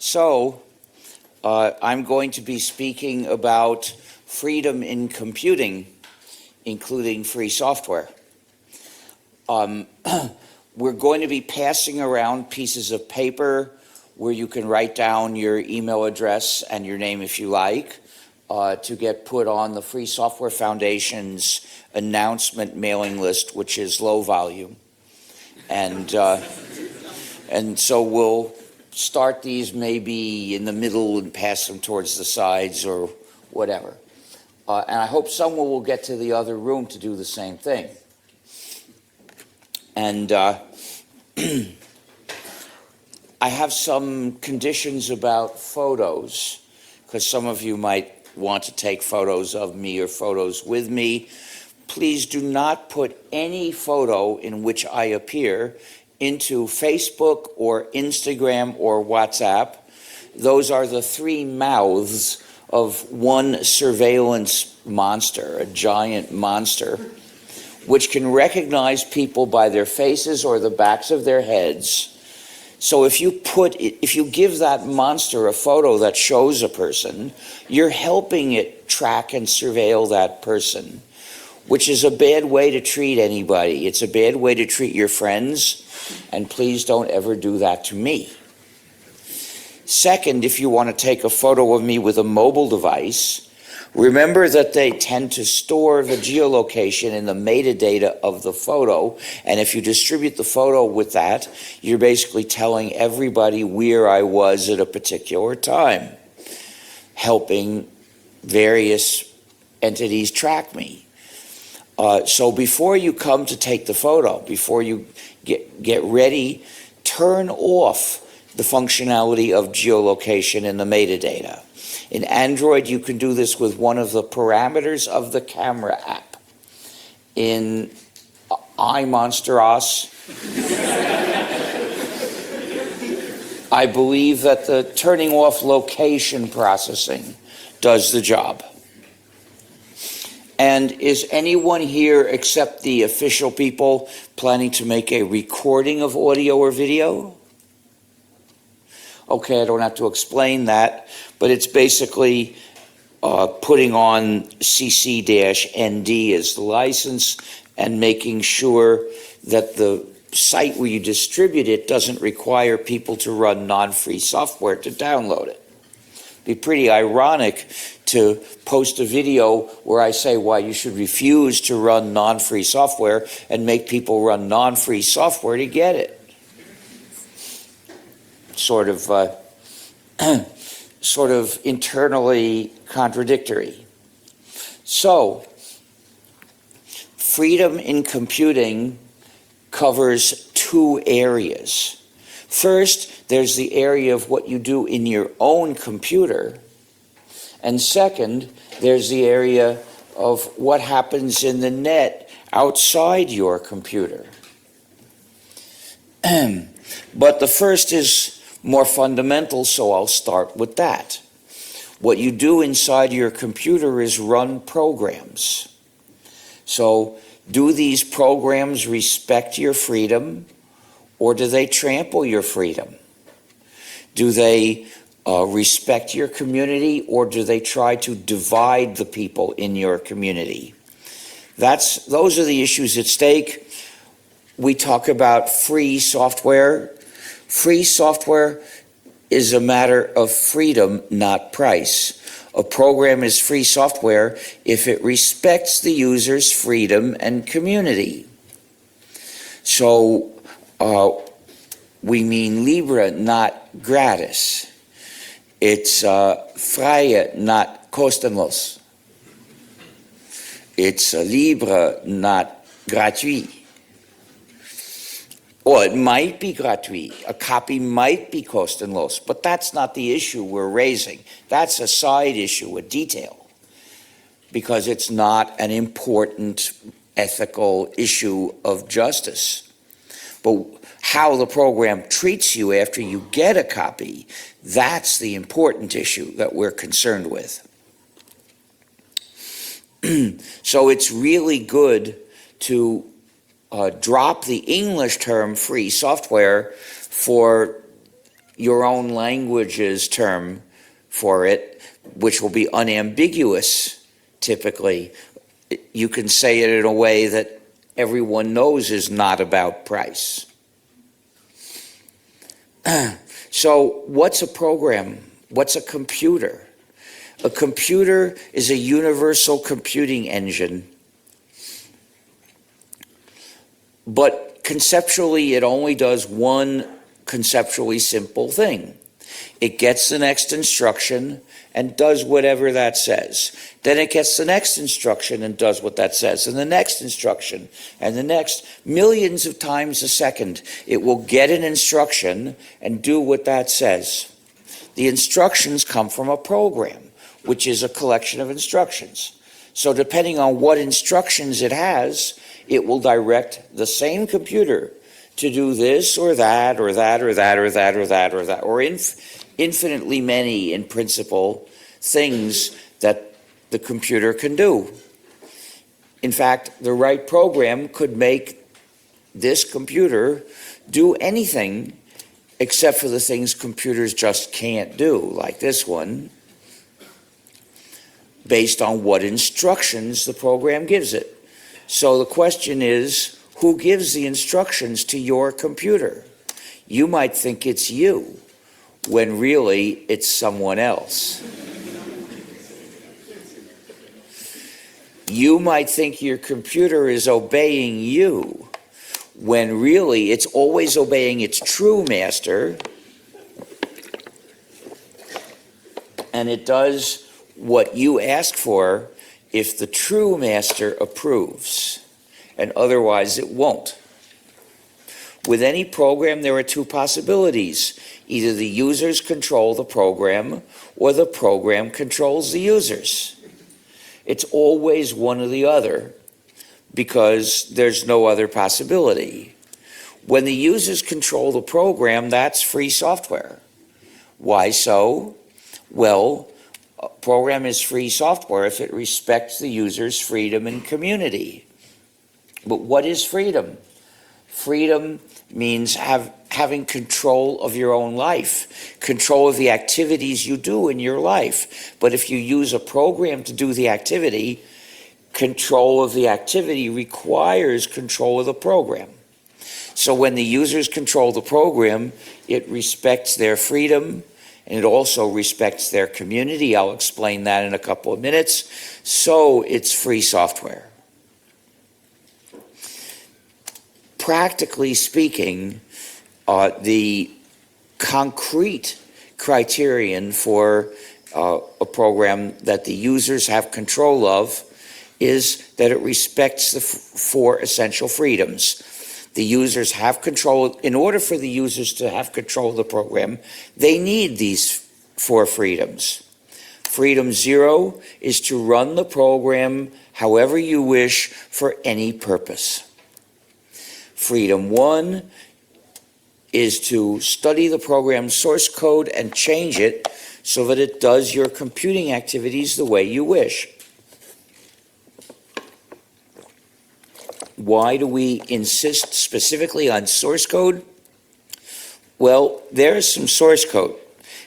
So, I'm going to be speaking about freedom in computing, including free software. We're going to be passing around pieces of paper where you can write down your email address and your name if you like, to get put on the Free Software Foundation's announcement mailing list, which is low volume. And so we'll start these maybe in the middle and pass them towards the sides or whatever. And I hope someone will get to the other room to do the same thing. And I have some conditions about photos, because some of you might want to take photos of me or photos with me. Please do not put any photo in which I appear into Facebook or Instagram or WhatsApp. Those are the three mouths of one surveillance monster, a giant monster, which can recognize people by their faces or the backs of their heads. So if you give that monster a photo that shows a person, you're helping it track and surveil that person, which is a bad way to treat anybody. It's a bad way to treat your friends, and please don't ever do that to me. Second, if you want to take a photo of me with a mobile device, remember that they tend to store the geolocation in the metadata of the photo, and if you distribute the photo with that, you're basically telling everybody where I was at a particular time, helping various entities track me. So before you come to take the photo, before you get ready, turn off the functionality of geolocation in the metadata. In Android, you can do this with one of the parameters of the camera app. In iMonsteros, I believe that the turning off location processing does the job. And is anyone here except the official people planning to make a recording of audio or video? Okay, I don't have to explain that, but it's basically putting on CC-ND as the license and making sure that the site where you distribute it doesn't require people to run non-free software to download it. It'd be pretty ironic to post a video where I say why you should refuse to run non-free software and make people run non-free software to get it. Sort of internally contradictory. So, freedom in computing covers two areas. First, there's the area of what you do in your own computer. And second, there's the area of what happens in the net outside your computer. But the first is more fundamental, so I'll start with that. What you do inside your computer is run programs. So, do these programs respect your freedom, or do they trample your freedom? Do they respect your community, or do they try to divide the people in your community? Those are the issues at stake. We talk about free software. Free software is a matter of freedom, not price. A program is free software if it respects the user's freedom and community. So we mean libre, not gratis. It's freie, not kostenlos. It's libre, not gratuit. Or it might be gratuit. A copy might be kostenlos, but that's not the issue we're raising. That's a side issue, a detail, because it's not an important ethical issue of justice. But how the program treats you after you get a copy, that's the important issue that we're concerned with. So it's really good to drop the English term free software for your own language's term for it, which will be unambiguous typically. You can say it in a way that everyone knows is not about price. So what's a program? What's a computer? A computer is a universal computing engine, but conceptually it only does one conceptually simple thing. It gets the next instruction and does whatever that says. Then it gets the next instruction and does what that says, and the next instruction, and the next. Millions of times a second, it will get an instruction and do what that says. The instructions come from a program, which is a collection of instructions. So depending on what instructions it has, it will direct the same computer to do this or that or that or that or that or that or that, or infinitely many, in principle, things that the computer can do. In fact, the right program could make this computer do anything except for the things computers just can't do, like this one, based on what instructions the program gives it. So the question is, who gives the instructions to your computer? You might think it's you, when really it's someone else. You might think your computer is obeying you, when really it's always obeying its true master, and it does what you ask for if the true master approves, and otherwise it won't. With any program, there are two possibilities. Either the users control the program, or the program controls the users. It's always one or the other, because there's no other possibility. When the users control the program, that's free software. Why so? Well, a program is free software if it respects the user's freedom and community. But what is freedom? Freedom means having control of your own life, control of the activities you do in your life. But if you use a program to do the activity, control of the activity requires control of the program. So when the users control the program, it respects their freedom, and it also respects their community. I'll explain that in a couple of minutes. So it's free software. Practically speaking, the concrete criterion for a program that the users have control of is that it respects the four essential freedoms. The users have control. In order for the users to have control of the program, they need these four freedoms. Freedom 0 is to run the program however you wish for any purpose. Freedom 1 is to study the program's source code and change it so that it does your computing activities the way you wish. Why do we insist specifically on source code? Well, there is some source code.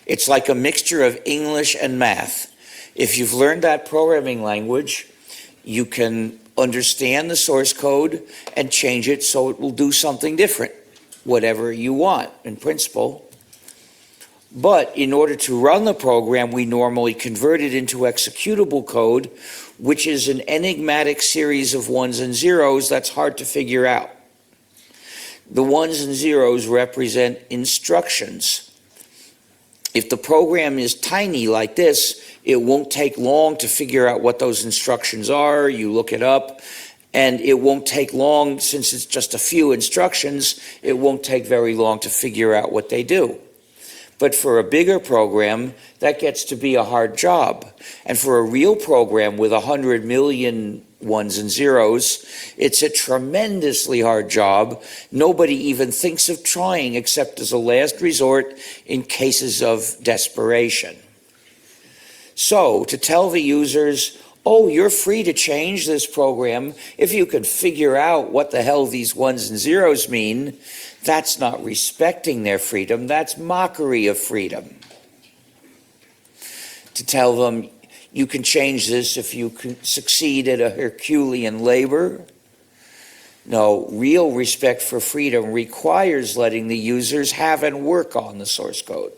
It's like a mixture of English and math. If you've learned that programming language, you can understand the source code and change it so it will do something different, whatever you want in principle. But in order to run the program, we normally convert it into executable code, which is an enigmatic series of ones and zeros that's hard to figure out. The ones and zeros represent instructions. If the program is tiny like this, it won't take long to figure out what those instructions are. You look it up, and it won't take long, since it's just a few instructions, it won't take very long to figure out what they do. But for a bigger program, that gets to be a hard job. And for a real program with 100 million ones and zeros, it's a tremendously hard job. Nobody even thinks of trying except as a last resort in cases of desperation. So to tell the users oh, you're free to change this program if you can figure out what the hell these ones and zeros mean. That's not respecting their freedom. That's mockery of freedom. To tell them, you can change this if you can succeed at a Herculean labor. No, real respect for freedom requires letting the users have and work on the source code.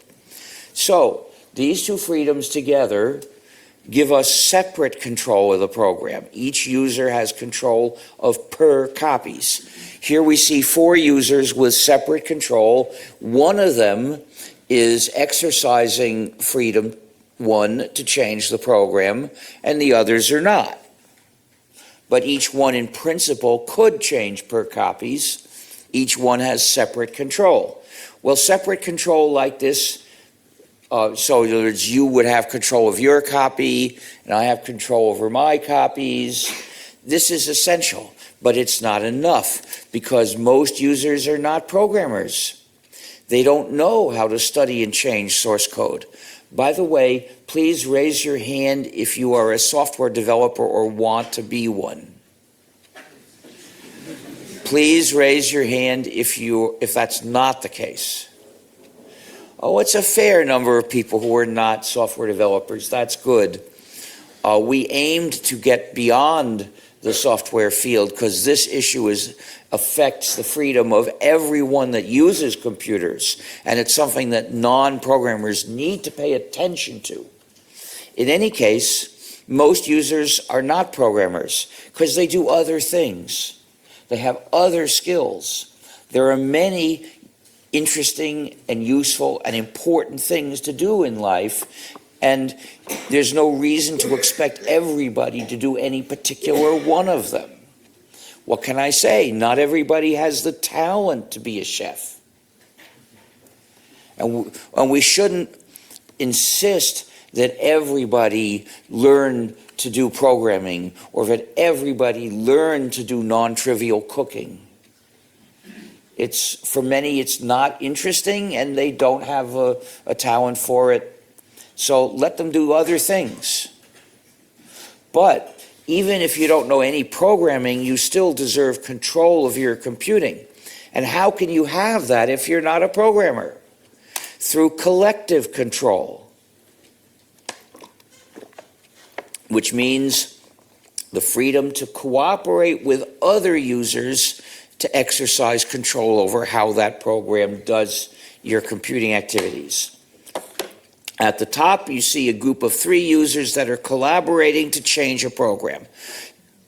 So, these two freedoms together give us separate control of the program. Each user has control of per copies. Here we see 4 users with separate control. One of them is exercising freedom 1 to change the program, and the others are not. But each one in principle could change per copies. Each one has separate control. Well, separate control like this, so in other words, you would have control of your copy, and I have control over my copies. This is essential, but it's not enough because most users are not programmers. They don't know how to study and change source code. By the way, please raise your hand if you are a software developer or want to be one. Please raise your hand if that's not the case. Oh, it's a fair number of people who are not software developers. That's good. We aimed to get beyond the software field because this issue affects the freedom of everyone that uses computers, and it's something that non-programmers need to pay attention to. In any case, most users are not programmers because they do other things. They have other skills. There are many interesting and useful and important things to do in life, and there's no reason to expect everybody to do any particular one of them. What can I say? Not everybody has the talent to be a chef. And we shouldn't insist that everybody learn to do programming or that everybody learn to do non-trivial cooking. For many, it's not interesting and they don't have a talent for it. So let them do other things. But even if you don't know any programming, you still deserve control of your computing. And how can you have that if you're not a programmer? Through collective control, which means the freedom to cooperate with other users to exercise control over how that program does your computing activities. At the top, you see a group of 3 users that are collaborating to change a program.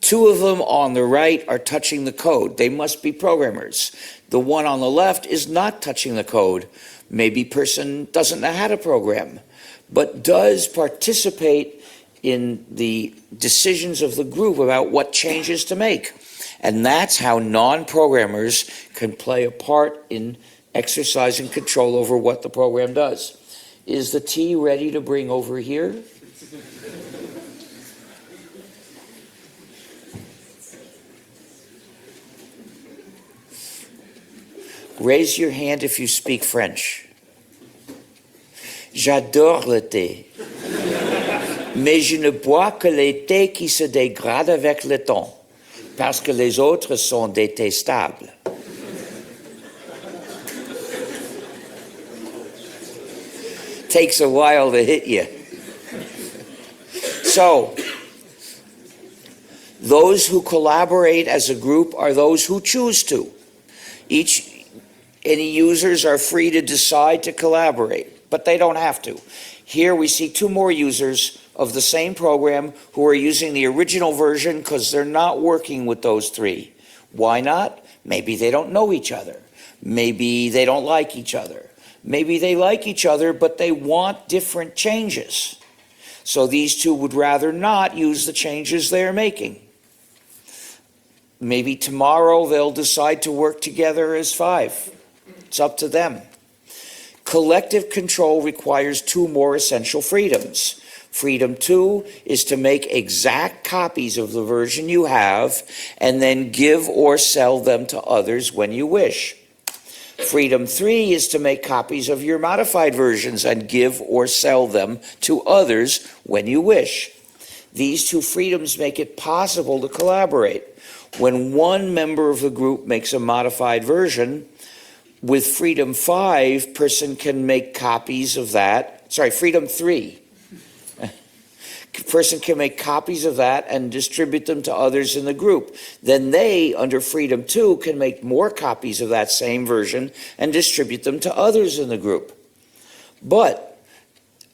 2 of them on the right are touching the code. They must be programmers. The one on the left is not touching the code. Maybe person doesn't know how to program, but does participate in the decisions of the group about what changes to make. And that's how non-programmers can play a part in exercising control over what the program does. Is the tea ready to bring over here? Raise your hand if you speak French. J'adore le thé. Mais je ne bois que les thés qui se dégradent avec le temps, parce que les autres sont détestables. Takes a while to hit you. So, those who collaborate as a group are those who choose to. Any users are free to decide to collaborate, but they don't have to. Here we see 2 more users of the same program who are using the original version because they're not working with those 3. Why not? Maybe they don't know each other. Maybe they don't like each other. Maybe they like each other, but they want different changes. So these 2 would rather not use the changes they're making. Maybe tomorrow they'll decide to work together as 5. It's up to them. Collective control requires 2 more essential freedoms. Freedom 2 is to make exact copies of the version you have and then give or sell them to others when you wish. Freedom 3 is to make copies of your modified versions and give or sell them to others when you wish. These two freedoms make it possible to collaborate. When one member of the group makes a modified version, with freedom 5, person can make copies of that. Sorry, freedom 3. Person can make copies of that and distribute them to others in the group. Then they, under freedom 2, can make more copies of that same version and distribute them to others in the group. But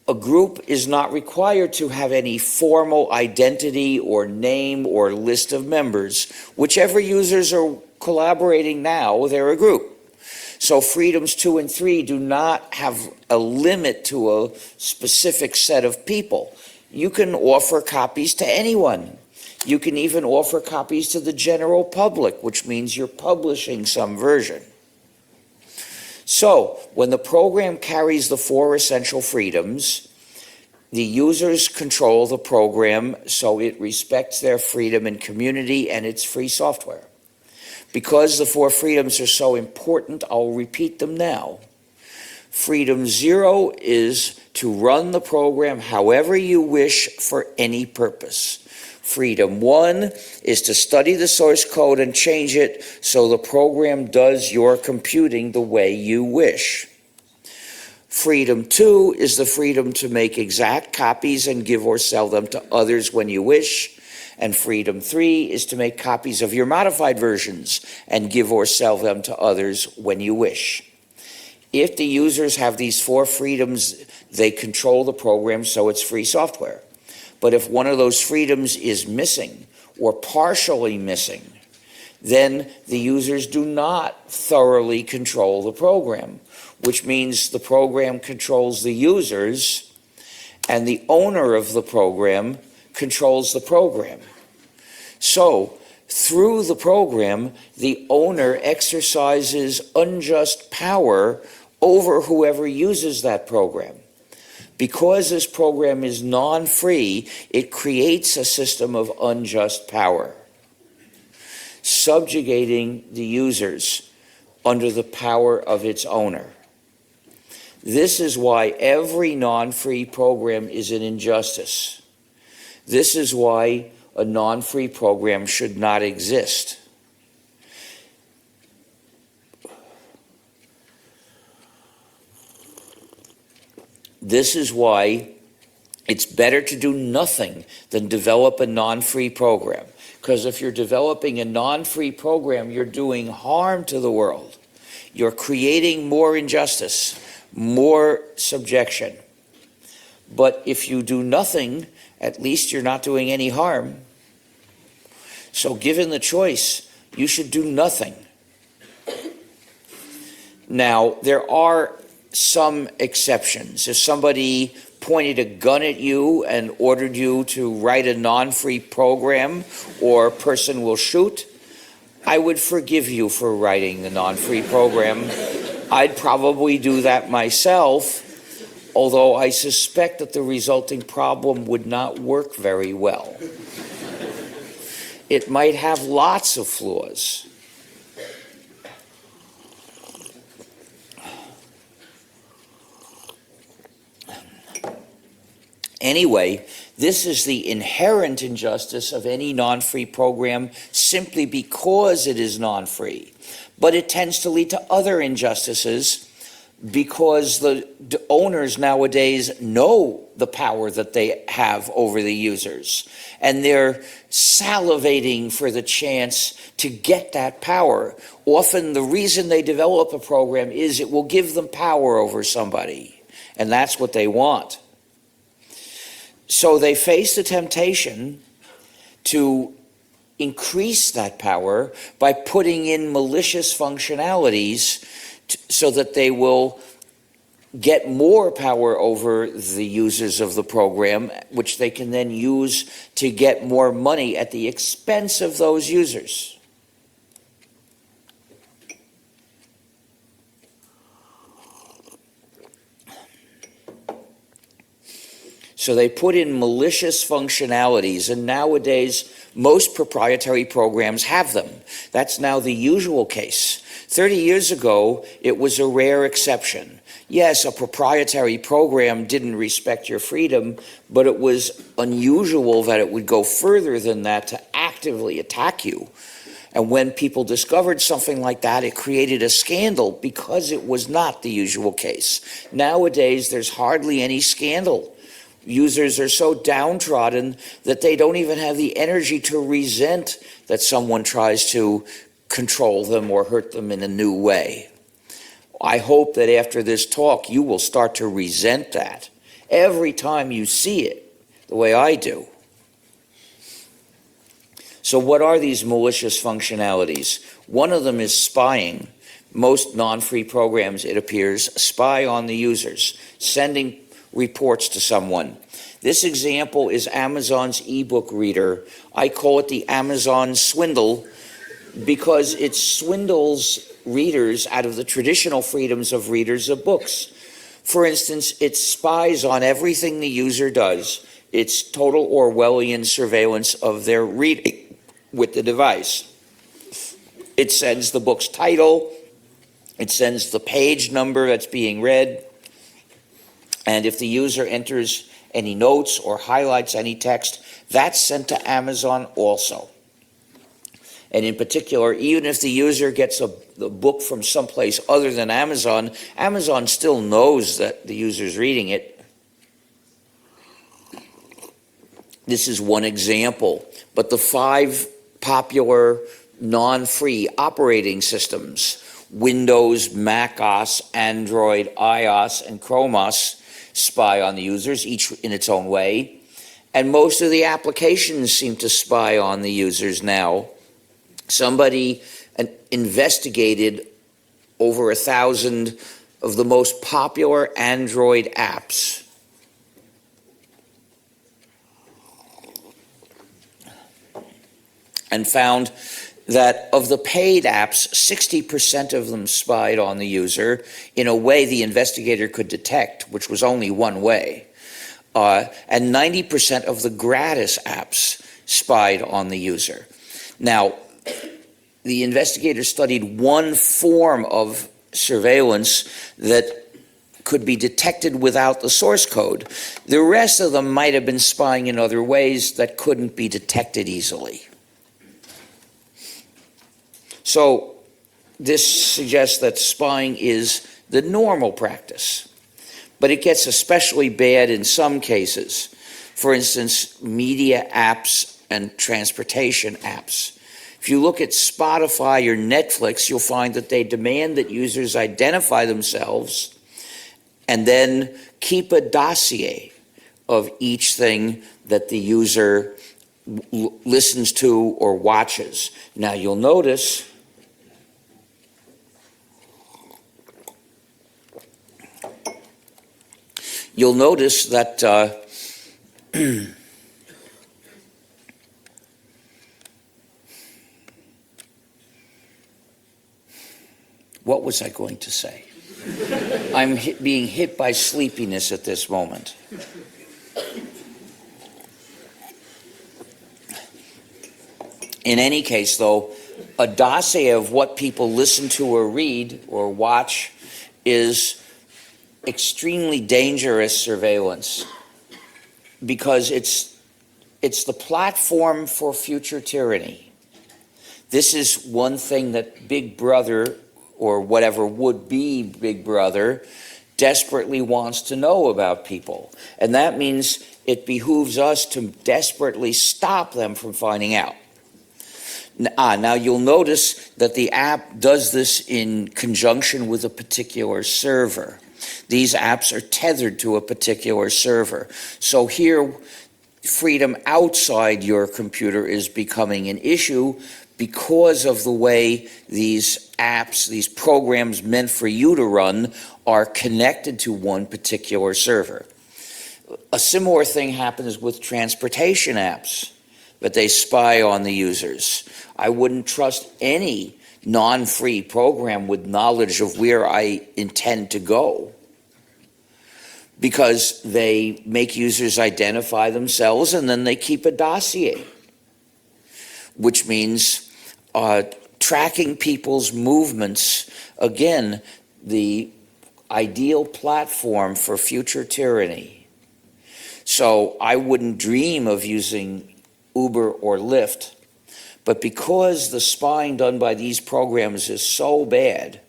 a group is not required to have any formal identity or name or list of members. Whichever users are collaborating now, they're a group. So freedoms 2 and 3 do not have a limit to a specific set of people. You can offer copies to anyone. You can even offer copies to the general public, which means you're publishing some version. So, when the program carries the 4 essential freedoms, the users control the program so it respects their freedom and community, and it's free software. Because the 4 freedoms are so important, I'll repeat them now. Freedom 0 is to run the program however you wish for any purpose. Freedom 1 is to study the source code and change it so the program does your computing the way you wish. Freedom 2 is the freedom to make exact copies and give or sell them to others when you wish. And freedom 3 is to make copies of your modified versions and give or sell them to others when you wish. If the users have these 4 freedoms, they control the program so it's free software. But if one of those freedoms is missing or partially missing, then the users do not thoroughly control the program, which means the program controls the users and the owner of the program controls the program. So, through the program, the owner exercises unjust power over whoever uses that program. Because this program is non-free, it creates a system of unjust power, subjugating the users under the power of its owner. This is why every non-free program is an injustice. This is why a non-free program should not exist. This is why it's better to do nothing than develop a non-free program. Because if you're developing a non-free program, you're doing harm to the world. You're creating more injustice, more subjection. But if you do nothing, at least you're not doing any harm. So given the choice, you should do nothing. Now, there are some exceptions. If somebody pointed a gun at you and ordered you to write a non-free program or a person will shoot, I would forgive you for writing the non-free program. I'd probably do that myself, although I suspect that the resulting problem would not work very well. It might have lots of flaws. Anyway, this is the inherent injustice of any non-free program simply because it is non-free. But it tends to lead to other injustices because the owners nowadays know the power that they have over the users. And they're salivating for the chance to get that power. Often the reason they develop a program is it will give them power over somebody. And that's what they want. So they face the temptation to increase that power by putting in malicious functionalities so that they will get more power over the users of the program, which they can then use to get more money at the expense of those users. So they put in malicious functionalities, and nowadays most proprietary programs have them. That's now the usual case. 30 years ago, it was a rare exception. Yes, a proprietary program didn't respect your freedom, but it was unusual that it would go further than that to actively attack you. And when people discovered something like that, it created a scandal because it was not the usual case. Nowadays, there's hardly any scandal. Users are so downtrodden that they don't even have the energy to resent that someone tries to control them or hurt them in a new way. I hope that after this talk, you will start to resent that every time you see it, the way I do. So what are these malicious functionalities? One of them is spying. Most non-free programs, it appears, spy on the users, sending reports to someone. This example is Amazon's ebook reader. I call it the Amazon swindle because it swindles readers out of the traditional freedoms of readers of books. For instance, it spies on everything the user does. It's total Orwellian surveillance of their reading with the device. It sends the book's title, it sends the page number that's being read, and if the user enters any notes or highlights any text, that's sent to Amazon also. And in particular, even if the user gets the book from someplace other than Amazon, Amazon still knows that the user's reading it. This is one example, but the 5 popular non-free operating systems, Windows, Mac OS, Android, iOS, and Chrome OS, spy on the users, each in its own way. And most of the applications seem to spy on the users now. Somebody investigated over 1,000 of the most popular Android apps. And found that of the paid apps, 60% of them spied on the user in a way the investigator could detect, which was only one way. And 90% of the gratis apps spied on the user. Now, the investigator studied one form of surveillance that could be detected without the source code. The rest of them might have been spying in other ways that couldn't be detected easily. So this suggests that spying is the normal practice, but it gets especially bad in some cases. For instance, media apps and transportation apps. If you look at Spotify or Netflix, you'll find that they demand that users identify themselves and then keep a dossier of each thing that the user listens to or watches. Now you'll notice that what was I going to say? I'm being hit by sleepiness at this moment. In any case, though, a dossier of what people listen to or read or watch is extremely dangerous surveillance because it's the platform for future tyranny. This is one thing that Big Brother, or whatever would be Big Brother, desperately wants to know about people. And that means it behooves us to desperately stop them from finding out. Now you'll notice that the app does this in conjunction with a particular server. These apps are tethered to a particular server. So here, freedom outside your computer is becoming an issue because of the way these apps, these programs meant for you to run, are connected to one particular server. A similar thing happens with transportation apps, but they spy on the users. I wouldn't trust any non-free program with knowledge of where I intend to go, because they make users identify themselves and then they keep a dossier, which means tracking people's movements, again, the ideal platform for future tyranny. So I wouldn't dream of using Uber or Lyft, but because the spying done by these programs is so bad,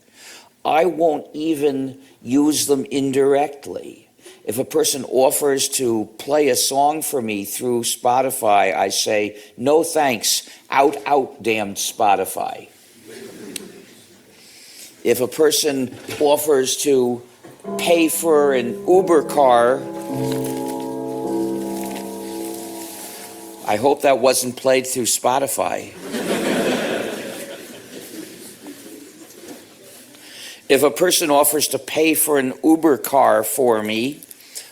I won't even use them indirectly. If a person offers to play a song for me through Spotify, I say, no thanks, out, damned Spotify. If a person offers to pay for an Uber car, I hope that wasn't played through Spotify. If a person offers to pay for an Uber car for me,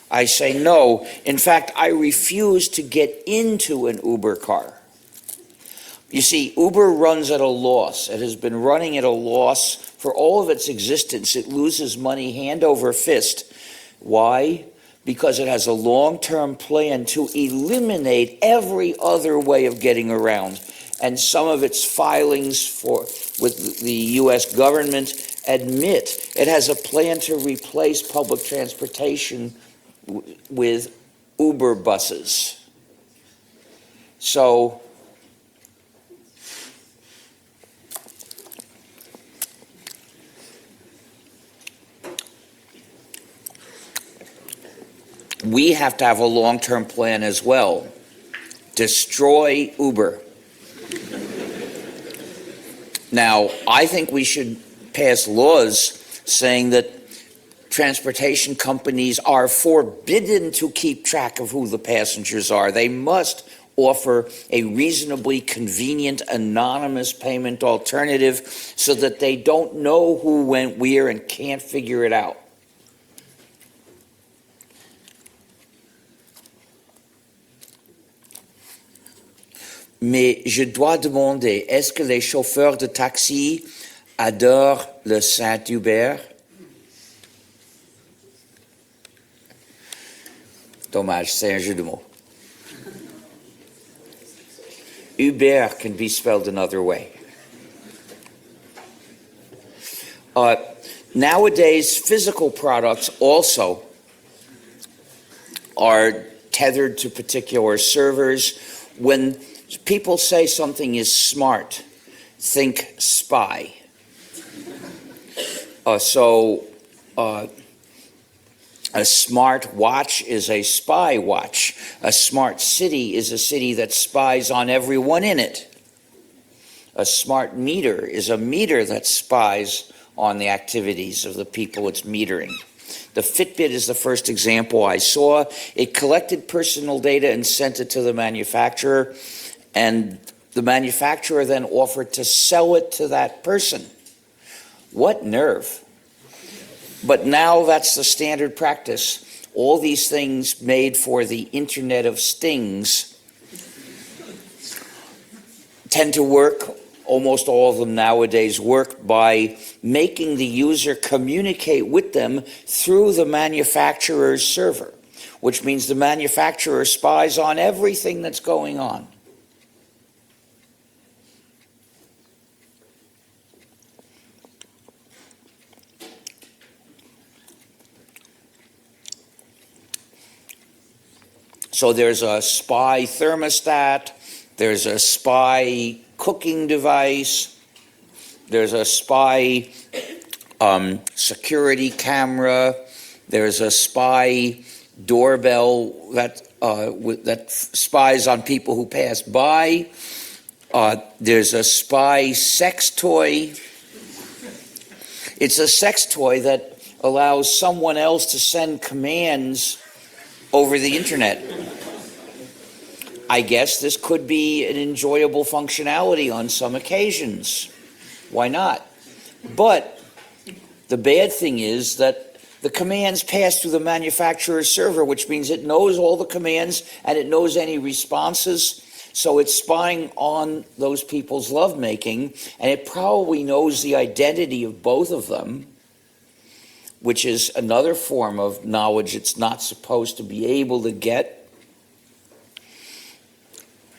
I say no. In fact, I refuse to get into an Uber car. You see, Uber runs at a loss. It has been running at a loss for all of its existence. It loses money hand over fist. Why? Because it has a long-term plan to eliminate every other way of getting around. And some of its filings with the U.S. government admit it has a plan to replace public transportation with Uber buses. So we have to have a long-term plan as well. Destroy Uber. Now, I think we should pass laws saying that transportation companies are forbidden to keep track of who the passengers are. They must offer a reasonably convenient, anonymous payment alternative so that they don't know who went where and can't figure it out. Mais je dois demander, est-ce que les chauffeurs de taxi adorent le Saint-Hubert? Dommage, c'est un jeu de mots. Uber can be spelled another way. Nowadays, physical products also are tethered to particular servers. When people say something is smart, think spy. A smart watch is a spy watch. A smart city is a city that spies on everyone in it. A smart meter is a meter that spies on the activities of the people it's metering. The Fitbit is the first example I saw. It collected personal data and sent it to the manufacturer, and the manufacturer then offered to sell it to that person. What nerve. But now that's the standard practice. All these things made for the Internet of Things tend to work, almost all of them nowadays work by making the user communicate with them through the manufacturer's server, which means the manufacturer spies on everything that's going on. So there's a spy thermostat, there's a spy cooking device, there's a spy security camera, there's a spy doorbell that spies on people who pass by, there's a spy sex toy. It's a sex toy that allows someone else to send commands over the internet. I guess this could be an enjoyable functionality on some occasions. Why not? But the bad thing is that the commands pass through the manufacturer's server, which means it knows all the commands and it knows any responses. So it's spying on those people's lovemaking, and it probably knows the identity of both of them, which is another form of knowledge it's not supposed to be able to get.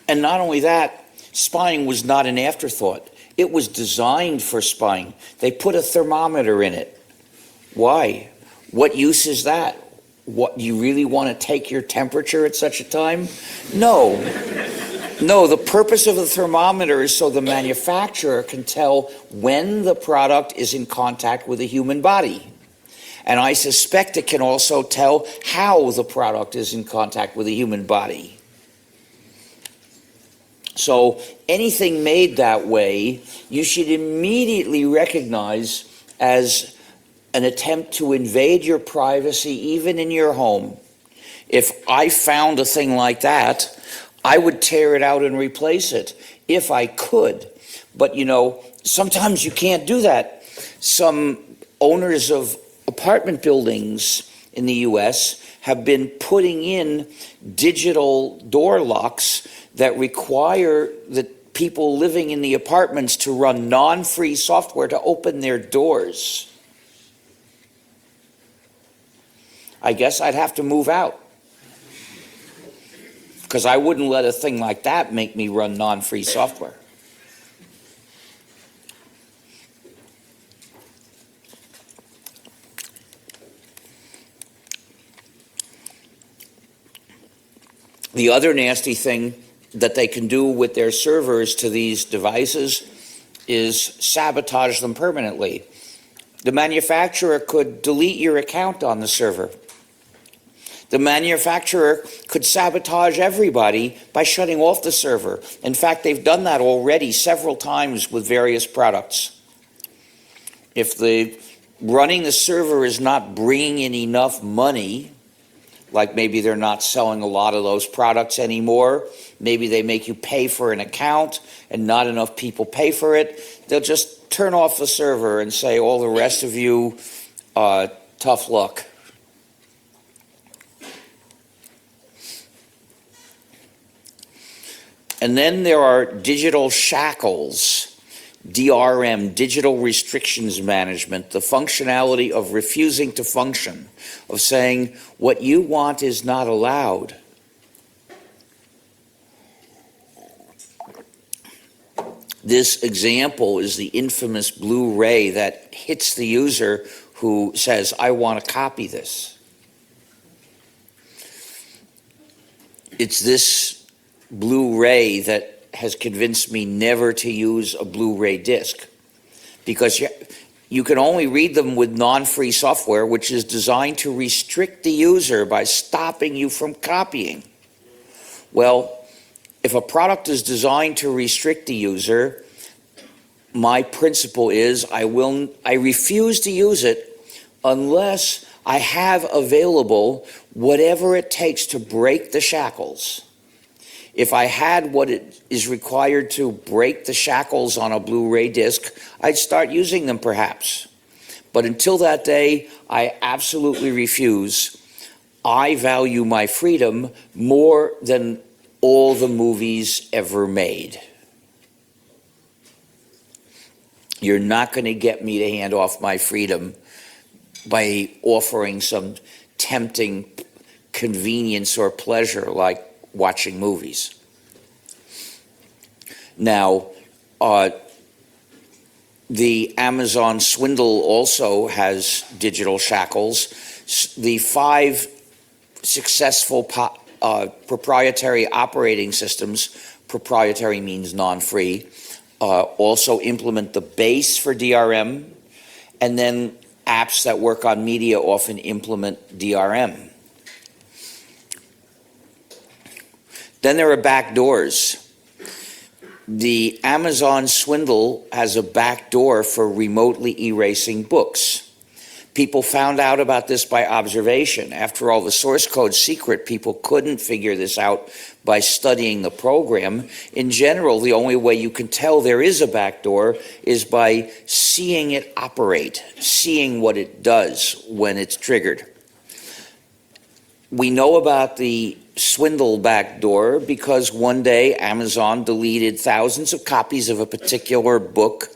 And not only that, spying was not an afterthought. It was designed for spying. They put a thermometer in it. Why? What use is that? What, you really want to take your temperature at such a time? No. No, the purpose of the thermometer is so the manufacturer can tell when the product is in contact with a human body. And I suspect it can also tell how the product is in contact with a human body. So anything made that way, you should immediately recognize as an attempt to invade your privacy, even in your home. If I found a thing like that, I would tear it out and replace it if I could. But you know, sometimes you can't do that. Some owners of apartment buildings in the US have been putting in digital door locks that require the people living in the apartments to run non-free software to open their doors. I guess I'd have to move out, because I wouldn't let a thing like that make me run non-free software. The other nasty thing that they can do with their servers to these devices is sabotage them permanently. The manufacturer could delete your account on the server. The manufacturer could sabotage everybody by shutting off the server. In fact, they've done that already several times with various products. If running the server is not bringing in enough money, like maybe they're not selling a lot of those products anymore, maybe they make you pay for an account and not enough people pay for it, they'll just turn off the server and say, all the rest of you, tough luck. And then there are digital shackles, DRM, digital restrictions management, the functionality of refusing to function, of saying what you want is not allowed. This example is the infamous blue ray that hits the user who says, I want to copy this. It's this blue ray that has convinced me never to use a Blu-ray disc, because you can only read them with non-free software, which is designed to restrict the user by stopping you from copying. Well, if a product is designed to restrict the user, my principle is I refuse to use it unless I have available whatever it takes to break the shackles. If I had what it is required to break the shackles on a Blu-ray disc, I'd start using them perhaps. But until that day, I absolutely refuse. I value my freedom more than all the movies ever made. You're not going to get me to hand off my freedom by offering some tempting convenience or pleasure like watching movies. Now, the Amazon swindle also has digital shackles. The 5 successful proprietary operating systems, proprietary means non-free, also implement the base for DRM, and then apps that work on media often implement DRM. Then there are backdoors. The Amazon swindle has a backdoor for remotely erasing books. People found out about this by observation. After all, the source code's secret. People couldn't figure this out by studying the program. In general, the only way you can tell there is a backdoor is by seeing it operate, seeing what it does when it's triggered. We know about the swindle backdoor because one day Amazon deleted thousands of copies of a particular book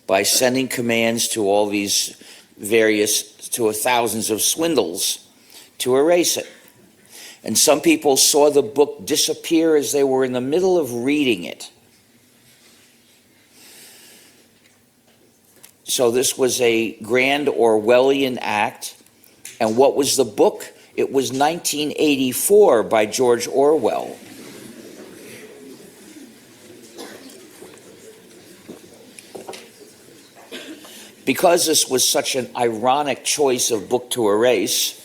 by sending commands to all these thousands of swindles to erase it. And some people saw the book disappear as they were in the middle of reading it. So this was a grand Orwellian act. And what was the book? It was 1984 by George Orwell. Because this was such an ironic choice of book to erase,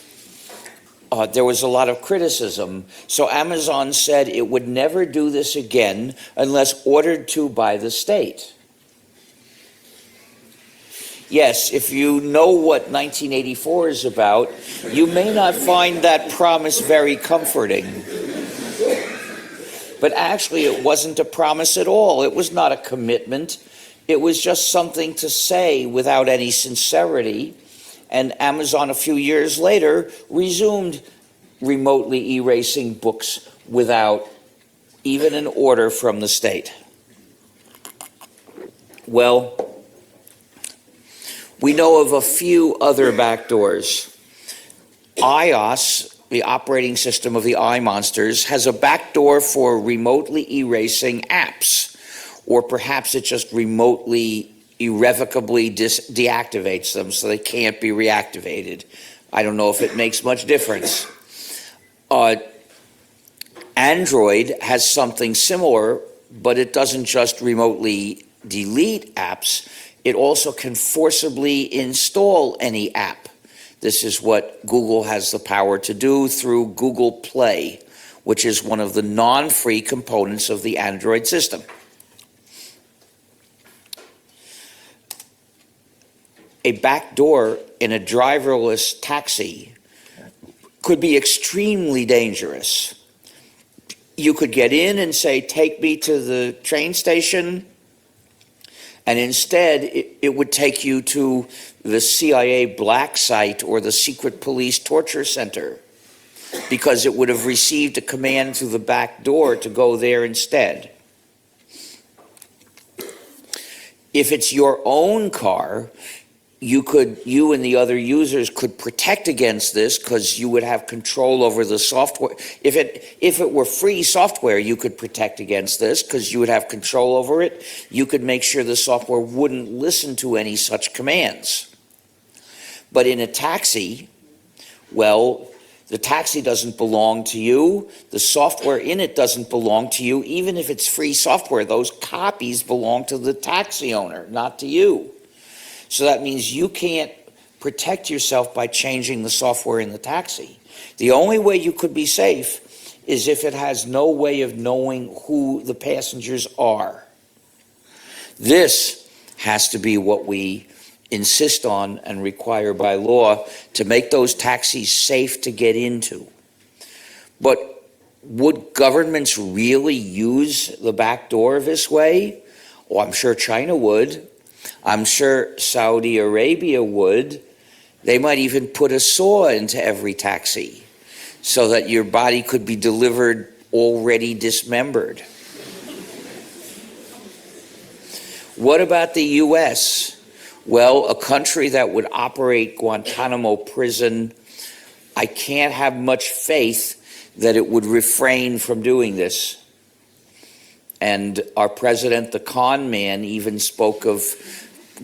there was a lot of criticism. So Amazon said it would never do this again unless ordered to by the state. Yes, if you know what 1984 is about, you may not find that promise very comforting. But actually, it wasn't a promise at all. It was not a commitment. It was just something to say without any sincerity. And Amazon, a few years later, resumed remotely erasing books without even an order from the state. Well, we know of a few other backdoors. iOS, the operating system of the iMonsters, has a backdoor for remotely erasing apps, or perhaps it just remotely, irrevocably deactivates them so they can't be reactivated. I don't know if it makes much difference. Android has something similar, but it doesn't just remotely delete apps. It also can forcibly install any app. This is what Google has the power to do through Google Play, which is one of the non-free components of the Android system. A backdoor in a driverless taxi could be extremely dangerous. You could get in and say, "Take me to the train station," and instead it would take you to the CIA black site or the secret police torture center, because it would have received a command through the back door to go there instead. If it's your own car, you and the other users could protect against this, because you would have control over the software. If it were free software, you could protect against this because you would have control over it. You could make sure the software wouldn't listen to any such commands. But in a taxi, well, the taxi doesn't belong to you. The software in it doesn't belong to you. Even if it's free software, those copies belong to the taxi owner, not to you. So that means you can't protect yourself by changing the software in the taxi. The only way you could be safe is if it has no way of knowing who the passengers are. This has to be what we insist on and require by law to make those taxis safe to get into. But would governments really use the back door this way? Oh, I'm sure China would. I'm sure Saudi Arabia would. They might even put a saw into every taxi so that your body could be delivered already dismembered. What about the US? Well, a country that would operate Guantanamo prison, I can't have much faith that it would refrain from doing this. And our president, the con man, even spoke of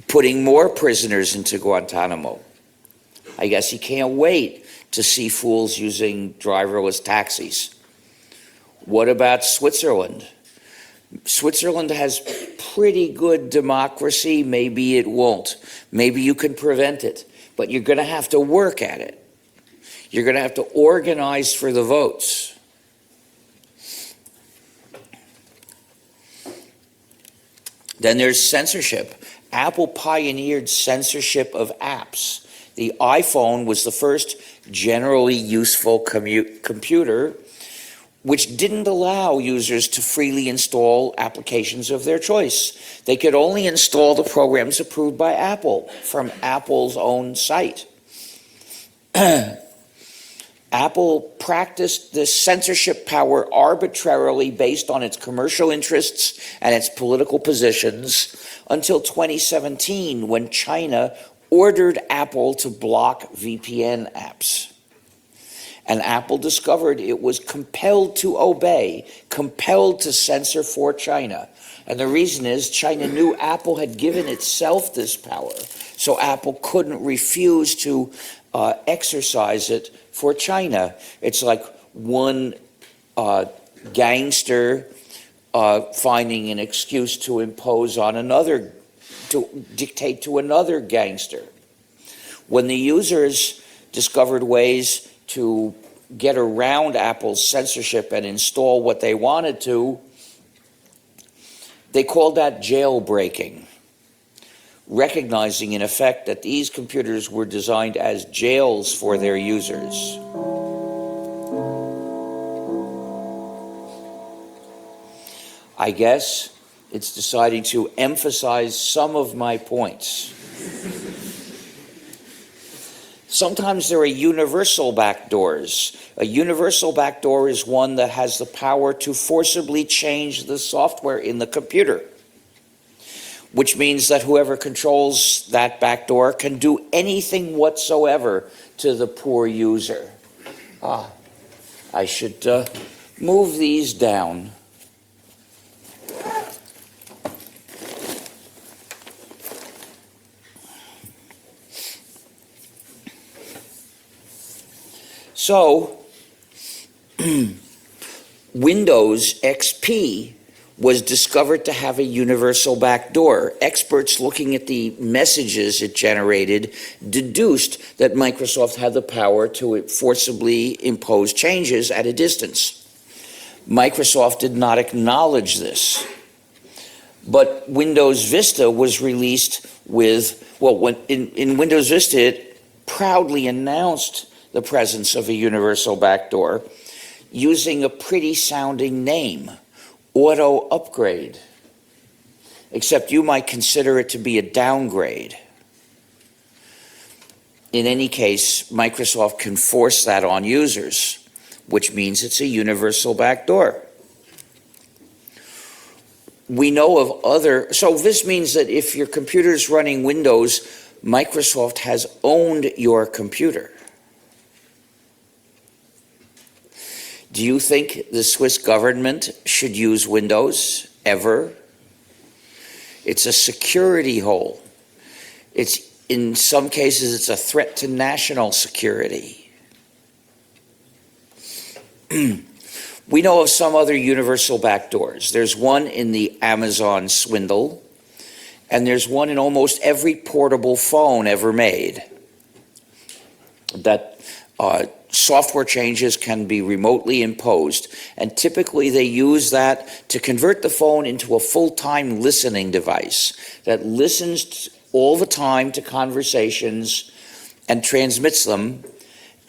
putting more prisoners into Guantanamo. I guess he can't wait to see fools using driverless taxis. What about Switzerland? Switzerland has pretty good democracy. Maybe it won't. Maybe you can prevent it, but you're going to have to work at it. You're going to have to organize for the votes. Then there's censorship. Apple pioneered censorship of apps. The iPhone was the first generally useful computer which didn't allow users to freely install applications of their choice. They could only install the programs approved by Apple from Apple's own site. Apple practiced this censorship power arbitrarily based on its commercial interests and its political positions until 2017, when China ordered Apple to block VPN apps. And Apple discovered it was compelled to obey, compelled to censor for China. And the reason is China knew Apple had given itself this power, so Apple couldn't refuse to exercise it for China. It's like one gangster finding an excuse to impose on another, to dictate to another gangster. When the users discovered ways to get around Apple's censorship and install what they wanted to, they called that jailbreaking, recognizing in effect that these computers were designed as jails for their users. I guess it's deciding to emphasize some of my points. Sometimes there are universal backdoors. A universal backdoor is one that has the power to forcibly change the software in the computer, which means that whoever controls that backdoor can do anything whatsoever to the poor user. I should move these down. So, Windows XP was discovered to have a universal backdoor. Experts looking at the messages it generated deduced that Microsoft had the power to forcibly impose changes at a distance. Microsoft did not acknowledge this. But Windows Vista was released with, in Windows Vista, it proudly announced the presence of a universal backdoor using a pretty sounding name, Auto Upgrade, except you might consider it to be a downgrade. In any case, Microsoft can force that on users, which means it's a universal backdoor. We know of other, so this means that if your computer is running Windows, Microsoft has owned your computer. Do you think the Swiss government should use Windows ever? It's a security hole. In some cases, it's a threat to national security. We know of some other universal backdoors. There's one in the Amazon swindle, and there's one in almost every portable phone ever made. That software changes can be remotely imposed, and typically they use that to convert the phone into a full-time listening device that listens all the time to conversations and transmits them,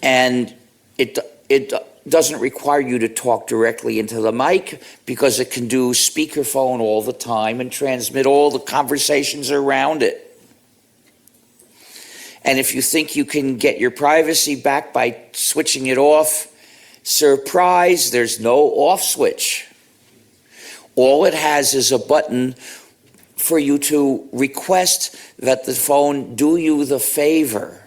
and it doesn't require you to talk directly into the mic because it can do speakerphone all the time and transmit all the conversations around it. And if you think you can get your privacy back by switching it off, surprise, there's no off switch. All it has is a button for you to request that the phone do you the favor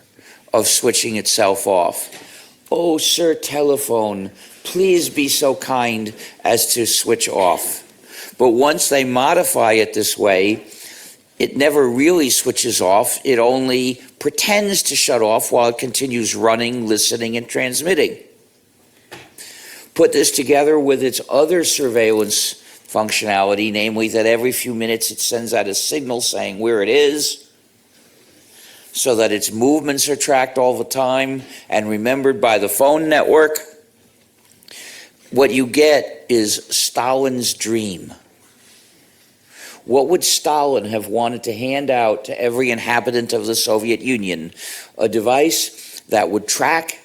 of switching itself off. Oh, sir, telephone, please be so kind as to switch off. But once they modify it this way, it never really switches off. It only pretends to shut off while it continues running, listening, and transmitting. Put this together with its other surveillance functionality, namely that every few minutes it sends out a signal saying where it is, so that its movements are tracked all the time and remembered by the phone network. What you get is Stalin's dream. What would Stalin have wanted to hand out to every inhabitant of the Soviet Union? A device that would track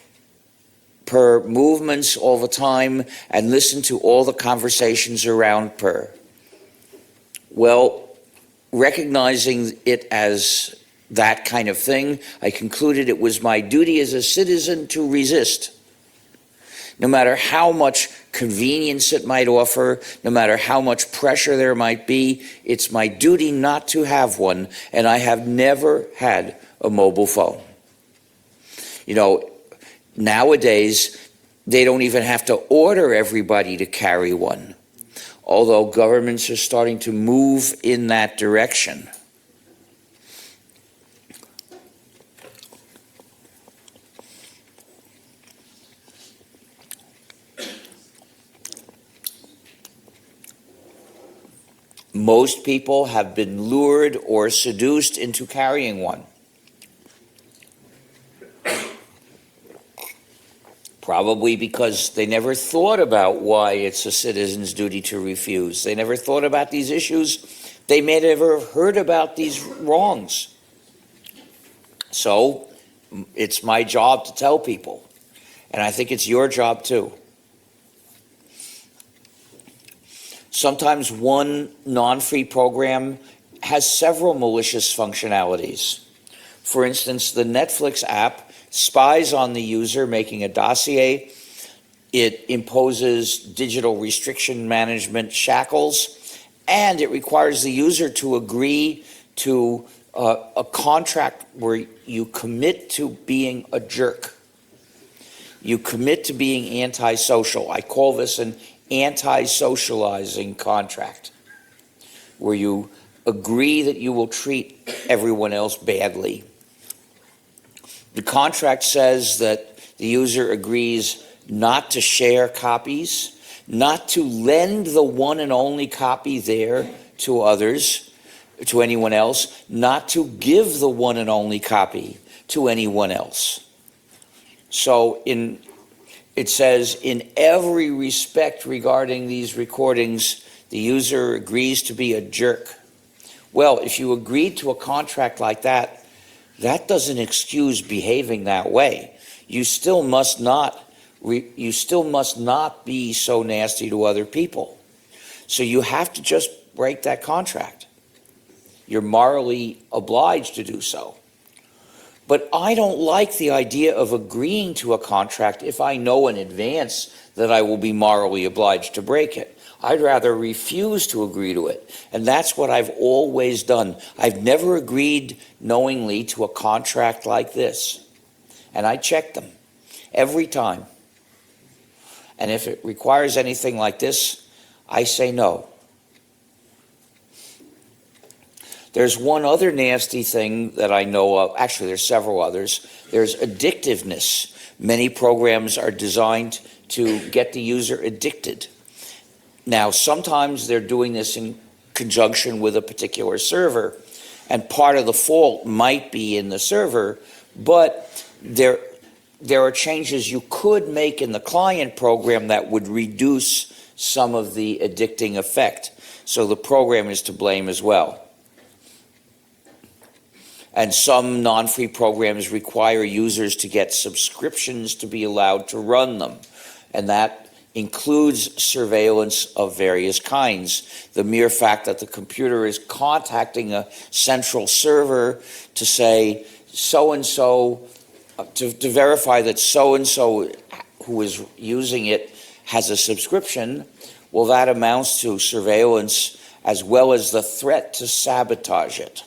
per movements all the time and listen to all the conversations around per. Well, recognizing it as that kind of thing, I concluded it was my duty as a citizen to resist. No matter how much convenience it might offer, no matter how much pressure there might be, it's my duty not to have one, and I have never had a mobile phone. You know, nowadays, they don't even have to order everybody to carry one. although governments are starting to move in that direction. Most people have been lured or seduced into carrying one. Probably because they never thought about why it's a citizen's duty to refuse. They never thought about these issues. They may never have heard about these wrongs. So it's my job to tell people, and I think it's your job too. Sometimes one non-free program has several malicious functionalities. For instance, the Netflix app spies on the user making a dossier. It imposes digital restriction management shackles, and it requires the user to agree to a contract where you commit to being a jerk. You commit to being antisocial. I call this an anti-socializing contract, where you agree that you will treat everyone else badly. The contract says that the user agrees not to share copies, not to lend the one and only copy there to others, to anyone else, not to give the one and only copy to anyone else. So it says, in every respect regarding these recordings, the user agrees to be a jerk. Well, if you agreed to a contract like that, that doesn't excuse behaving that way. You still must not be so nasty to other people. So you have to just break that contract. You're morally obliged to do so. But I don't like the idea of agreeing to a contract if I know in advance that I will be morally obliged to break it. I'd rather refuse to agree to it. And that's what I've always done. I've never agreed knowingly to a contract like this. And I check them every time. And if it requires anything like this, I say no. There's one other nasty thing that I know of. Actually, there's several others. There's addictiveness. Many programs are designed to get the user addicted. Now, sometimes they're doing this in conjunction with a particular server, and part of the fault might be in the server, but there are changes you could make in the client program that would reduce some of the addicting effect. So the program is to blame as well. And some non-free programs require users to get subscriptions to be allowed to run them. And that includes surveillance of various kinds. The mere fact that the computer is contacting a central server to say so-and-so, to verify that so-and-so who is using it has a subscription, well, that amounts to surveillance as well as the threat to sabotage it.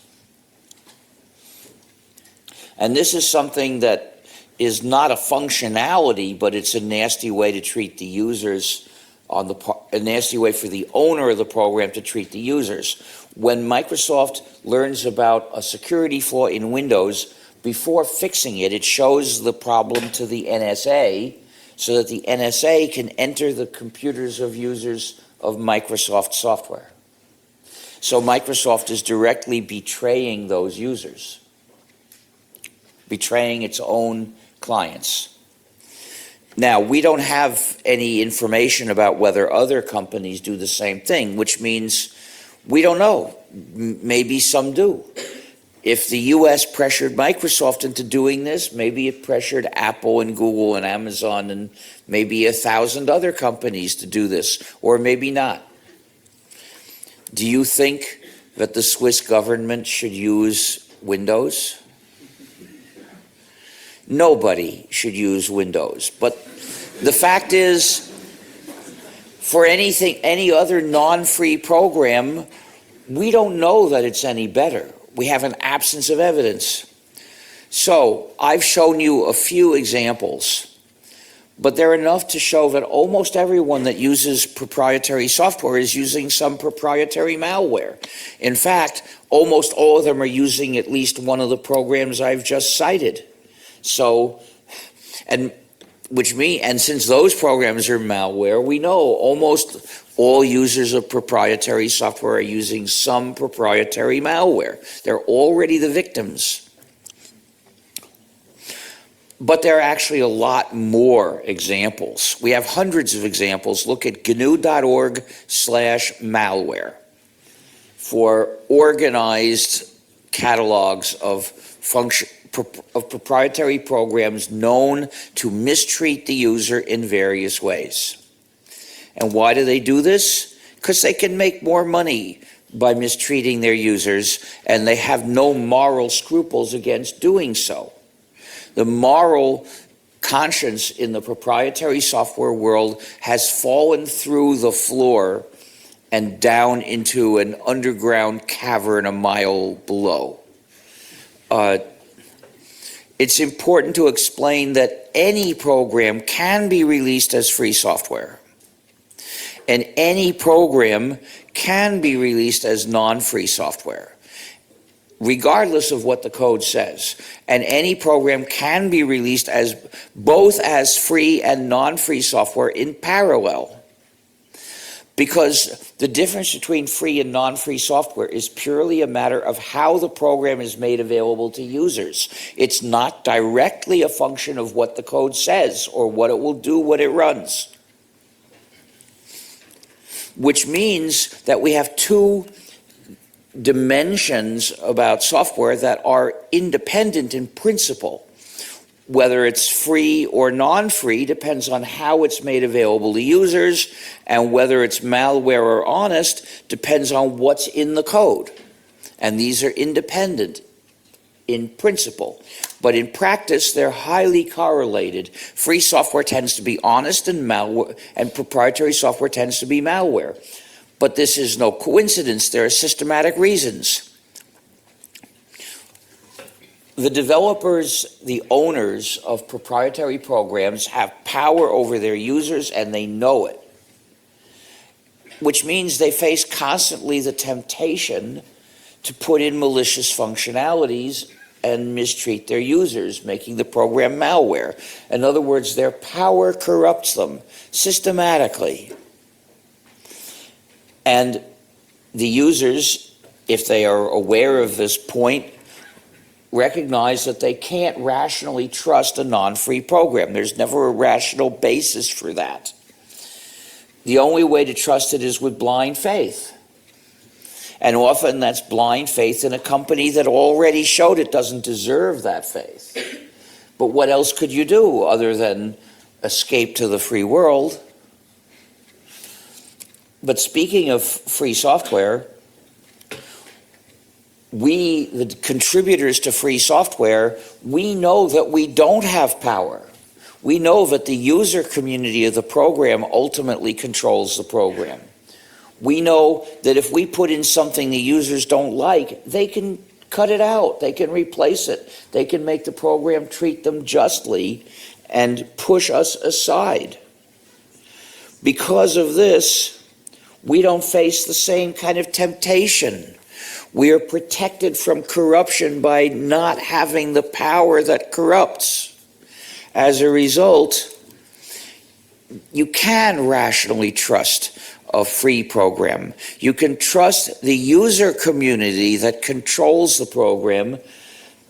And this is something that is not a functionality, but it's a nasty way to treat the users, a nasty way for the owner of the program to treat the users. When Microsoft learns about a security flaw in Windows, before fixing it, it shows the problem to the NSA so that the NSA can enter the computers of users of Microsoft software. So Microsoft is directly betraying those users, betraying its own clients. Now, we don't have any information about whether other companies do the same thing, which means we don't know. Maybe some do. If the US pressured Microsoft into doing this, maybe it pressured Apple and Google and Amazon and maybe 1,000 other companies to do this, or maybe not. Do you think that the Swiss government should use Windows? Nobody should use Windows. But the fact is, for any other non-free program, we don't know that it's any better. We have an absence of evidence. So I've shown you a few examples, but they're enough to show that almost everyone that uses proprietary software is using some proprietary malware. In fact, almost all of them are using at least one of the programs I've just cited. So, and since those programs are malware, we know almost all users of proprietary software are using some proprietary malware. They're already the victims. But there are actually a lot more examples. We have hundreds of examples. Look at gnu.org/malware for organized catalogs of proprietary programs known to mistreat the user in various ways. And why do they do this? Because they can make more money by mistreating their users, and they have no moral scruples against doing so. The moral conscience in the proprietary software world has fallen through the floor and down into an underground cavern a mile below. It's important to explain that any program can be released as free software, and any program can be released as non-free software, regardless of what the code says. And any program can be released as both as free and non-free software in parallel. Because the difference between free and non-free software is purely a matter of how the program is made available to users. It's not directly a function of what the code says or what it will do when it runs. Which means that we have two dimensions about software that are independent in principle. Whether it's free or non-free depends on how it's made available to users, and whether it's malware or honest depends on what's in the code. And these are independent in principle, but in practice they're highly correlated. Free software tends to be honest, and proprietary software tends to be malware. But this is no coincidence. There are systematic reasons. The developers, the owners of proprietary programs, have power over their users, and they know it, which means they face constantly the temptation to put in malicious functionalities and mistreat their users, making the program malware. In other words, their power corrupts them systematically. And the users, if they are aware of this point, recognize that they can't rationally trust a non-free program. There's never a rational basis for that. The only way to trust it is with blind faith. And often that's blind faith in a company that already showed it doesn't deserve that faith. But what else could you do other than escape to the free world? But speaking of free software, we, the contributors to free software, we know that we don't have power. We know that the user community of the program ultimately controls the program. We know that if we put in something the users don't like, they can cut it out, they can replace it, they can make the program treat them justly and push us aside. Because of this, we don't face the same kind of temptation. We are protected from corruption by not having the power that corrupts. As a result, you can rationally trust a free program. You can trust the user community that controls the program.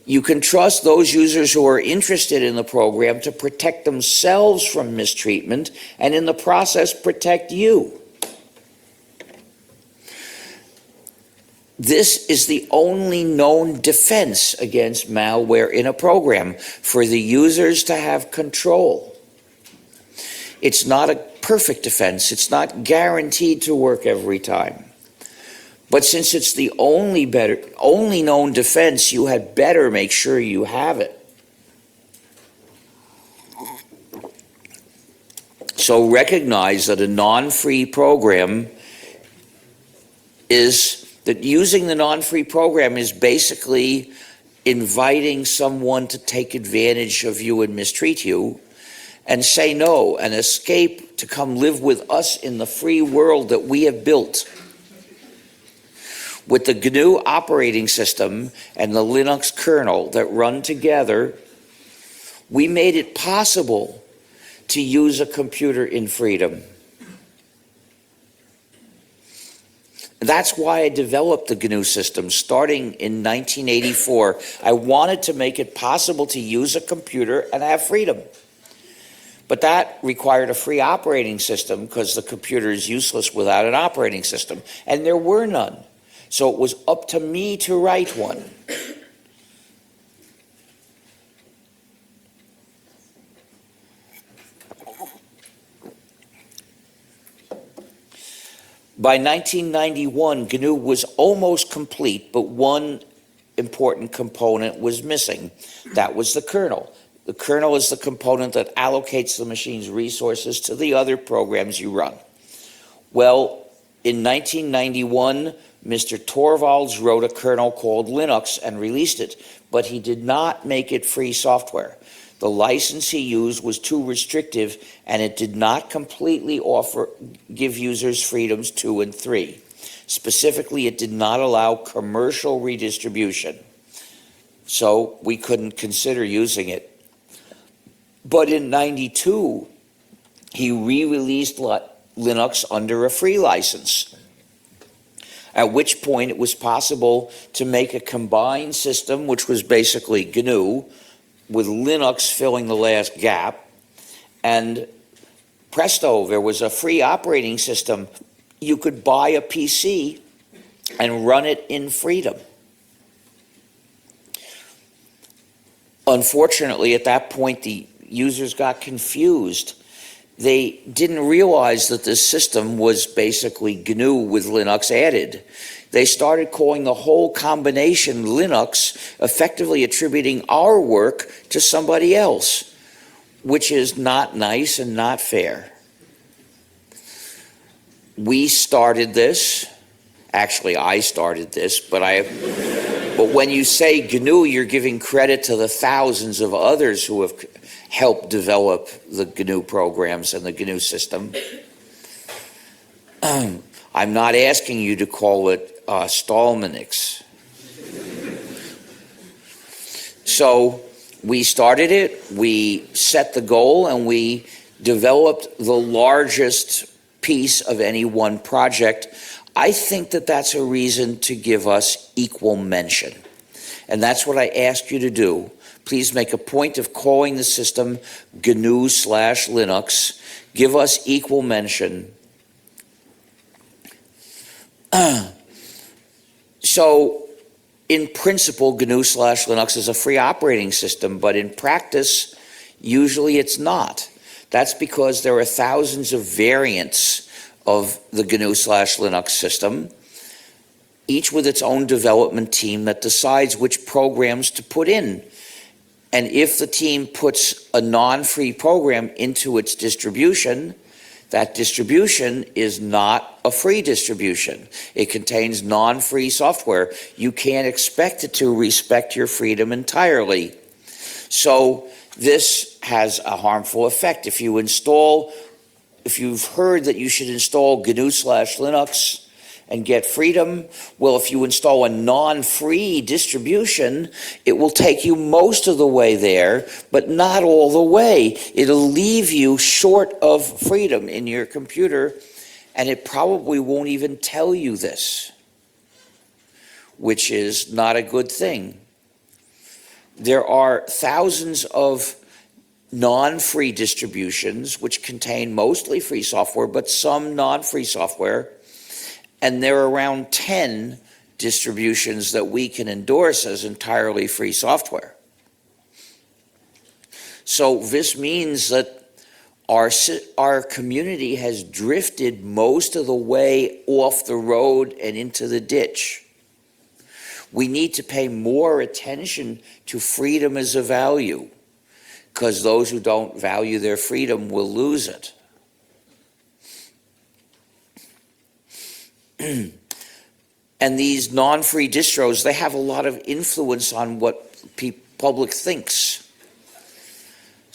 You can trust those users who are interested in the program to protect themselves from mistreatment and in the process protect you. This is the only known defense against malware in a program, for the users to have control. It's not a perfect defense. It's not guaranteed to work every time. But since it's the only known defense, you had better make sure you have it. So recognize that a non-free program is that using the non-free program is basically inviting someone to take advantage of you and mistreat you. and say no and escape to come live with us in the free world that we have built. With the GNU operating system and the Linux kernel that run together, we made it possible to use a computer in freedom. That's why I developed the GNU system starting in 1984. I wanted to make it possible to use a computer and have freedom. But that required a free operating system because the computer is useless without an operating system. And there were none. So it was up to me to write one. By 1991, GNU was almost complete, but one important component was missing. That was the kernel. The kernel is the component that allocates the machine's resources to the other programs you run. Well, in 1991, Mr. Torvalds wrote a kernel called Linux and released it, but he did not make it free software. The license he used was too restrictive, and it did not completely give users freedoms 2 and 3. Specifically, it did not allow commercial redistribution, so we couldn't consider using it. But in '92, he re-released Linux under a free license, at which point it was possible to make a combined system, which was basically GNU, with Linux filling the last gap, and presto, there was a free operating system. You could buy a PC and run it in freedom. Unfortunately, at that point, the users got confused. They didn't realize that this system was basically GNU with Linux added. They started calling the whole combination Linux, effectively attributing our work to somebody else, which is not nice and not fair. We started this. Actually, I started this, but when you say GNU, you're giving credit to the thousands of others who have helped develop the GNU programs and the GNU system. I'm not asking you to call it Stallmanix. So we started it, we set the goal, and we developed the largest piece of any one project. I think that that's a reason to give us equal mention. And that's what I ask you to do. Please make a point of calling the system GNU/Linux. Give us equal mention. So, in principle, GNU/Linux is a free operating system, but in practice, usually it's not. That's because there are thousands of variants of the GNU/Linux system, each with its own development team that decides which programs to put in. And if the team puts a non-free program into its distribution, that distribution is not a free distribution. It contains non-free software. You can't expect it to respect your freedom entirely. So this has a harmful effect. If you've heard that you should install GNU/Linux and get freedom, well, if you install a non-free distribution, it will take you most of the way there, but not all the way. It'll leave you short of freedom in your computer, and it probably won't even tell you this, which is not a good thing. There are thousands of non-free distributions which contain mostly free software, but some non-free software. And there are around 10 distributions that we can endorse as entirely free software. So this means that our community has drifted most of the way off the road and into the ditch. We need to pay more attention to freedom as a value, because those who don't value their freedom will lose it. And these non-free distros, they have a lot of influence on what public thinks.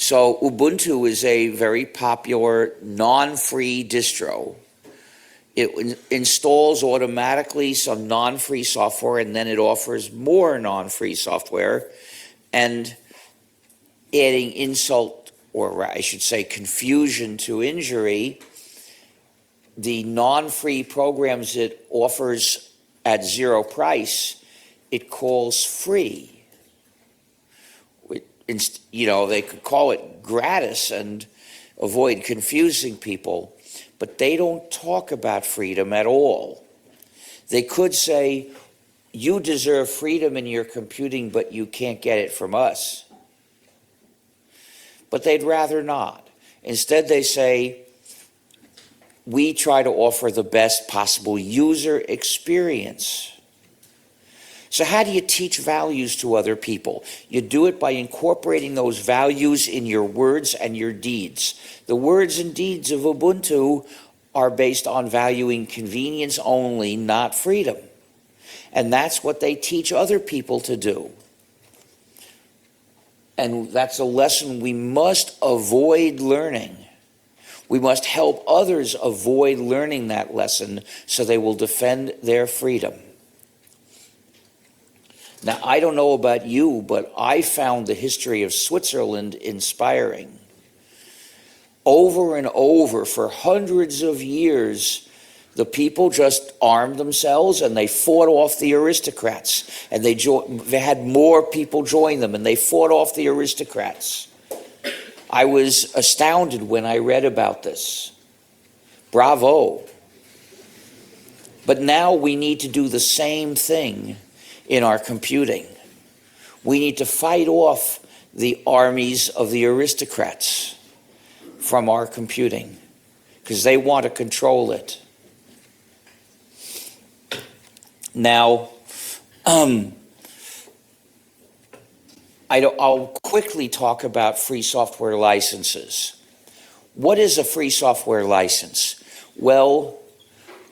So Ubuntu is a very popular non-free distro. It installs automatically some non-free software, and then it offers more non-free software. And adding insult, or I should say confusion to injury, the non-free programs it offers at zero price, it calls free. You know, they could call it gratis and avoid confusing people, but they don't talk about freedom at all. They could say, you deserve freedom in your computing, but you can't get it from us. But they'd rather not. Instead, they say, we try to offer the best possible user experience. So how do you teach values to other people? You do it by incorporating those values in your words and your deeds. The words and deeds of Ubuntu are based on valuing convenience only, not freedom. And that's what they teach other people to do. And that's a lesson we must avoid learning. We must help others avoid learning that lesson so they will defend their freedom. Now, I don't know about you, but I found the history of Switzerland inspiring. Over and over, for hundreds of years, the people just armed themselves and they fought off the aristocrats. And they had more people join them, and they fought off the aristocrats. I was astounded when I read about this. Bravo. But now we need to do the same thing in our computing. We need to fight off the armies of the aristocrats from our computing because they want to control it. Now, I'll quickly talk about free software licenses. What is a free software license? Well,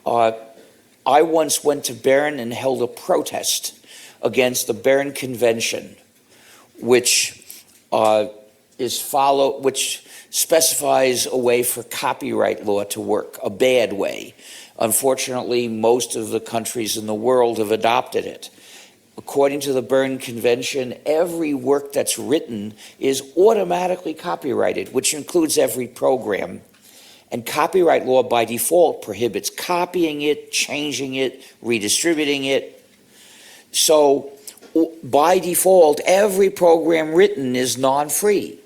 I once went to Bern and held a protest against the Bern Convention, which which specifies a way for copyright law to work, a bad way. Unfortunately, most of the countries in the world have adopted it. According to the Bern Convention, every work that's written is automatically copyrighted, which includes every program. And copyright law by default prohibits copying it, changing it, redistributing it. So by default, every program written is non-free.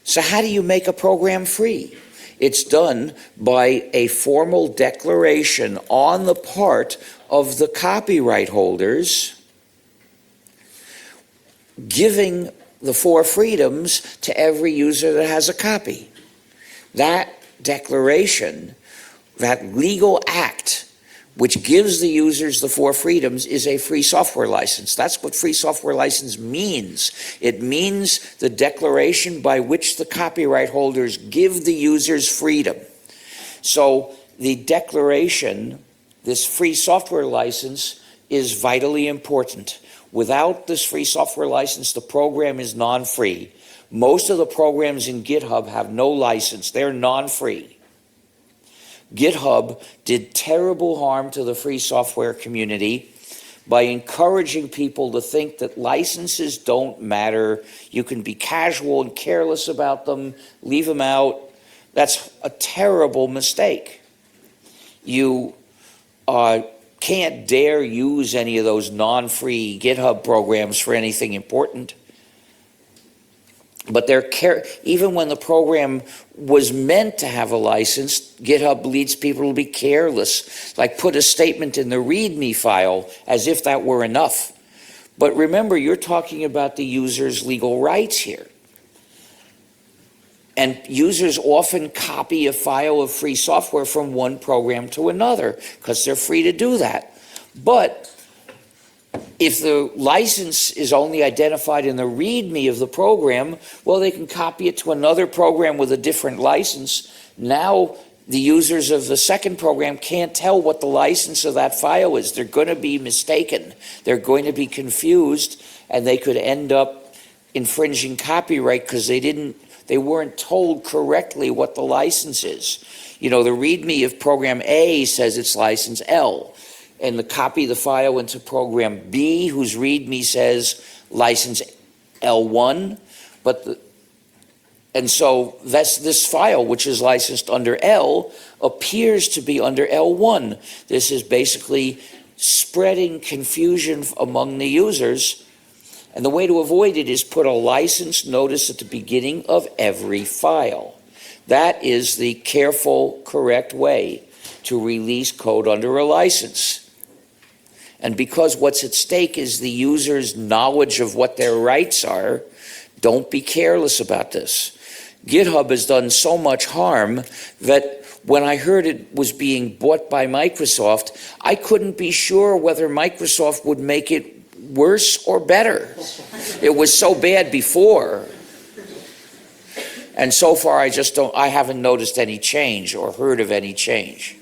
So how do you make a program free? It's done by a formal declaration on the part of the copyright holders, giving the four freedoms to every user that has a copy. That declaration, that legal act, which gives the users the four freedoms, is a free software license. That's what free software license means. It means the declaration by which the copyright holders give the users freedom. So the declaration, this free software license, is vitally important. Without this free software license, the program is non-free. Most of the programs in GitHub have no license. They're non-free. GitHub did terrible harm to the free software community by encouraging people to think that licenses don't matter. You can be casual and careless about them, leave them out. That's a terrible mistake. You can't dare use any of those non-free GitHub programs for anything important. But even when the program was meant to have a license, GitHub leads people to be careless, like put a statement in the README file as if that were enough. But remember, you're talking about the user's legal rights here. And users often copy a file of free software from one program to another because they're free to do that. But if the license is only identified in the README of the program, well, they can copy it to another program with a different license. Now, the users of the second program can't tell what the license of that file is. They're going to be mistaken. They're going to be confused, and they could end up infringing copyright because they weren't told correctly what the license is. You know, the README of program A says it's license L, and the copy the file into program B, whose README says license L1, and so this file, which is licensed under L, appears to be under L1. This is basically spreading confusion among the users, and the way to avoid it is put a license notice at the beginning of every file. That is the careful, correct way to release code under a license. And because what's at stake is the user's knowledge of what their rights are, don't be careless about this. GitHub has done so much harm that when I heard it was being bought by Microsoft, I couldn't be sure whether Microsoft would make it worse or better. It was so bad before. And so far I haven't noticed any change or heard of any change.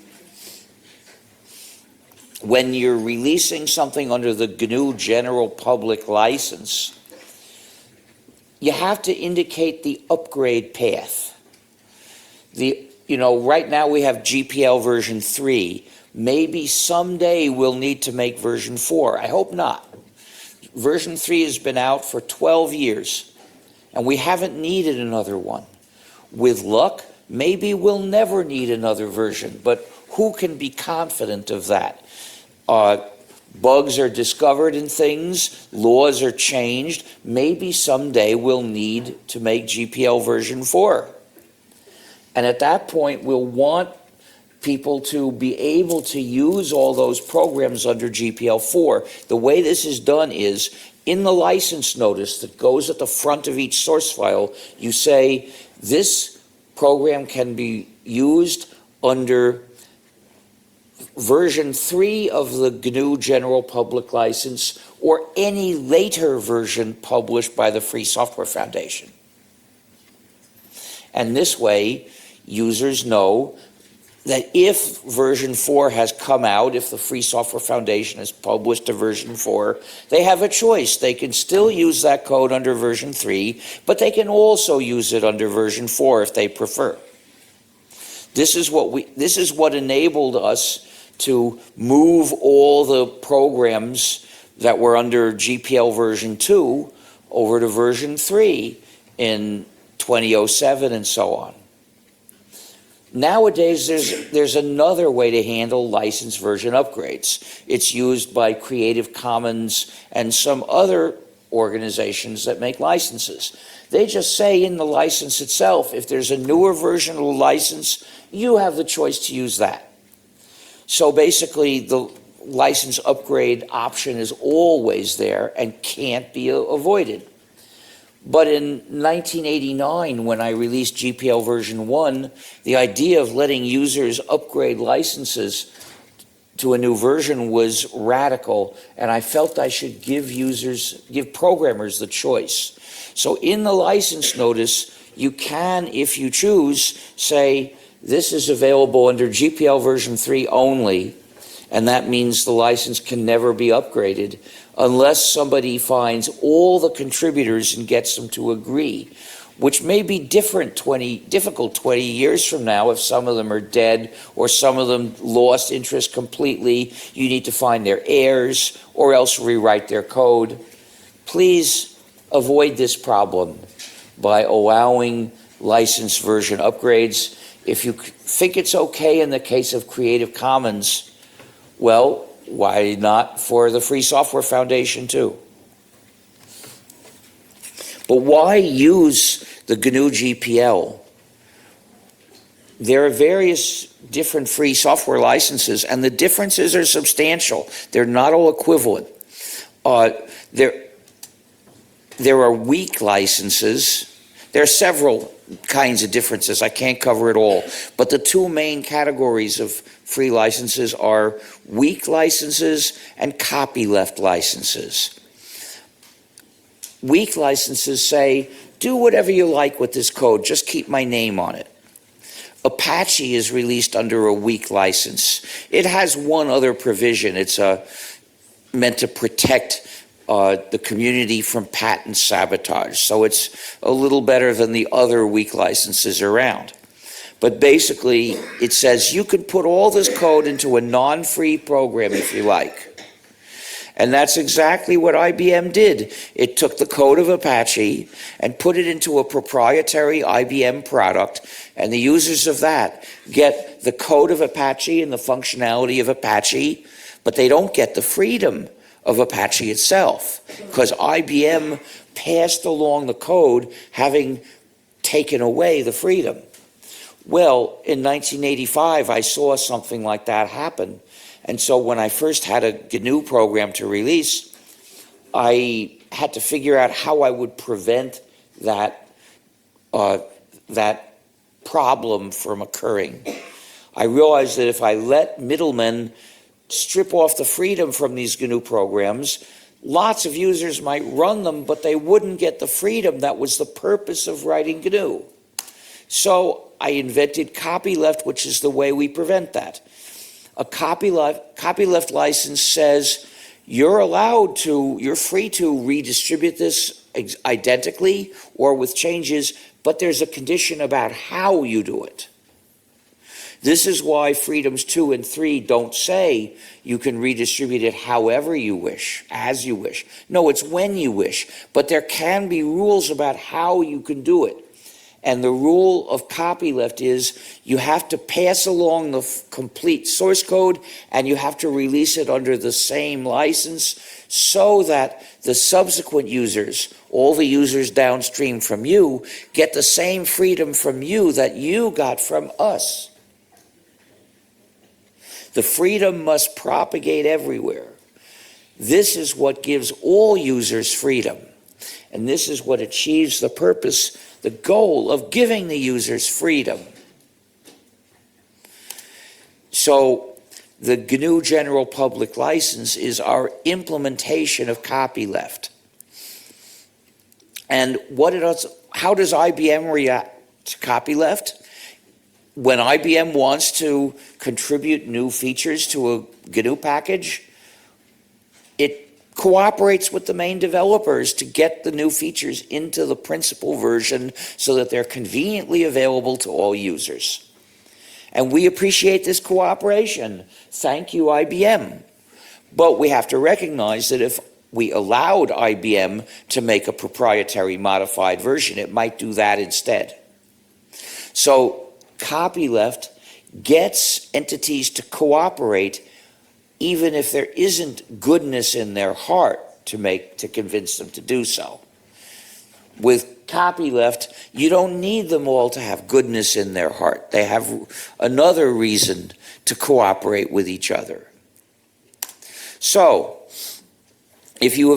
When you're releasing something under the GNU General Public License, you have to indicate the upgrade path. Right now we have GPL version 3. Maybe someday we'll need to make version 4. I hope not. Version 3 has been out for 12 years, and we haven't needed another one. With luck, maybe we'll never need another version, but who can be confident of that? Bugs are discovered in things, laws are changed. Maybe someday we'll need to make GPL version 4. And at that point, we'll want people to be able to use all those programs under GPL 4. The way this is done is, in the license notice that goes at the front of each source file, you say, this program can be used under version 3 of the GNU General Public License or any later version published by the Free Software Foundation. And this way, users know that if version 4 has come out, if the Free Software Foundation has published a version 4, they have a choice. They can still use that code under version 3, but they can also use it under version 4 if they prefer. This is what enabled us to move all the programs that were under GPL version 2 over to version 3 in 2007 and so on. Nowadays, there's another way to handle license version upgrades. It's used by Creative Commons and some other organizations that make licenses. They just say in the license itself, if there's a newer version of the license, you have the choice to use that. So basically, the license upgrade option is always there and can't be avoided. But in 1989, when I released GPL version 1, the idea of letting users upgrade licenses to a new version was radical, and I felt I should give programmers the choice. So in the license notice, you can, if you choose, say, this is available under GPL version 3 only, and that means the license can never be upgraded unless somebody finds all the contributors and gets them to agree, which may be difficult 20 years from now if some of them are dead or some of them lost interest completely. You need to find their heirs or else rewrite their code. Please avoid this problem by allowing license version upgrades. If you think it's okay in the case of Creative Commons, well, why not for the Free Software Foundation too? But why use the GNU GPL? There are various different free software licenses, and the differences are substantial. They're not all equivalent. There are weak licenses. There are several kinds of differences. I can't cover it all. But the two main categories of free licenses are weak licenses and copyleft licenses. Weak licenses say, do whatever you like with this code, just keep my name on it. Apache is released under a weak license. It has one other provision. It's meant to protect the community from patent sabotage. So it's a little better than the other weak licenses around. But basically, it says you can put all this code into a non-free program if you like. And that's exactly what IBM did. It took the code of Apache and put it into a proprietary IBM product, and the users of that get the code of Apache and the functionality of Apache, but they don't get the freedom of Apache itself, because IBM passed along the code having taken away the freedom. Well, in 1985, I saw something like that happen. And so when I first had a GNU program to release, I had to figure out how I would prevent that, that problem from occurring. I realized that if I let middlemen strip off the freedom from these GNU programs, lots of users might run them, but they wouldn't get the freedom that was the purpose of writing GNU. So I invented copyleft, which is the way we prevent that. A copyleft license says you're free to redistribute this identically or with changes, but there's a condition about how you do it. This is why Freedoms 2 and 3 don't say you can redistribute it however you wish, as you wish. No, it's when you wish, but there can be rules about how you can do it. And the rule of copyleft is you have to pass along the complete source code and you have to release it under the same license so that the subsequent users, all the users downstream from you, get the same freedom from you that you got from us. The freedom must propagate everywhere. This is what gives all users freedom. And this is what achieves the purpose, the goal of giving the users freedom. So the GNU General Public License is our implementation of copyleft. And how does IBM react to copyleft? When IBM wants to contribute new features to a GNU package, it cooperates with the main developers to get the new features into the principal version so that they're conveniently available to all users. And we appreciate this cooperation. Thank you, IBM. But we have to recognize that if we allowed IBM to make a proprietary modified version, it might do that instead. So copyleft gets entities to cooperate even if there isn't goodness in their heart to convince them to do so. With copyleft, you don't need them all to have goodness in their heart. They have another reason to cooperate with each other. So, if you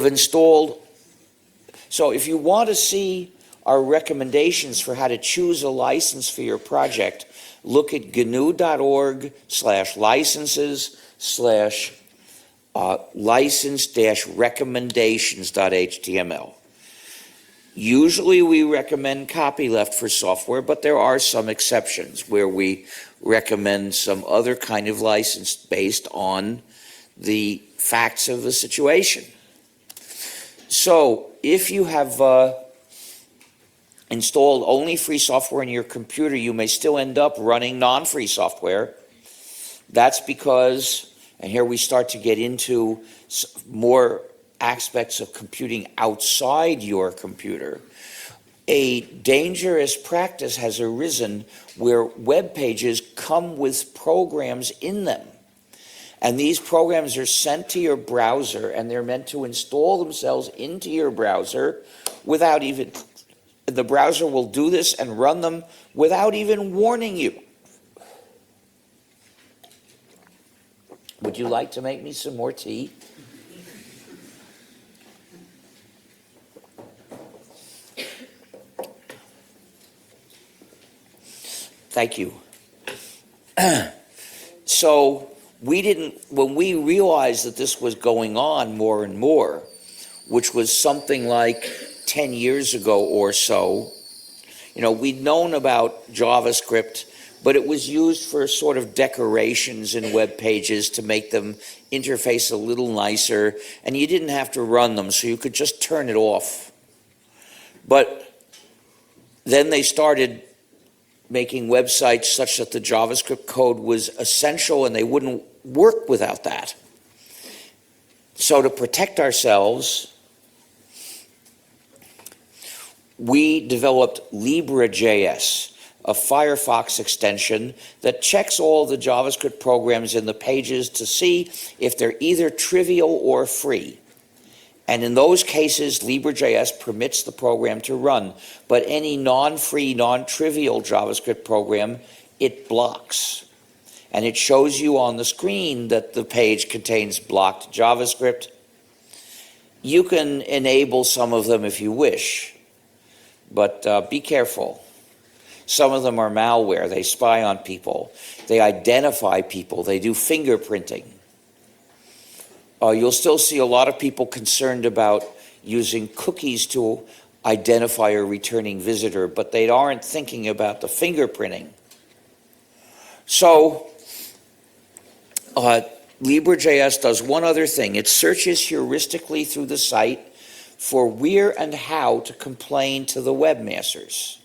want to see our recommendations for how to choose a license for your project, look at gnu.org/licenses/license-recommendations.html. Usually we recommend copyleft for software, but there are some exceptions where we recommend some other kind of license based on the facts of the situation. So if you have installed only free software in your computer, you may still end up running non-free software. That's because, and here we start to get into more aspects of computing outside your computer, a dangerous practice has arisen where web pages come with programs in them. And these programs are sent to your browser and they're meant to install themselves into your browser without even, the browser will do this and run them without even warning you. Would you like to make me some more tea? Thank you. So when we realized that this was going on more and more, which was something like 10 years ago or so, we'd known about JavaScript, but it was used for sort of decorations in web pages to make them interface a little nicer, and you didn't have to run them, so you could just turn it off. But then they started making websites such that the JavaScript code was essential and they wouldn't work without that. So to protect ourselves, we developed Libra.js, a Firefox extension that checks all the JavaScript programs in the pages to see if they're either trivial or free. And in those cases, Libra.js permits the program to run, but any non-free, non-trivial JavaScript program, it blocks. And it shows you on the screen that the page contains blocked JavaScript. You can enable some of them if you wish, but be careful. Some of them are malware. They spy on people. They identify people. They do fingerprinting. You'll still see a lot of people concerned about using cookies to identify a returning visitor, but they aren't thinking about the fingerprinting. So, Libra.js does one other thing. It searches heuristically through the site for where and how to complain to the webmasters.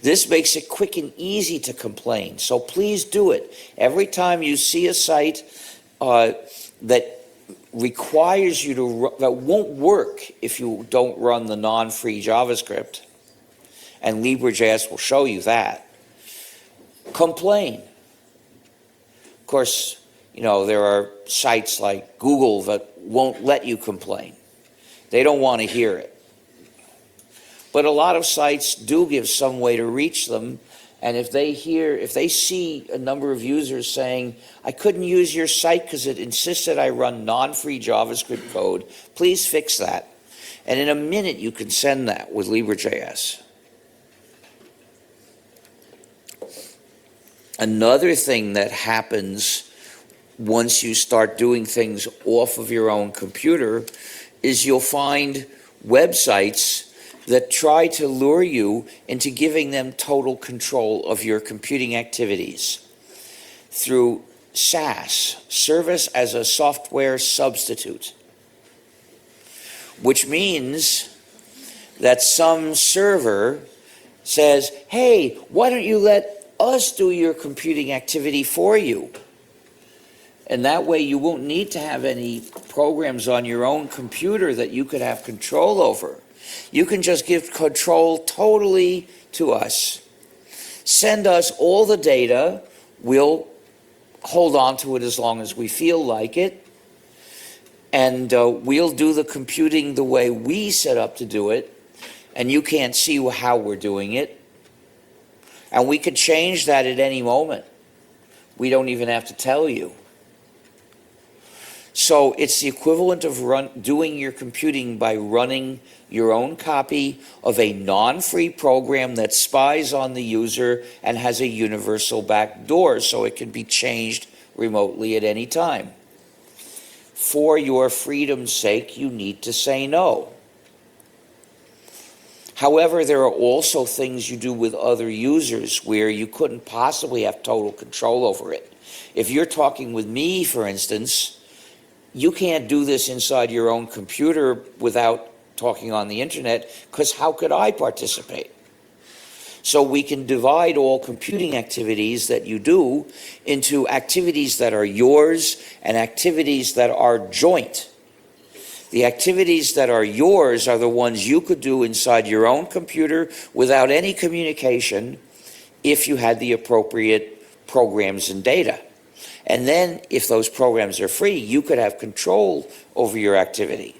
This makes it quick and easy to complain, so please do it. Every time you see a site that requires you to that won't work if you don't run the non-free JavaScript, and Libra.js will show you that, complain. Of course, you know, there are sites like Google that won't let you complain. They don't want to hear it. But a lot of sites do give some way to reach them, and if they see a number of users saying, I couldn't use your site because it insisted I run non-free JavaScript code, please fix that. And in a minute you can send that with Libra.js. Another thing that happens once you start doing things off of your own computer is you'll find websites that try to lure you into giving them total control of your computing activities through SaaS, Service as a Software Substitute, which means that some server says, hey, why don't you let us do your computing activity for you? And that way you won't need to have any programs on your own computer that you could have control over. You can just give control totally to us. Send us all the data. We'll hold on to it as long as we feel like it. And we'll do the computing the way we set up to do it. And you can't see how we're doing it. And we could change that at any moment. We don't even have to tell you. So it's the equivalent of doing your computing by running your own copy of a non-free program that spies on the user and has a universal backdoor so it can be changed remotely at any time. For your freedom's sake, you need to say no. However, there are also things you do with other users where you couldn't possibly have total control over it. If you're talking with me, for instance, you can't do this inside your own computer without talking on the internet, because how could I participate? So we can divide all computing activities that you do into activities that are yours and activities that are joint. The activities that are yours are the ones you could do inside your own computer without any communication if you had the appropriate programs and data. And then, if those programs are free, you could have control over your activity.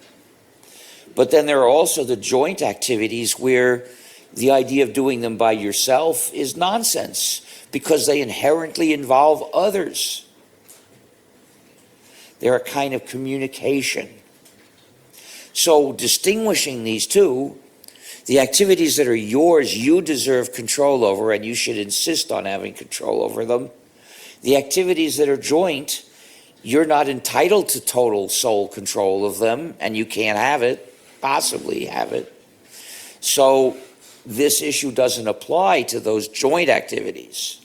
But then there are also the joint activities where the idea of doing them by yourself is nonsense because they inherently involve others. They're a kind of communication. So distinguishing these two, the activities that are yours, you deserve control over, and you should insist on having control over them. The activities that are joint, you're not entitled to total sole control of them, and you can't have it, possibly have it. So this issue doesn't apply to those joint activities.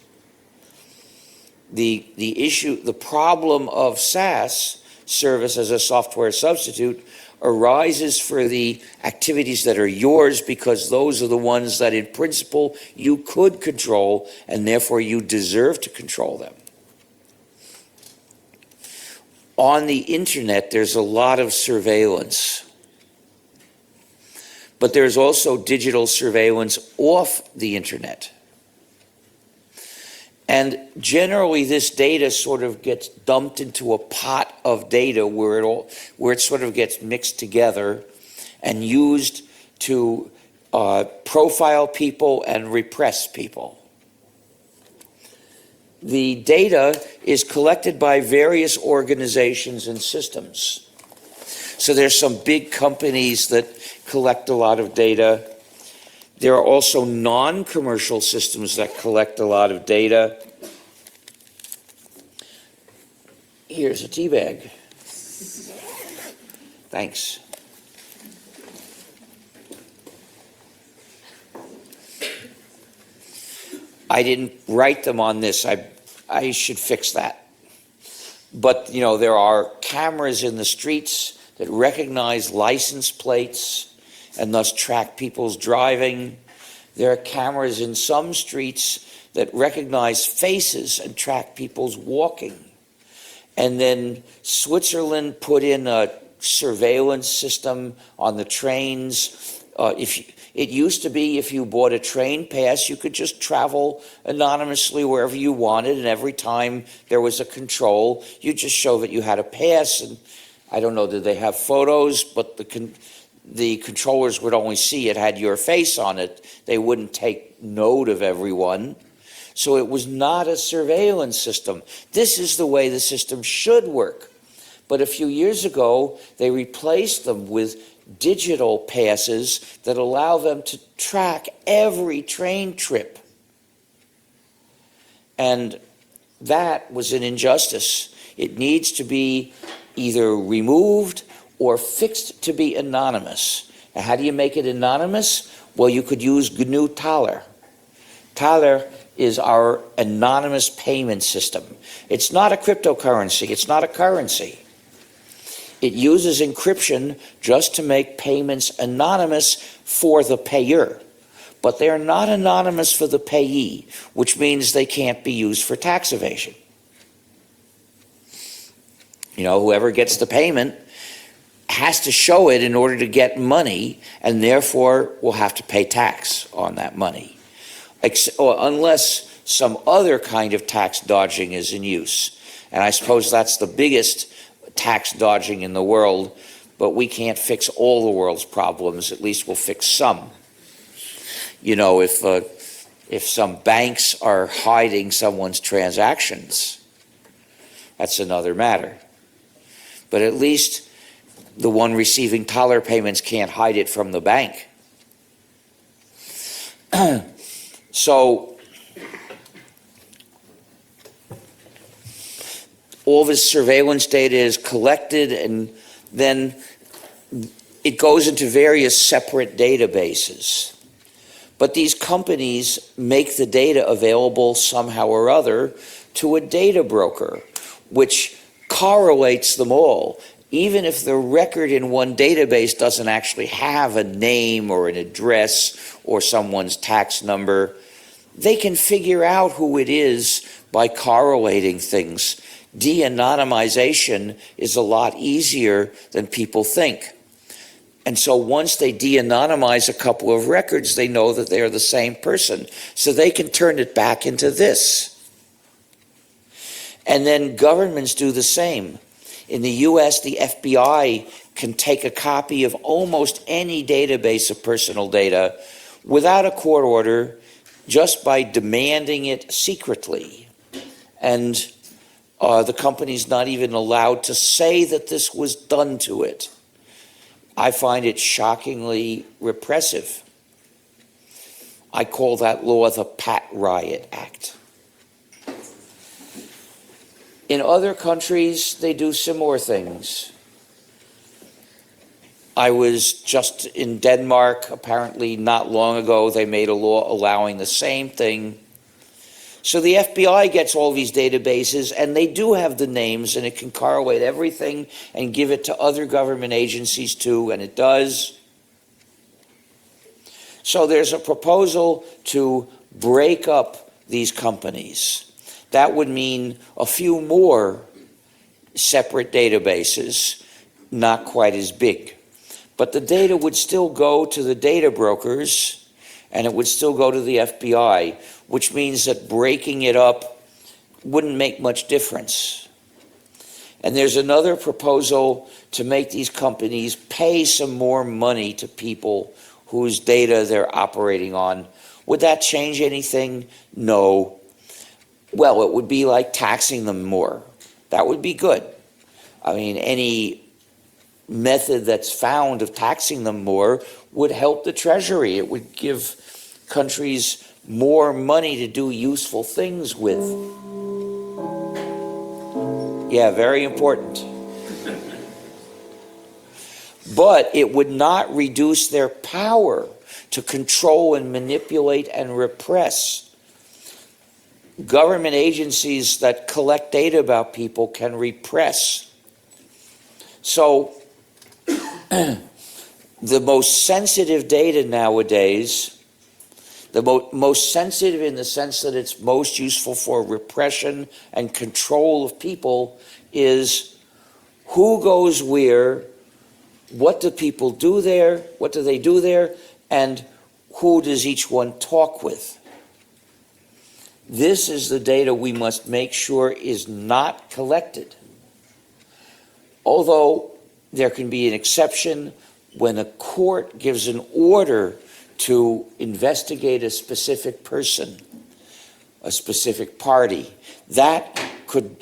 the problem of SaaS, service as a software substitute, arises for the activities that are yours, because those are the ones that in principle you could control, and therefore you deserve to control them. On the internet, there's a lot of surveillance, but there's also digital surveillance off the internet. And generally this data sort of gets dumped into a pot of data where it sort of gets mixed together and used to profile people and repress people. The data is collected by various organizations and systems. So there's some big companies that collect a lot of data. There are also non-commercial systems that collect a lot of data. Here's a tea bag. Thanks. I didn't write them on this. I should fix that. But, you know, there are cameras in the streets that recognize license plates and thus track people's driving. There are cameras in some streets that recognize faces and track people's walking. And then Switzerland put in a surveillance system on the trains. It used to be if you bought a train pass, you could just travel anonymously wherever you wanted, and every time there was a control, you just show that you had a pass. And I don't know, did they have photos? But the controllers would only see it had your face on it. They wouldn't take note of everyone. So it was not a surveillance system. This is the way the system should work. But a few years ago, they replaced them with digital passes that allow them to track every train trip. And that was an injustice. It needs to be either removed or fixed to be anonymous. Now, how do you make it anonymous? Well, you could use gnu+linux. Thaler is our anonymous payment system. It's not a cryptocurrency. It's not a currency. It uses encryption just to make payments anonymous for the payer. But they're not anonymous for the payee, which means they can't be used for tax evasion. You know, whoever gets the payment has to show it in order to get money, and therefore will have to pay tax on that money. Unless some other kind of tax dodging is in use. And I suppose that's the biggest tax dodging in the world, but we can't fix all the world's problems. At least we'll fix some. You know, if some banks are hiding someone's transactions, that's another matter. But at least the one receiving Thaler payments can't hide it from the bank. So all this surveillance data is collected, and then it goes into various separate databases. But these companies make the data available somehow or other to a data broker, which correlates them all. Even if the record in one database doesn't actually have a name or an address or someone's tax number, they can figure out who it is by correlating things. De-anonymization is a lot easier than people think. And so once they de-anonymize a couple of records, they know that they're the same person. So they can turn it back into this. And then governments do the same. In the US, the FBI can take a copy of almost any database of personal data without a court order, just by demanding it secretly. And the company's not even allowed to say that this was done to it. I find it shockingly repressive. I call that law the Pat Riot Act. In other countries, they do similar things. I was just in Denmark, apparently not long ago. They made a law allowing the same thing. So the FBI gets all these databases, and they do have the names, and it can correlate everything and give it to other government agencies too, and it does. So there's a proposal to break up these companies. That would mean a few more separate databases, not quite as big. But the data would still go to the data brokers, and it would still go to the FBI, which means that breaking it up wouldn't make much difference. And there's another proposal to make these companies pay some more money to people whose data they're operating on. Would that change anything? No. Well, it would be like taxing them more. That would be good. I mean, any method that's found of taxing them more would help the Treasury. It would give countries more money to do useful things with. Yeah, very important. But it would not reduce their power to control and manipulate and repress. Government agencies that collect data about people can repress. So the most sensitive data nowadays, the most sensitive in the sense that it's most useful for repression and control of people, is who goes where, what do people do there, what do they do there, and who does each one talk with. This is the data we must make sure is not collected. Although there can be an exception when a court gives an order to investigate a specific person, a specific party. That could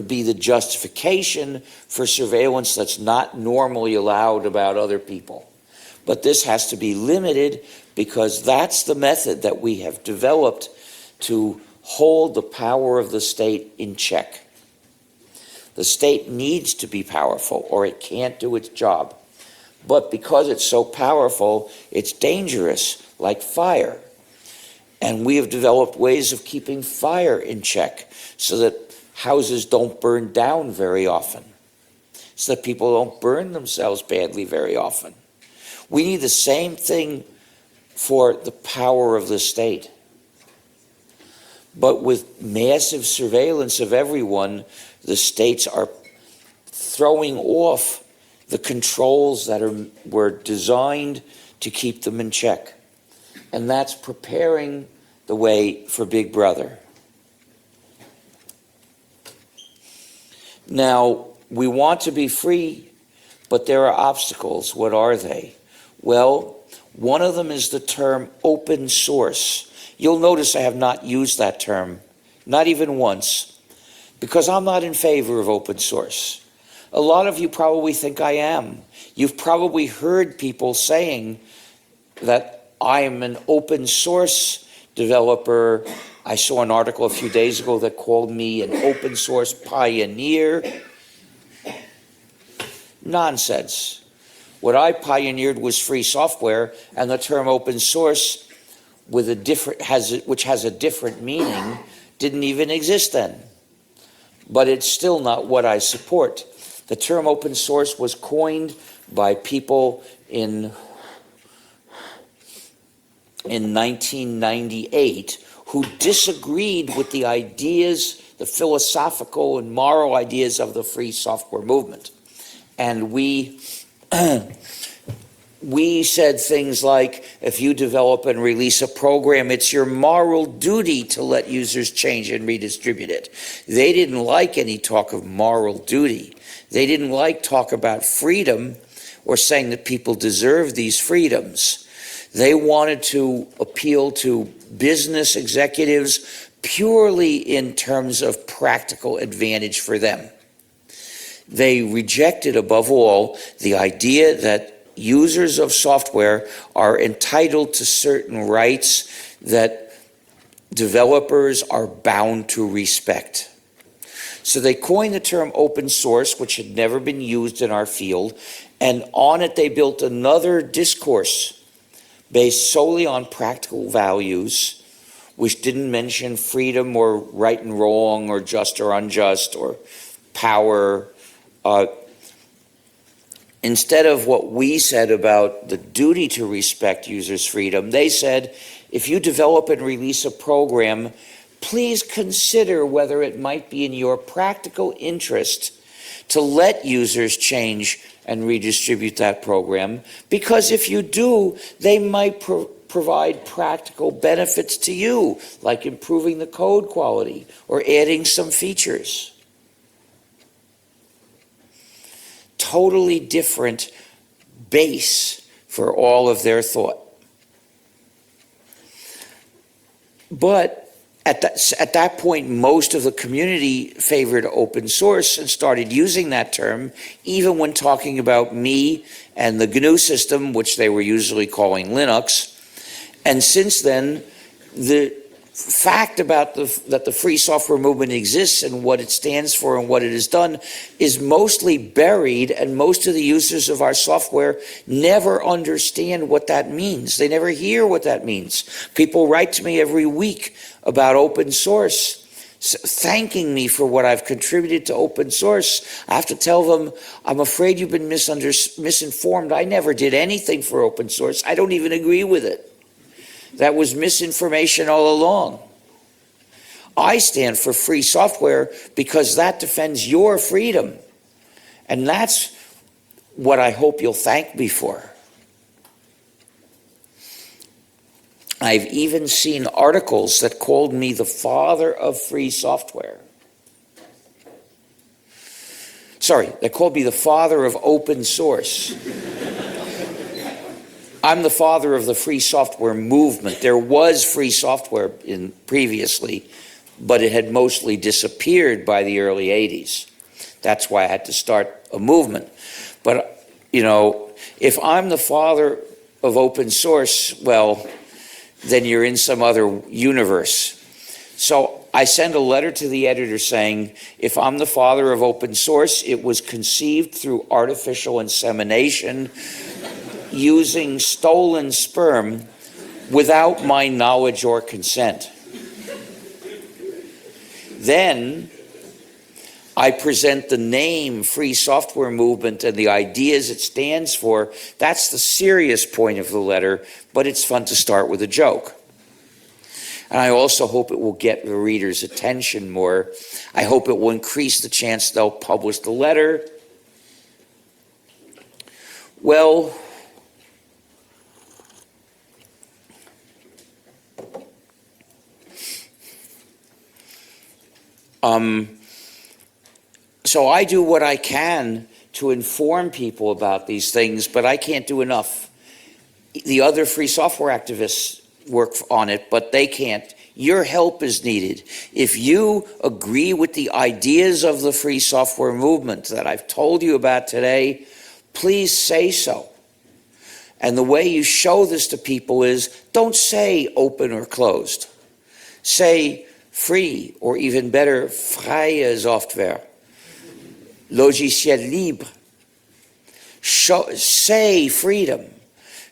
be the justification for surveillance that's not normally allowed about other people. But this has to be limited because that's the method that we have developed to hold the power of the state in check. The state needs to be powerful or it can't do its job. But because it's so powerful, it's dangerous, like fire. And we have developed ways of keeping fire in check so that houses don't burn down very often, so that people don't burn themselves badly very often. We need the same thing for the power of the state. But with massive surveillance of everyone, the states are throwing off the controls that were designed to keep them in check. And that's preparing the way for Big Brother. Now, we want to be free, but there are obstacles. What are they? Well, one of them is the term open source. You'll notice I have not used that term, not even once, because I'm not in favor of open source. A lot of you probably think I am. You've probably heard people saying that I am an open source developer. I saw an article a few days ago that called me an open source pioneer. Nonsense. What I pioneered was free software, and the term open source with which has a different meaning didn't even exist then. But it's still not what I support. The term open source was coined by people in 1998 who disagreed with the ideas, the philosophical and moral ideas of the free software movement. And we said things like, if you develop and release a program, it's your moral duty to let users change and redistribute it. They didn't like any talk of moral duty. They didn't like talk about freedom or saying that people deserve these freedoms. They wanted to appeal to business executives purely in terms of practical advantage for them. They rejected, above all, the idea that users of software are entitled to certain rights that developers are bound to respect. So they coined the term open source, which had never been used in our field, and on it they built another discourse based solely on practical values, which didn't mention freedom or right and wrong or just or unjust or power. Instead of what we said about the duty to respect users' freedom, they said, if you develop and release a program, please consider whether it might be in your practical interest to let users change and redistribute that program, because if you do, they might provide practical benefits to you, like improving the code quality or adding some features. Totally different base for all of their thought. But at that point, most of the community favored open source and started using that term, even when talking about me and the GNU system, which they were usually calling Linux. And since then, the fact about that the free software movement exists and what it stands for and what it has done is mostly buried, and most of the users of our software never understand what that means. They never hear what that means. People write to me every week about open source, thanking me for what I've contributed to open source. I have to tell them, I'm afraid you've been misinformed. I never did anything for open source. I don't even agree with it. That was misinformation all along. I stand for free software because that defends your freedom. And that's what I hope you'll thank me for. I've even seen articles that called me the father of free software. Sorry, they called me the father of open source. I'm the father of the free software movement. There was free software previously, but it had mostly disappeared by the early 80s. That's why I had to start a movement. But, you know, if I'm the father of open source, well, then you're in some other universe. So I send a letter to the editor saying, if I'm the father of open source, it was conceived through artificial insemination using stolen sperm without my knowledge or consent. Then I present the name Free Software Movement and the ideas it stands for. That's the serious point of the letter, but it's fun to start with a joke. And I also hope it will get the reader's attention more. I hope it will increase the chance they'll publish the letter. Well, so I do what I can to inform people about these things, but I can't do enough. The other free software activists work on it, but they can't. Your help is needed. If you agree with the ideas of the free software movement that I've told you about today, please say so. And the way you show this to people is, don't say open or closed. Say free, or even better, freie Software. Logiciel libre. Say freedom.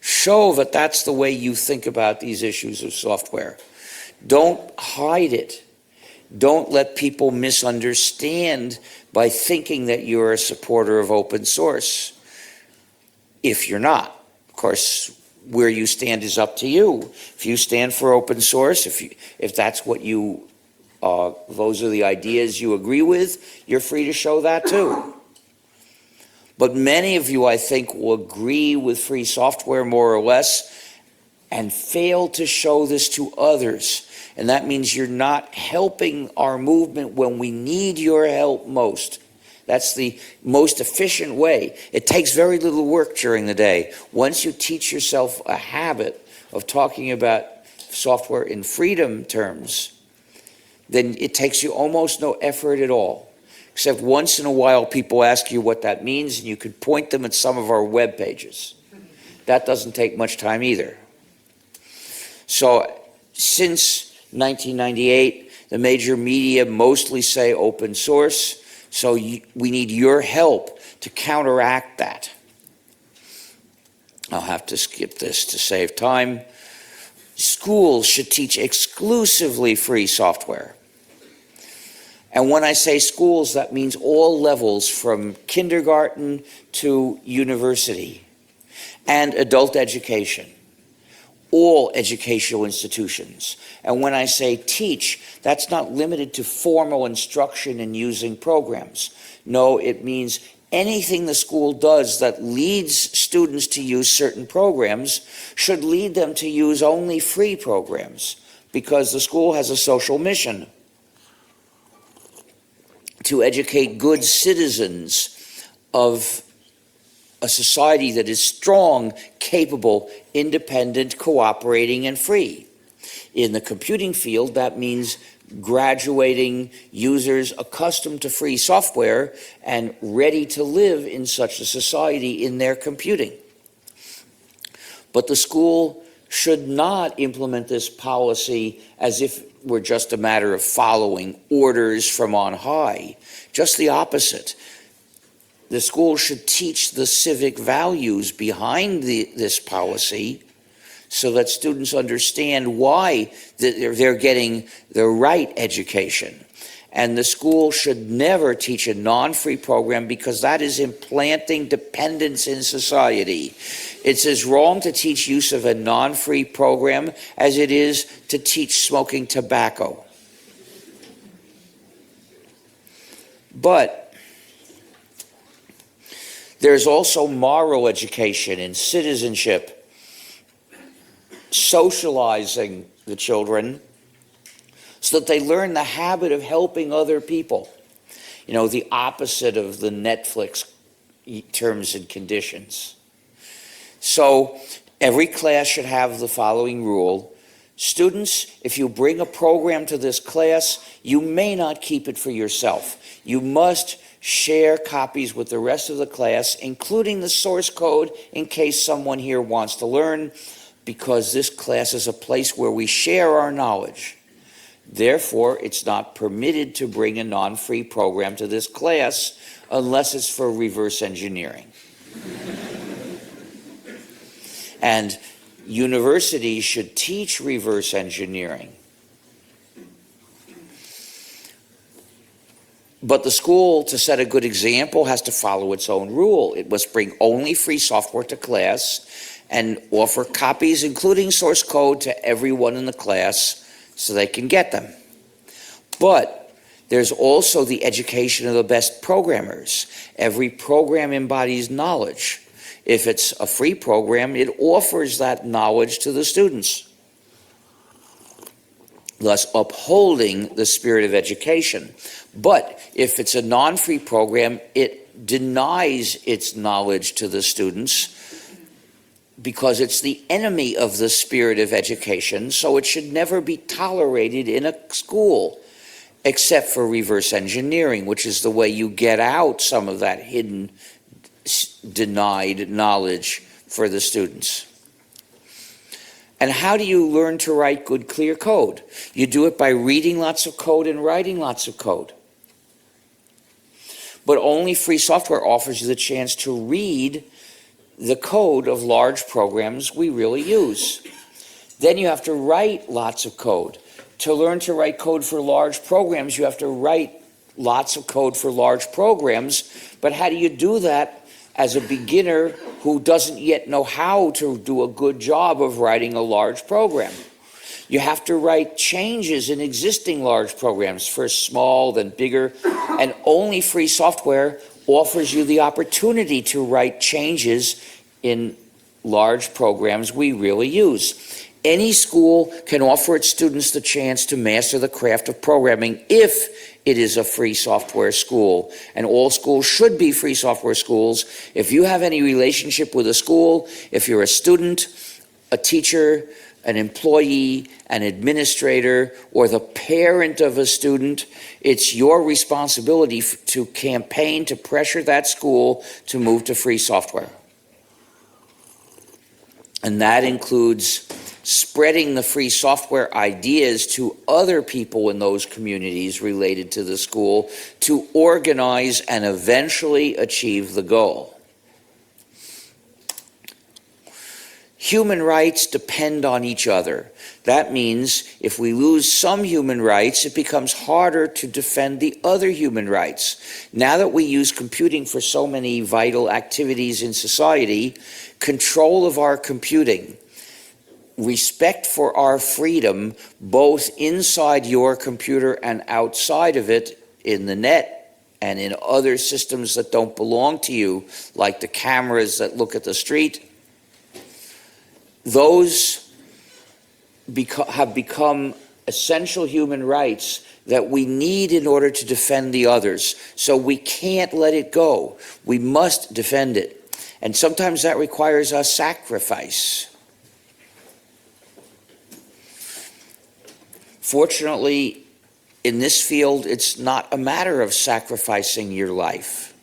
Show that that's the way you think about these issues of software. Don't hide it. Don't let people misunderstand by thinking that you're a supporter of open source. If you're not. Of course, where you stand is up to you. If you stand for open source, if that's what you those are the ideas you agree with, you're free to show that too. But many of you, I think, will agree with free software more or less and fail to show this to others. And that means you're not helping our movement when we need your help most. That's the most efficient way. It takes very little work during the day. Once you teach yourself a habit of talking about software in freedom terms, then it takes you almost no effort at all. Except once in a while people ask you what that means, and you could point them at some of our web pages. That doesn't take much time either. So since 1998, the major media mostly say open source, so we need your help to counteract that. I'll have to skip this to save time. Schools should teach exclusively free software. And when I say schools, that means all levels from kindergarten to university and adult education, all educational institutions. And when I say teach, that's not limited to formal instruction in using programs. No, it means anything the school does that leads students to use certain programs should lead them to use only free programs, because the school has a social mission to educate good citizens of a society that is strong, capable, independent, cooperating, and free. In the computing field, that means graduating users accustomed to free software and ready to live in such a society in their computing. But the school should not implement this policy as if it were just a matter of following orders from on high. Just the opposite. The school should teach the civic values behind this policy so that students understand why they're getting the right education. And the school should never teach a non-free program, because that is implanting dependence in society. It's as wrong to teach use of a non-free program as it is to teach smoking tobacco. But there's also moral education and citizenship, socializing the children so that they learn the habit of helping other people. You know, the opposite of the Netflix terms and conditions. So every class should have the following rule. Students, if you bring a program to this class, you may not keep it for yourself. You must share copies with the rest of the class, including the source code, in case someone here wants to learn, because this class is a place where we share our knowledge. Therefore, it's not permitted to bring a non-free program to this class unless it's for reverse engineering. And universities should teach reverse engineering. But the school, to set a good example, has to follow its own rule. It must bring only free software to class and offer copies, including source code, to everyone in the class so they can get them. But there's also the education of the best programmers. Every program embodies knowledge. If it's a free program, it offers that knowledge to the students, thus upholding the spirit of education. But if it's a non-free program, it denies its knowledge to the students because it's the enemy of the spirit of education, so it should never be tolerated in a school, except for reverse engineering, which is the way you get out some of that hidden, denied knowledge for the students. And how do you learn to write good, clear code? You do it by reading lots of code and writing lots of code. But only free software offers you the chance to read the code of large programs we really use. Then you have to write lots of code. To learn to write code for large programs, you have to write lots of code for large programs. But how do you do that as a beginner who doesn't yet know how to do a good job of writing a large program? You have to write changes in existing large programs, first small, then bigger, and only free software offers you the opportunity to write changes in large programs we really use. Any school can offer its students the chance to master the craft of programming if it is a free software school. And all schools should be free software schools. If you have any relationship with a school, if you're a student, a teacher, an employee, an administrator, or the parent of a student, it's your responsibility to campaign to pressure that school to move to free software. And that includes spreading the free software ideas to other people in those communities related to the school to organize and eventually achieve the goal. Human rights depend on each other. That means if we lose some human rights, it becomes harder to defend the other human rights. Now that we use computing for so many vital activities in society, control of our computing, respect for our freedom, both inside your computer and outside of it, in the net and in other systems that don't belong to you, like the cameras that look at the street, those have become essential human rights that we need in order to defend the others. So we can't let it go. We must defend it. And sometimes that requires a sacrifice. Fortunately, in this field, it's not a matter of sacrificing your life.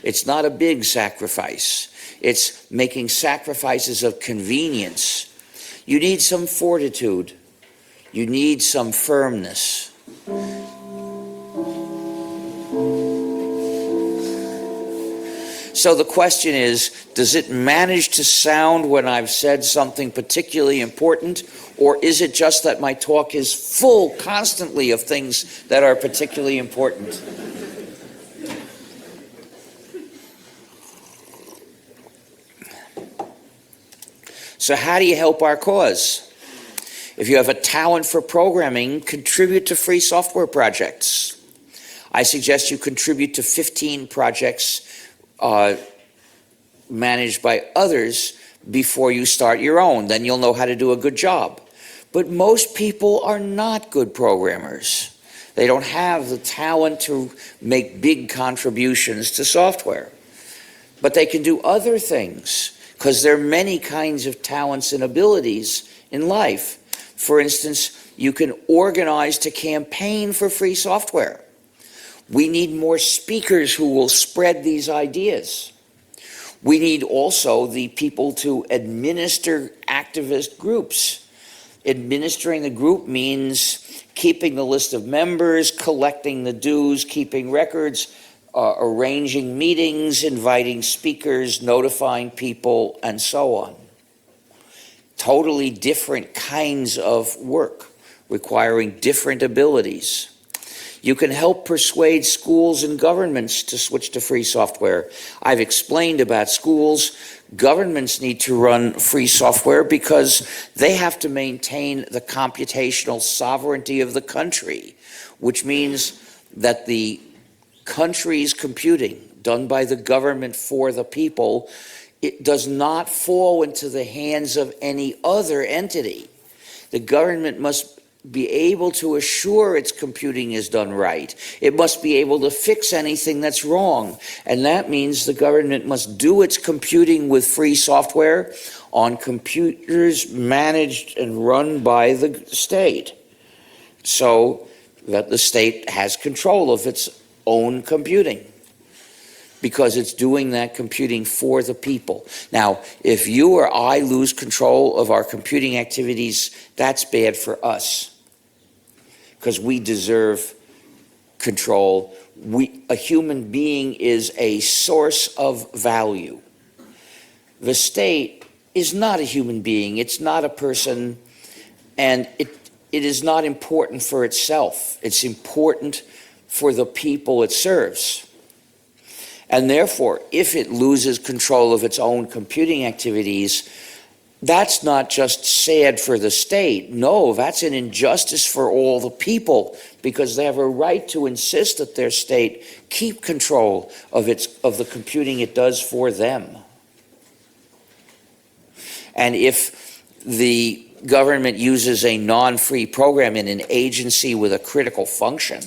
It's not a big sacrifice. It's making sacrifices of convenience. You need some fortitude. You need some firmness. So the question is, does it manage to sound when I've said something particularly important, or is it just that my talk is full constantly of things that are particularly important? So how do you help our cause? If you have a talent for programming, contribute to free software projects. I suggest you contribute to 15 projects managed by others before you start your own. Then you'll know how to do a good job. But most people are not good programmers. They don't have the talent to make big contributions to software. But they can do other things, because there are many kinds of talents and abilities in life. For instance, you can organize to campaign for free software. We need more speakers who will spread these ideas. We need also the people to administer activist groups. Administering a group means keeping the list of members, collecting the dues, keeping records, arranging meetings, inviting speakers, notifying people, and so on. Totally different kinds of work requiring different abilities. You can help persuade schools and governments to switch to free software. I've explained about schools. Governments need to run free software because they have to maintain the computational sovereignty of the country, which means that the country's computing, done by the government for the people, it does not fall into the hands of any other entity. The government must be able to assure its computing is done right. It must be able to fix anything that's wrong. And that means the government must do its computing with free software on computers managed and run by the state, so that the state has control of its own computing, because it's doing that computing for the people. Now, if you or I lose control of our computing activities, that's bad for us, because we deserve control. A human being is a source of value. The state is not a human being. It's not a person, and it is not important for itself. It's important for the people it serves. And therefore, if it loses control of its own computing activities, that's not just sad for the state. No, that's an injustice for all the people, because they have a right to insist that their state keep control of the computing it does for them. And if the government uses a non-free program in an agency with a critical function,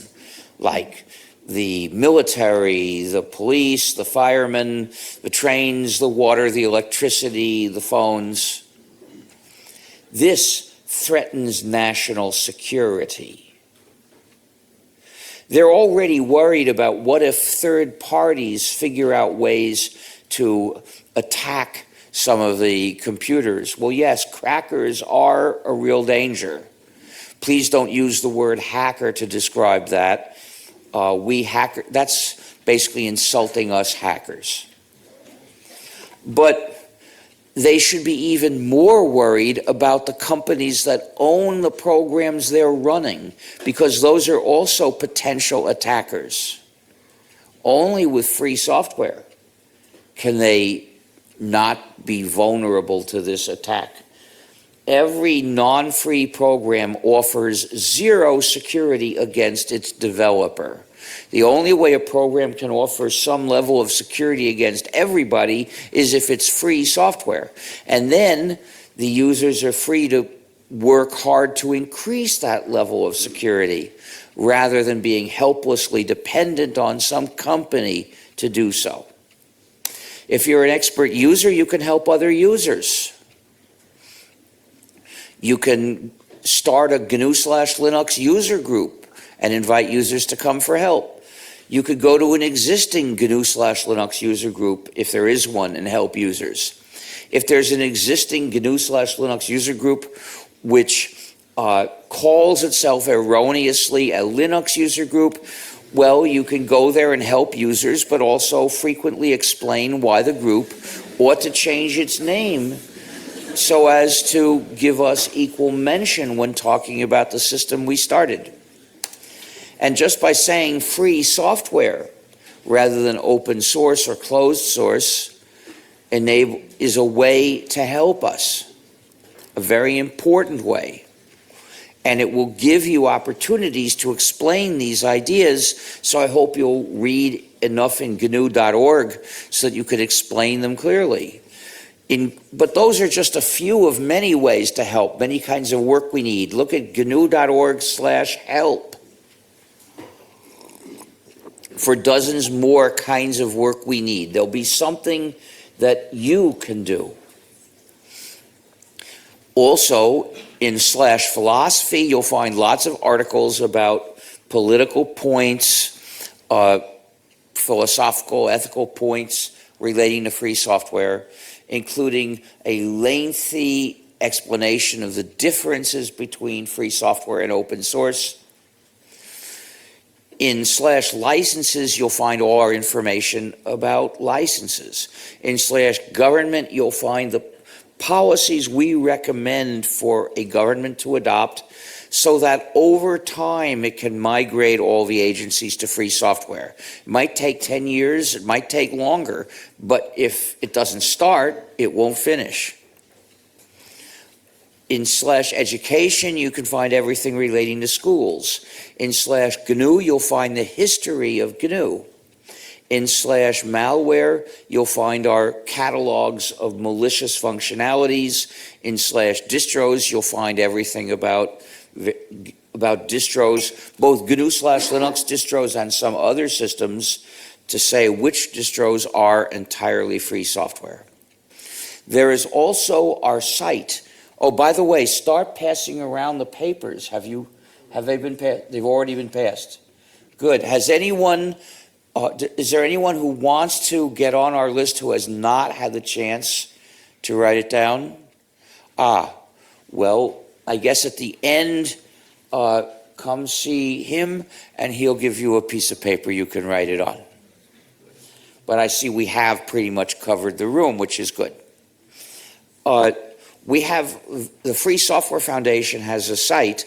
like the military, the police, the firemen, the trains, the water, the electricity, the phones, this threatens national security. They're already worried about what if third parties figure out ways to attack some of the computers. Well, yes, crackers are a real danger. Please don't use the word hacker to describe that. That's basically insulting us hackers. But they should be even more worried about the companies that own the programs they're running, because those are also potential attackers. Only with free software can they not be vulnerable to this attack. Every non-free program offers zero security against its developer. The only way a program can offer some level of security against everybody is if it's free software. And then the users are free to work hard to increase that level of security rather than being helplessly dependent on some company to do so. If you're an expert user, you can help other users. You can start a gnu+linux user group and invite users to come for help. You could go to an existing gnu+linux user group, if there is one, and help users. If there's an existing gnu+linux user group which calls itself erroneously a Linux user group, well, you can go there and help users, but also frequently explain why the group ought to change its name so as to give us equal mention when talking about the system we started. And just by saying free software rather than open source or closed source is a way to help us, a very important way. And it will give you opportunities to explain these ideas, so I hope you'll read enough in gnu.org so that you can explain them clearly. But those are just a few of many ways to help, many kinds of work we need. Look at gnu.org/help for dozens more kinds of work we need. There'll be something that you can do. Also, in /philosophy, you'll find lots of articles about political points, philosophical, ethical points relating to free software, including a lengthy explanation of the differences between free software and open source. In /licenses, you'll find all our information about licenses. In /government, you'll find the policies we recommend for a government to adopt so that over time it can migrate all the agencies to free software. It might take 10 years, it might take longer, but if it doesn't start, it won't finish. In /education, you can find everything relating to schools. In /GNU, you'll find the history of GNU. In /malware, you'll find our catalogs of malicious functionalities. In /distros, you'll find everything about distros, both gnu/linux distros and some other systems, to say which distros are entirely free software. There is also our site. Oh, by the way, start passing around the papers. Have they been passed? They've already been passed. Good. Has anyone, is there anyone who wants to get on our list who has not had the chance to write it down? Well, I guess at the end, come see him and he'll give you a piece of paper you can write it on. But I see we have pretty much covered the room, which is good. We have, the Free Software Foundation has a site,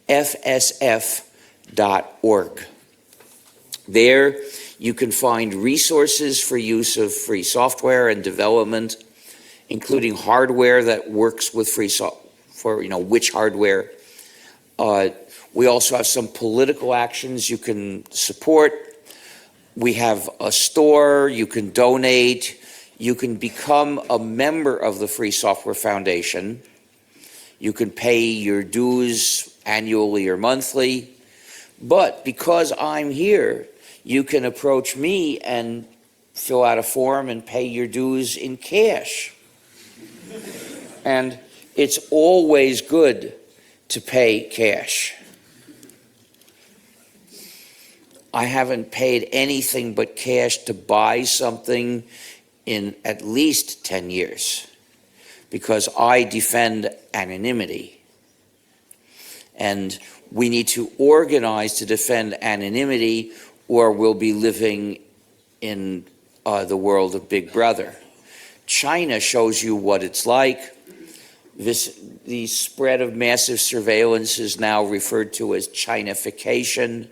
fsf.org. There you can find resources for use of free software and development, including hardware that works with free software, which hardware. We also have some political actions you can support. We have a store, you can donate. You can become a member of the Free Software Foundation. You can pay your dues annually or monthly. But because I'm here, you can approach me and fill out a form and pay your dues in cash. And it's always good to pay cash. I haven't paid anything but cash to buy something in at least 10 years, because I defend anonymity. And we need to organize to defend anonymity, or we'll be living in the world of Big Brother. China shows you what it's like. The spread of massive surveillance is now referred to as Chinification.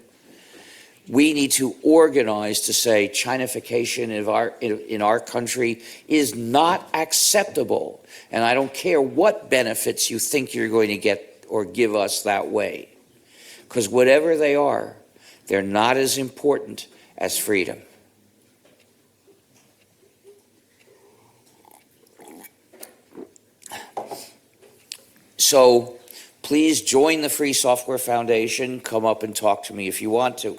We need to organize to say Chinification in our country is not acceptable. And I don't care what benefits you think you're going to get or give us that way. Because whatever they are, they're not as important as freedom. So please join the Free Software Foundation. Come up and talk to me if you want to.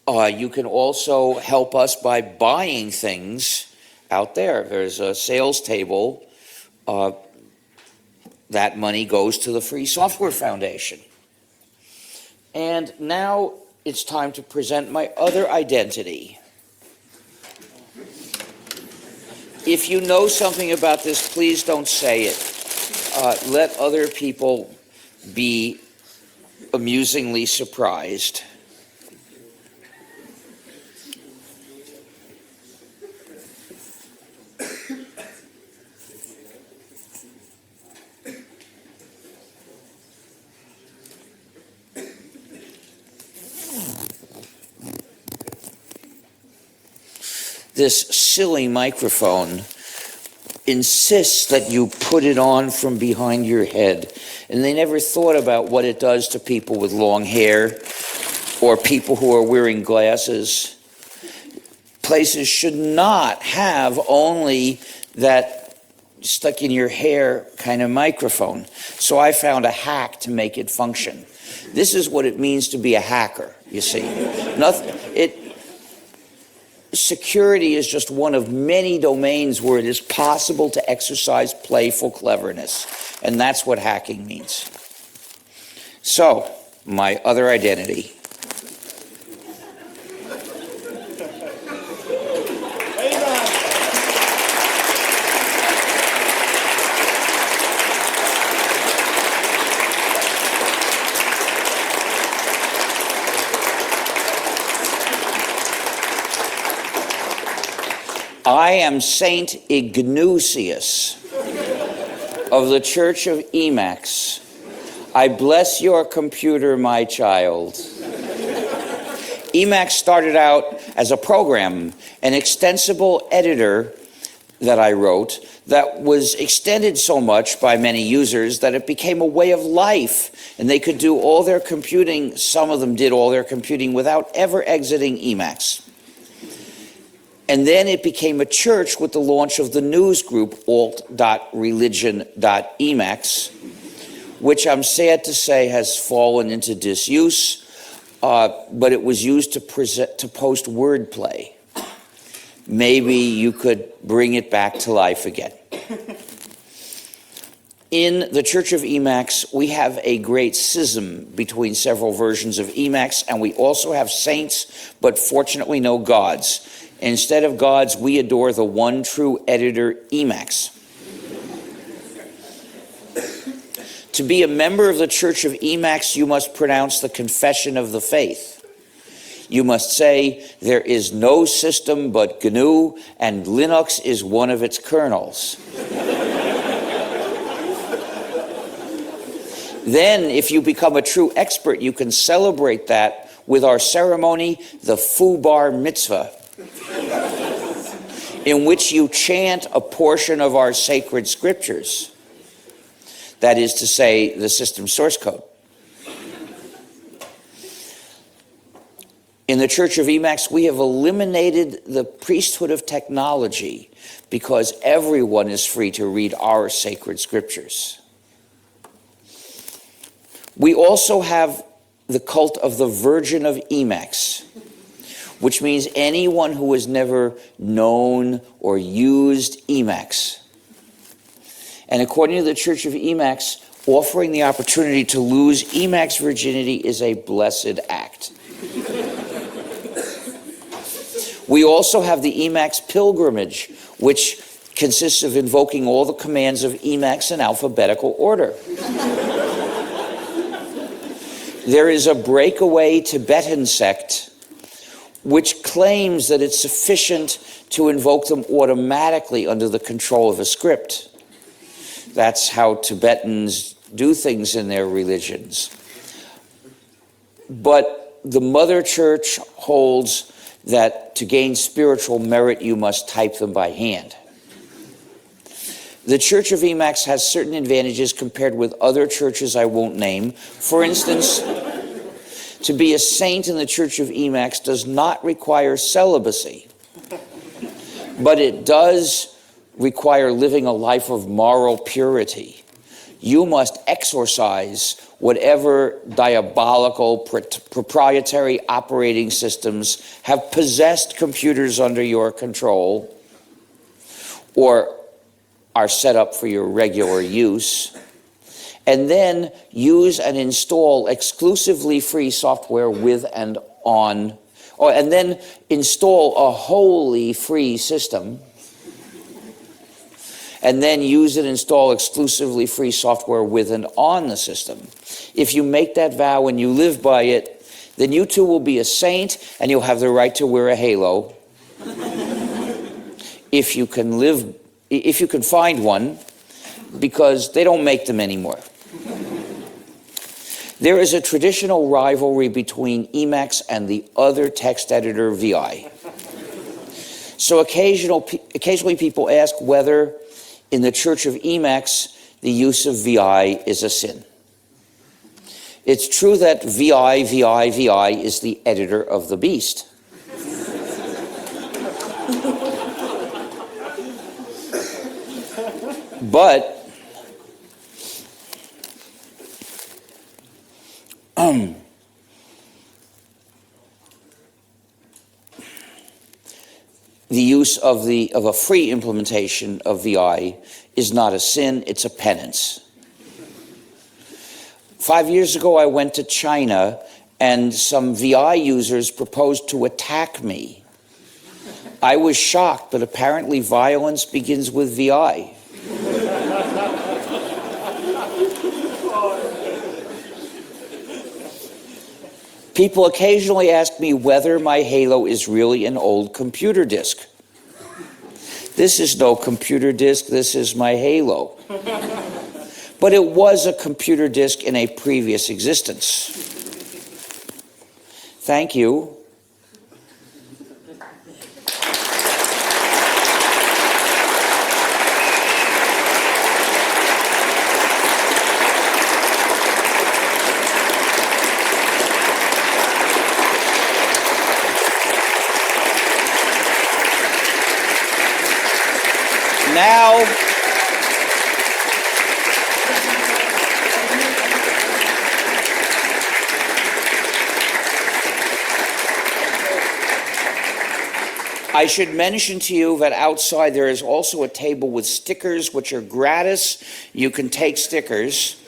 You can also help us by buying things out there. There's a sales table. That money goes to the Free Software Foundation. And now it's time to present my other identity. If you know something about this, please don't say it. Let other people be amusingly surprised. This silly microphone insists that you put it on from behind your head, and they never thought about what it does to people with long hair or people who are wearing glasses. Places should not have only that stuck in your hair kind of microphone. So I found a hack to make it function. This is what it means to be a hacker, you see. Security is just one of many domains where it is possible to exercise playful cleverness. And that's what hacking means. So, my other identity. I am Saint Eidgenössische of the Church of Emacs. I bless your computer, my child. Emacs started out as a program, an extensible editor that I wrote that was extended so much by many users that it became a way of life, and they could do all their computing, some of them did all their computing without ever exiting Emacs. And then it became a church with the launch of the news group alt.religion.emacs, which I'm sad to say has fallen into disuse, but it was used to post wordplay. Maybe you could bring it back to life again. In the Church of Emacs, we have a great schism between several versions of Emacs, and we also have saints, but fortunately no gods. Instead of gods, we adore the one true editor, Emacs. To be a member of the Church of Emacs, you must pronounce the Confession of the Faith. You must say, there is no system but GNU, and Linux is one of its kernels. Then, if you become a true expert, you can celebrate that with our ceremony, the Fu Bar Mitzvah, in which you chant a portion of our sacred scriptures. That is to say, the system source code. In the Church of Emacs, we have eliminated the priesthood of technology because everyone is free to read our sacred scriptures. We also have the cult of the Virgin of Emacs, which means anyone who has never known or used Emacs. And according to the Church of Emacs, offering the opportunity to lose Emacs virginity is a blessed act. We also have the Emacs pilgrimage, which consists of invoking all the commands of Emacs in alphabetical order. There is a breakaway Tibetan sect which claims that it's sufficient to invoke them automatically under the control of a script. That's how Tibetans do things in their religions. But the Mother Church holds that to gain spiritual merit, you must type them by hand. The Church of Emacs has certain advantages compared with other churches I won't name. For instance, to be a saint in the Church of Emacs does not require celibacy, but it does require living a life of moral purity. You must exorcise whatever diabolical proprietary operating systems have possessed computers under your control or are set up for your regular use, and then use and install exclusively free software with and on, and then install a wholly free system, and then use and install exclusively free software with and on the system. If you make that vow and you live by it, then you too will be a saint and you'll have the right to wear a halo. If you can find one, because they don't make them anymore. There is a traditional rivalry between Emacs and the other text editor VI. So occasionally people ask whether in the Church of Emacs the use of VI is a sin. It's true that VI is the editor of the beast. But the use of a free implementation of VI is not a sin, it's a penance. 5 years ago, I went to China, and some VI users proposed to attack me. I was shocked, but apparently violence begins with VI. People occasionally ask me whether my Halo is really an old computer disk. This is no computer disk, this is my Halo. But it was a computer disk in a previous existence. Thank you. Now, I should mention to you that outside there is also a table with stickers which are gratis. You can take stickers,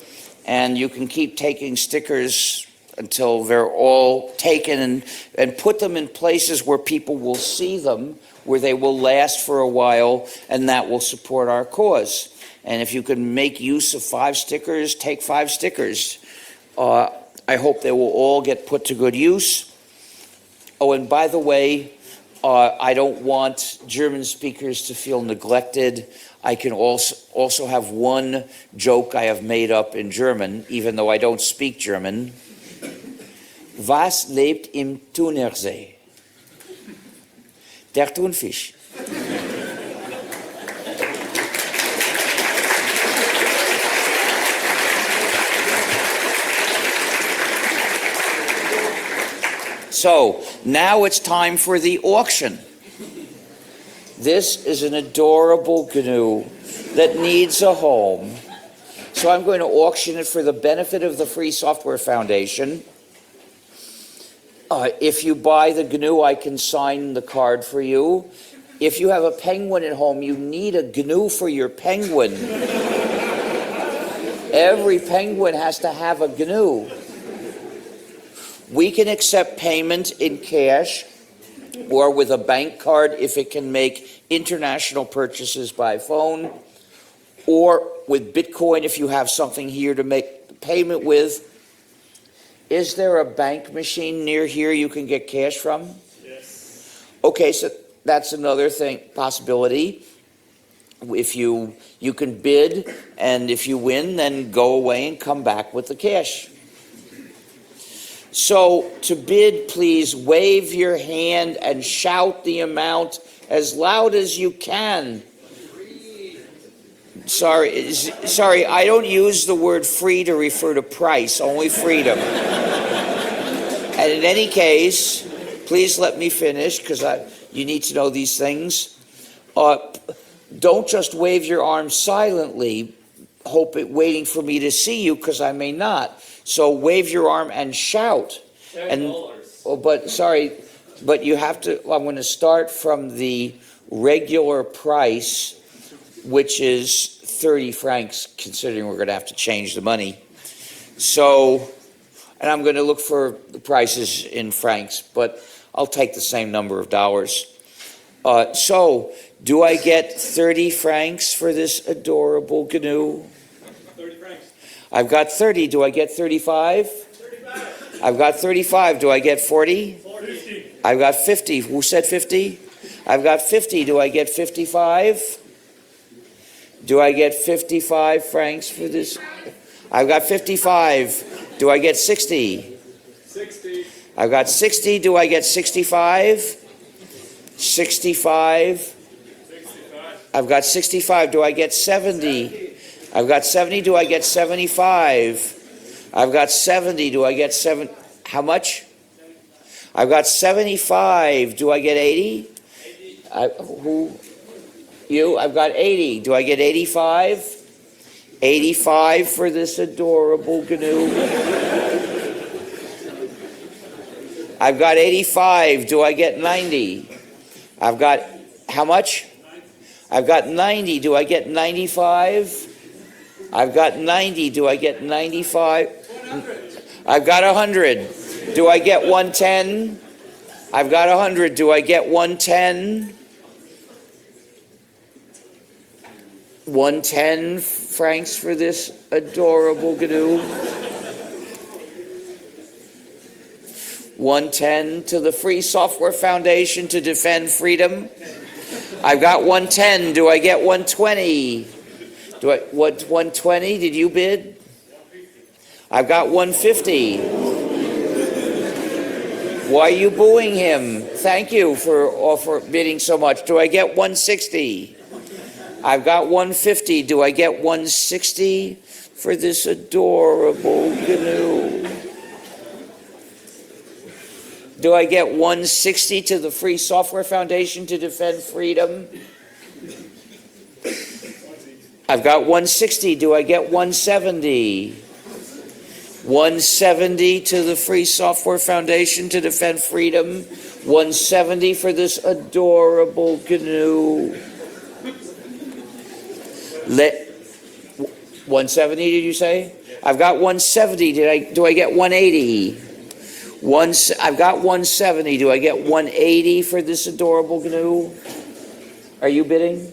and you can keep taking stickers until they're all taken, and put them in places where people will see them, where they will last for a while, and that will support our cause. And if you can make use of 5 stickers, take 5 stickers. I hope they will all get put to good use. Oh, and by the way, I don't want German speakers to feel neglected. I can also have one joke I have made up in German, even though I don't speak German. Was lebt im Thunersee? Der Thunfisch. So, now it's time for the auction. This is an adorable GNU that needs a home. So I'm going to auction it for the benefit of the Free Software Foundation. If you buy the GNU, I can sign the card for you. If you have a penguin at home, you need a GNU for your penguin. Every penguin has to have a GNU. We can accept payment in cash or with a bank card if it can make international purchases by phone, or with Bitcoin if you have something here to make payment with. Is there a bank machine near here you can get cash from? Yes. Okay, so that's another thing, possibility. If you can bid, and if you win, then go away and come back with the cash. So to bid, please wave your hand and shout the amount as loud as you can. Sorry, I don't use the word free to refer to price, only freedom. And in any case, please let me finish, because you need to know these things. Don't just wave your arm silently, waiting for me to see you, because I may not. So wave your arm and shout. But you have to, I'm going to start from the regular price, which is 30 francs, considering we're going to have to change the money. So, and I'm going to look for the prices in francs, but I'll take the same number of dollars. So, do I get 30 francs for this adorable GNU? 30 francs. I've got 30. Do I get 35? 35. I've got 35. Do I get 40? 50. I've got 50. Who said 50? I've got 50. Do I get 55? Do I get 55 francs for this? I've got 55. Do I get 60? 60. I've got 60. Do I get 65? 65. 65. I've got 65. Do I get 70? I've got 70. Do I get 75? I've got 70. Do I get 7? How much? I've got 75. Do I get 80? 80. You? I've got 80. Do I get 85? 85 for this adorable GNU. I've got 85. Do I get 90? I've got, how much? I've got 90. Do I get 95? I've got 90. Do I get 95? 100. I've got 100. Do I get 110? I've got 100. Do I get 110? 110 francs for this adorable GNU. 110 to the Free Software Foundation to defend freedom. I've got 110. Do I get 120? What 120? Did you bid? I've got 150. Why are you booing him? Thank you for bidding so much. Do I get 160? I've got 150. Do I get 160 for this adorable GNU? Do I get 160 to the Free Software Foundation to defend freedom? I've got 160. Do I get 170? 170 to the Free Software Foundation to defend freedom. 170 for this adorable GNU. 170, did you say? I've got 170. Do I get 180? I've got 170. Do I get 180 for this adorable GNU? Are you bidding?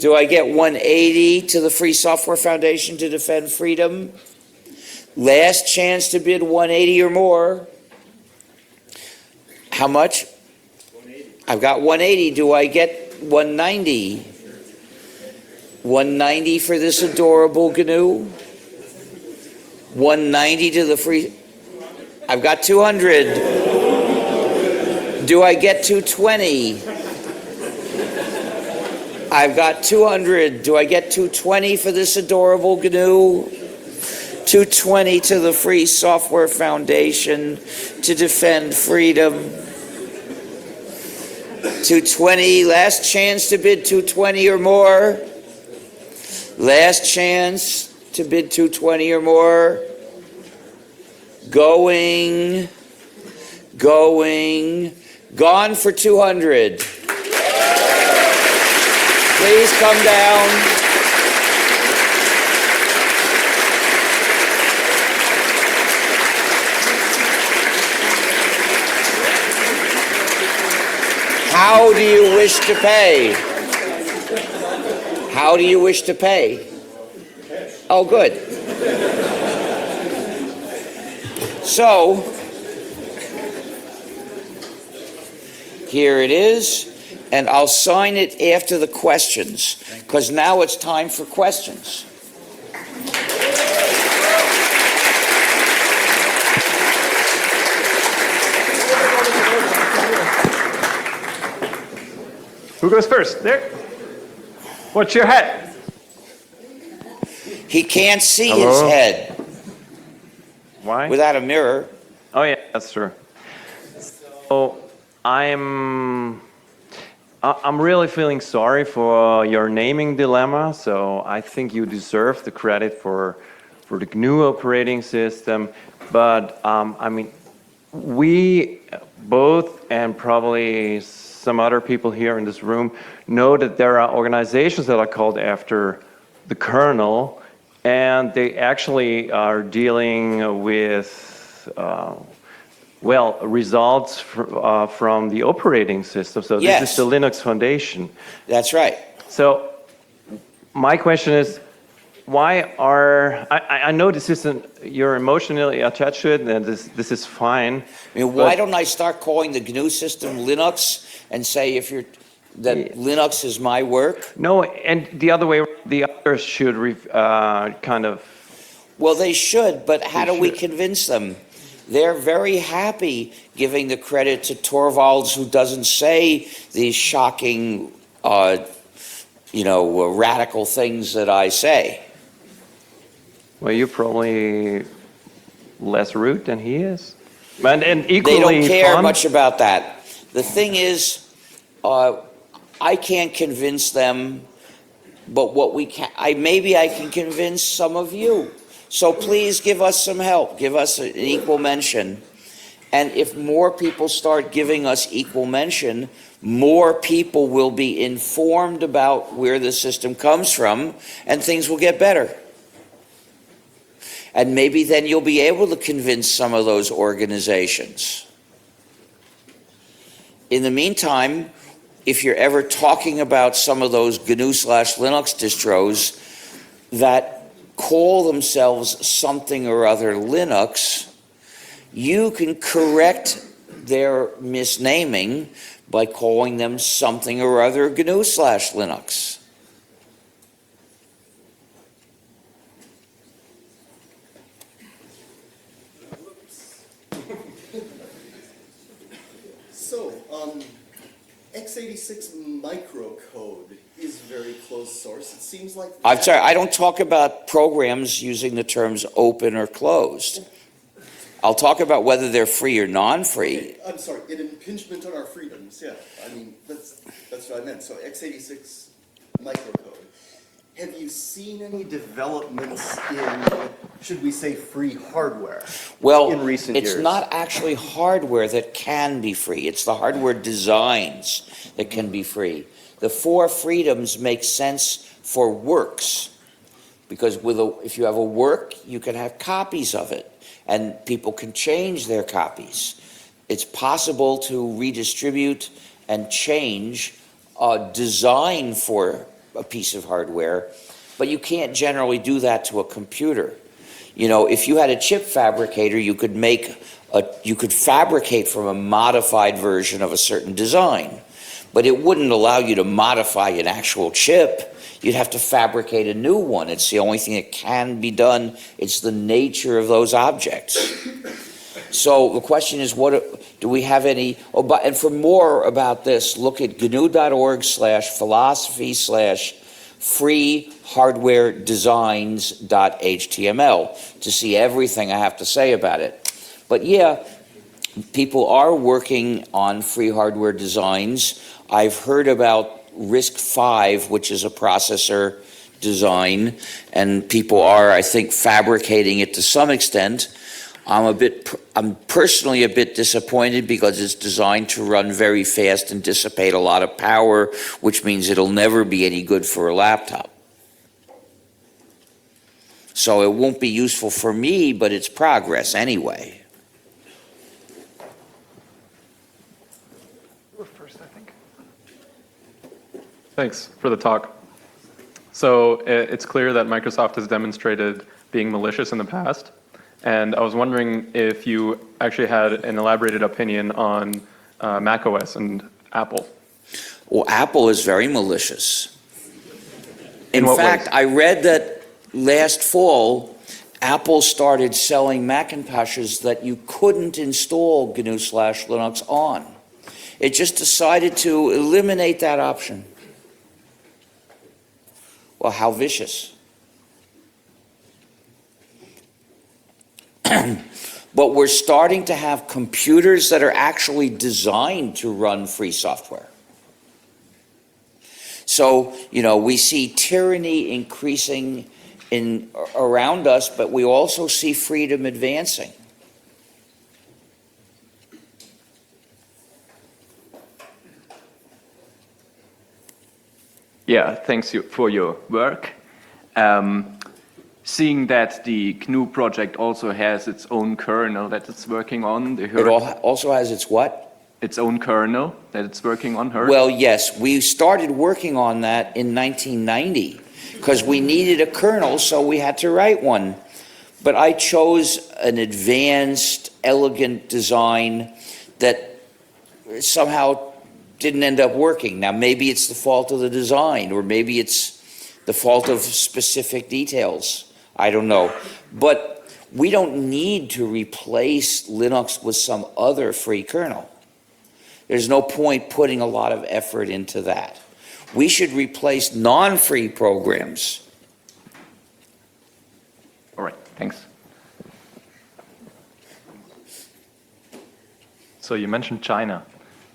Do I get 180 to the Free Software Foundation to defend freedom? Last chance to bid 180 or more. How much? 180. I've got 180. Do I get 190? 190 for this adorable GNU? 190 to the Free... I've got 200. Do I get 220? I've got 200. Do I get 220 for this adorable GNU? 220 to the Free Software Foundation to defend freedom. 220. Last chance to bid 220 or more. Last chance to bid 220 or more. Going, gone for 200. Please come down. How do you wish to pay? How do you wish to pay? Oh, good. So, Here it is, and I'll sign it after the questions, because now it's time for questions. Who goes first? There. What's your hat? He can't see his Hello? head Why? without a mirror. Oh yeah, that's true. So I'm really feeling sorry for your naming dilemma. So I think you deserve the credit for the GNU operating system. But I mean, we both and probably some other people here in this room know that there are organizations that are called after the kernel, and they actually are dealing with results from the operating system. So Yes. this is the Linux Foundation. That's right. So my question is, why are I know this isn't, you're emotionally attached to it, and this is fine. I mean, why don't I start calling the GNU system Linux and say that Linux is my work? No, and the other way, the others should kind of. Well, they should, but how do we should. convince them? They're very happy giving the credit to Torvalds, who doesn't say these shocking, radical things that I say. Well, you're probably less rude than he is, and equally They don't care fun. much about that. The thing is, I can't convince them, but what we can, maybe I can convince some of you. So please give us some help. Give us an equal mention. And if more people start giving us equal mention, more people will be informed about where the system comes from, and things will get better. And maybe then you'll be able to convince some of those organizations. In the meantime, if you're ever talking about some of those GNU/Linux distros that call themselves something or other Linux, you can correct their misnaming by calling them something or other GNU/Linux. So, x86 microcode is very closed source. It seems like... I'm sorry, I don't talk about programs using the terms open or closed. I'll talk about whether they're free or non-free. Okay, I'm sorry, an impingement on our freedoms, yeah. I mean, that's what I meant. So x86 microcode. Have you seen any developments in, should we say, free hardware? Well, in recent it's years? not actually hardware that can be free. It's the hardware designs that can be free. The four freedoms make sense for works, because if you have a work, you can have copies of it, and people can change their copies. It's possible to redistribute and change a design for a piece of hardware, but you can't generally do that to a computer. You know, if you had a chip fabricator, you could fabricate from a modified version of a certain design, but it wouldn't allow you to modify an actual chip. You'd have to fabricate a new one. It's the only thing that can be done. It's the nature of those objects. So the question is, do we have any, and for more about this, look at gnu.org/philosophy/freehardwaredesigns.html to see everything I have to say about it. But yeah, people are working on free hardware designs. I've heard about RISC-V, which is a processor design, and people are, I think, fabricating it to some extent. I'm personally a bit disappointed because it's designed to run very fast and dissipate a lot of power, which means it'll never be any good for a laptop. So it won't be useful for me, but it's progress anyway. You were first, I think. Thanks for the talk. So it's clear that Microsoft has demonstrated being malicious in the past. And I was wondering if you actually had an elaborated opinion on macOS and Apple. Well, Apple is very malicious. In what fact, ways? I read that last fall, Apple started selling Macintoshes that you couldn't install gnu+linux on. It just decided to eliminate that option. Well, how vicious. But we're starting to have computers that are actually designed to run free software. So, you know, we see tyranny increasing around us, but we also see freedom advancing. Yeah, thanks for your work. Seeing that the GNU project also has its own kernel that it's working on, It also has its what? its own kernel that it's working on, Well, yes, we started working on that in 1990 because we needed a kernel, so we had to write one. But I chose an advanced, elegant design that somehow didn't end up working. Now, maybe it's the fault of the design, or maybe it's the fault of specific details. I don't know. But we don't need to replace Linux with some other free kernel. There's no point putting a lot of effort into that. We should replace non-free programs. All right, thanks. So you mentioned China.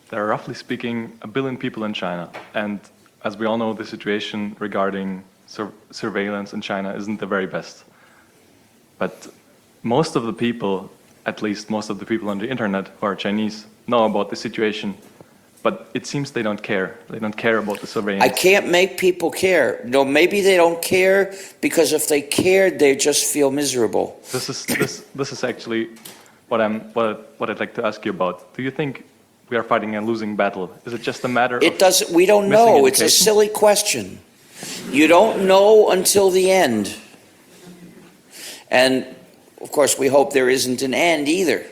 There are, roughly speaking, 1 billion people in China. And as we all know, the situation regarding surveillance in China isn't the very best. But most of the people, at least most of the people on the internet who are Chinese, know about the situation. But it seems they don't care. They don't care about the surveillance. I can't make people care. No, maybe they don't care because if they cared, they just feel miserable. This is actually what I'd like to ask you about. Do you think we are fighting a losing battle? Is it just a matter of It doesn't, we don't missing know. It's a education? silly question. You don't know until the end. And of course, we hope there isn't an end either.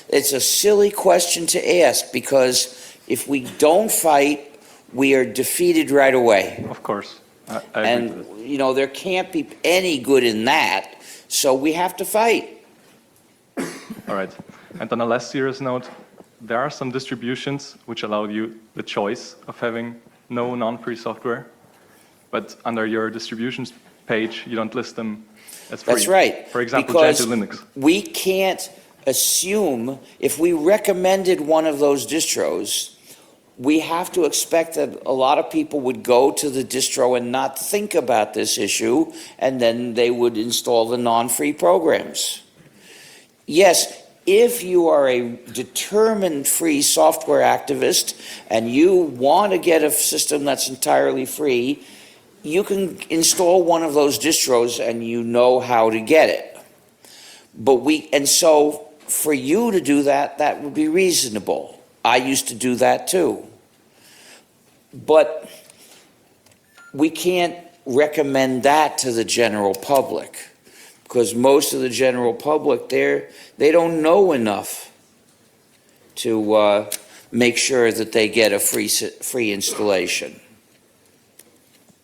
It's a silly question to ask because if we don't fight, we are defeated right away. Of course. I agree with it. And, you know, there can't be any good in that, so we have to fight. All right. And on a less serious note, there are some distributions which allow you the choice of having no non-free software, but under your distributions page, you don't list them as free. That's right. For example, because gnu+linux. we can't assume, if we recommended one of those distros, we have to expect that a lot of people would go to the distro and not think about this issue, and then they would install the non-free programs. Yes, if you are a determined free software activist and you want to get a system that's entirely free, you can install one of those distros and you know how to get it. And so for you to do that, that would be reasonable. I used to do that too. But we can't recommend that to the general public because most of the general public, they don't know enough to make sure that they get a free installation.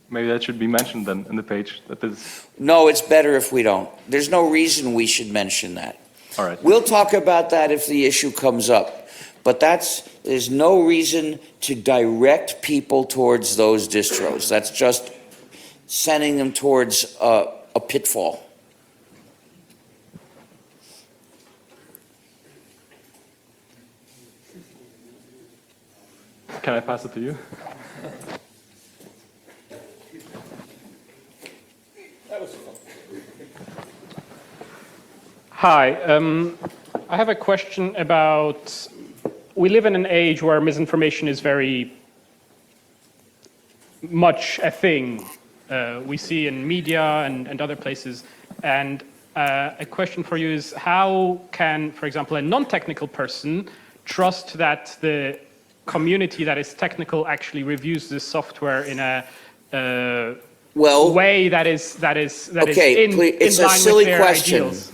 Maybe that should be mentioned then in the page. That is, No, it's better if we don't. There's no reason we should mention that. all right. We'll talk about that if the issue comes up. But there's no reason to direct people towards those distros. That's just sending them towards a pitfall. Can I pass it to you? Hi, I have a question about, we live in an age where misinformation is very much a thing. We see in media and other places. And a question for you is, how can, for example, a non-technical person trust that the community that is technical actually reviews this software in a way that is Okay, in it's a line silly with their question. ideals?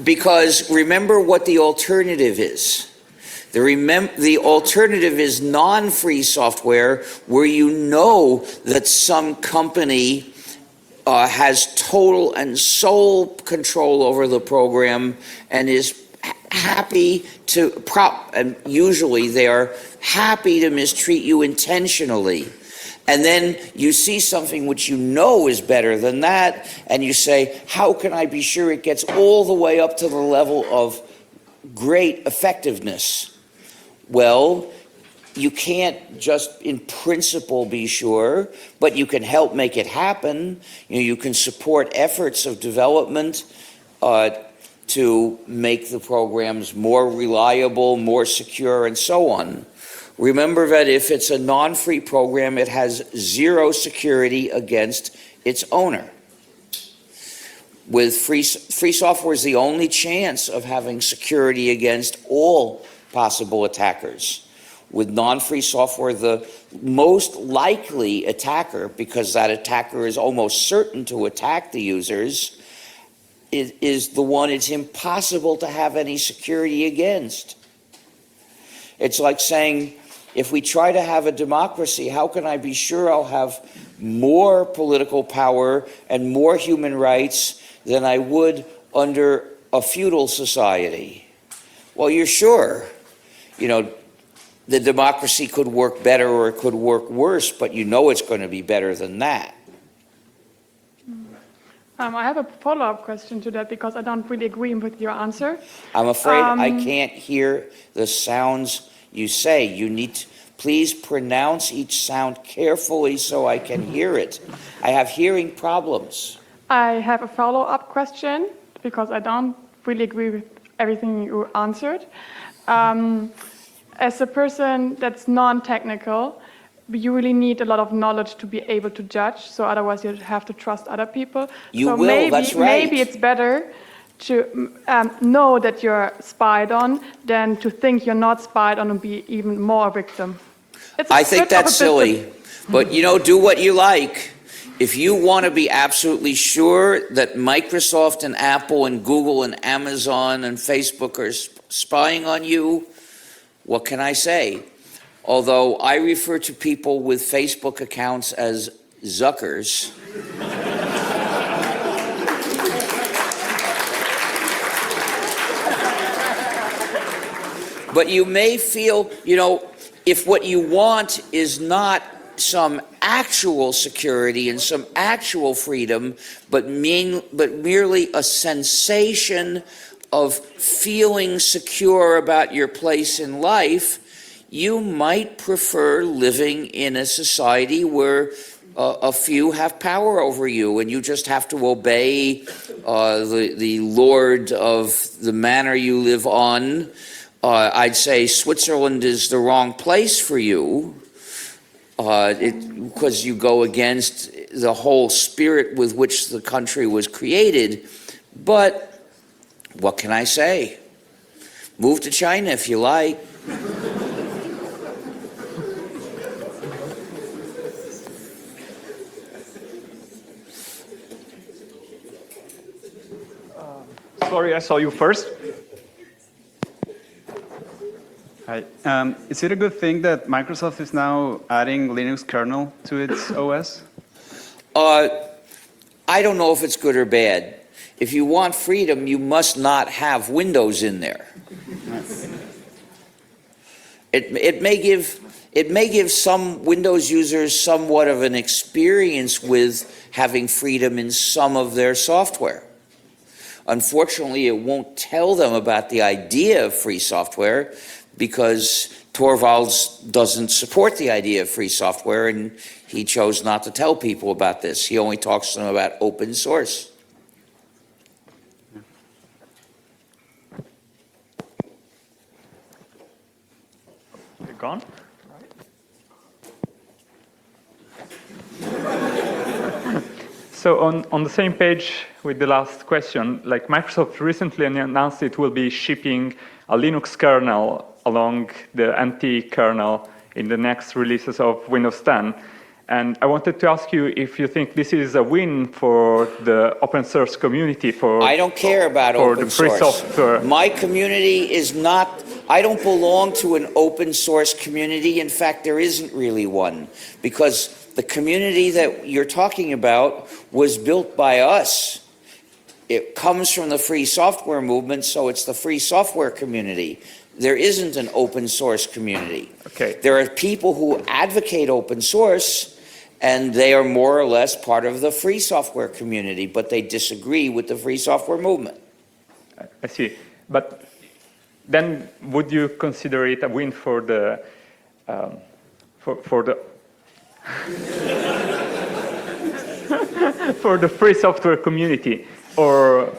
Because remember what the alternative is. The alternative is non-free software, where you know that some company has total and sole control over the program and is happy to and usually they are happy to mistreat you intentionally. And then you see something which you know is better than that, and you say, how can I be sure it gets all the way up to the level of great effectiveness? Well, you can't just in principle be sure, but you can help make it happen. You can support efforts of development to make the programs more reliable, more secure, and so on. Remember that if it's a non-free program, it has zero security against its owner. With free software is the only chance of having security against all possible attackers. With non-free software, the most likely attacker, because that attacker is almost certain to attack the users, is the one it's impossible to have any security against. It's like saying, if we try to have a democracy, how can I be sure I'll have more political power and more human rights than I would under a feudal society? Well, you're sure. The democracy could work better or it could work worse, but you know it's going to be better than that. I have a follow-up question to that because I don't really agree with your answer. I'm afraid I can't hear the sounds you say. You need to please pronounce each sound carefully so I can hear it. I have hearing problems. I have a follow-up question because I don't really agree with everything you answered. As a person that's non-technical, you really need a lot of knowledge to be able to judge, so otherwise you have to trust other people. That's right. Maybe it's better to know that you're spied on than to think you're not spied on and be even more a victim. I think that's silly, but do what you like. If you want to be absolutely sure that Microsoft and Apple and Google and Amazon and Facebook are spying on you, what can I say? Although I refer to people with Facebook accounts as Zuckers. But you may feel, if what you want is not some actual security and some actual freedom, but merely a sensation of feeling secure about your place in life, you might prefer living in a society where a few have power over you and you just have to obey the lord of the manor you live on. I'd say Switzerland is the wrong place for you because you go against the whole spirit with which the country was created. But what can I say? Move to China if you like. Sorry, I saw you first. Hi. Is it a good thing that Microsoft is now adding Linux kernel to its OS? I don't know if it's good or bad. If you want freedom, you must not have Windows in there. It may give some Windows users somewhat of an experience with having freedom in some of their software. Unfortunately, it won't tell them about the idea of free software because Torvalds doesn't support the idea of free software, and he chose not to tell people about this. He only talks to them about open source. You're gone? So on the same page with the last question, like Microsoft recently announced it will be shipping a Linux kernel along the NT kernel in the next releases of Windows 10. And I wanted to ask you if you think this is a win for the open source community for I don't care about for open the free source. software. My community is not I don't belong to an open source community. In fact, there isn't really one, because the community that you're talking about was built by us. It comes from the free software movement, so it's the free software community. There isn't an open source community. Okay. There are people who advocate open source, and they are more or less part of the free software community, but they disagree with the free software movement. I see. But then would you consider it a win for the for the for the free software community, or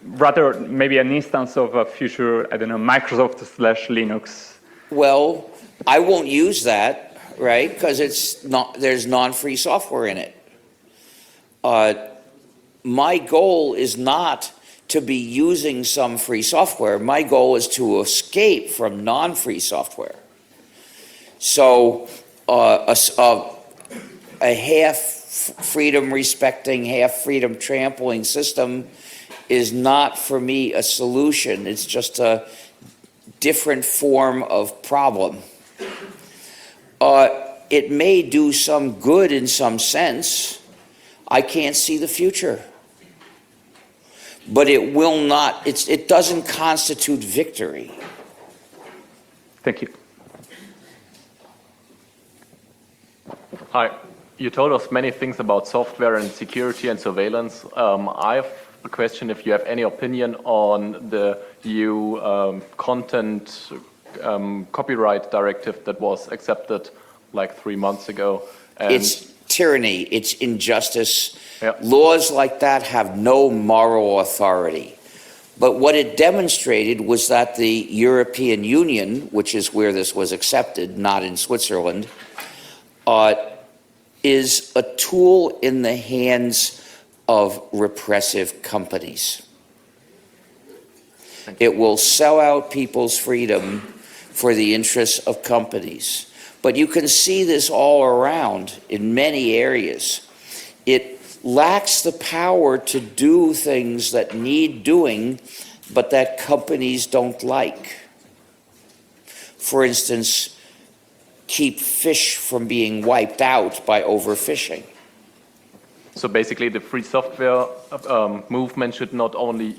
rather maybe an instance of a future, I don't know, Microsoft/Linux? Well, I won't use that, right? Because it's not, there's non-free software in it. My goal is not to be using some free software. My goal is to escape from non-free software. So a half freedom respecting, half freedom trampling system is not for me a solution. It's just a different form of problem. It may do some good in some sense. I can't see the future. But it will not, it doesn't constitute victory. Thank you. Hi. You told us many things about software and security and surveillance. I have a question if you have any opinion on the EU content copyright directive that was accepted like 3 months ago. And It's tyranny, it's injustice. Yeah. Laws like that have no moral authority. But what it demonstrated was that the European Union, which is where this was accepted, not in Switzerland, is a tool in the hands of repressive companies. It will sell out people's freedom for the interests of companies. But you can see this all around in many areas. It lacks the power to do things that need doing, but that companies don't like. For instance, keep fish from being wiped out by overfishing. so basically the free software movement should not only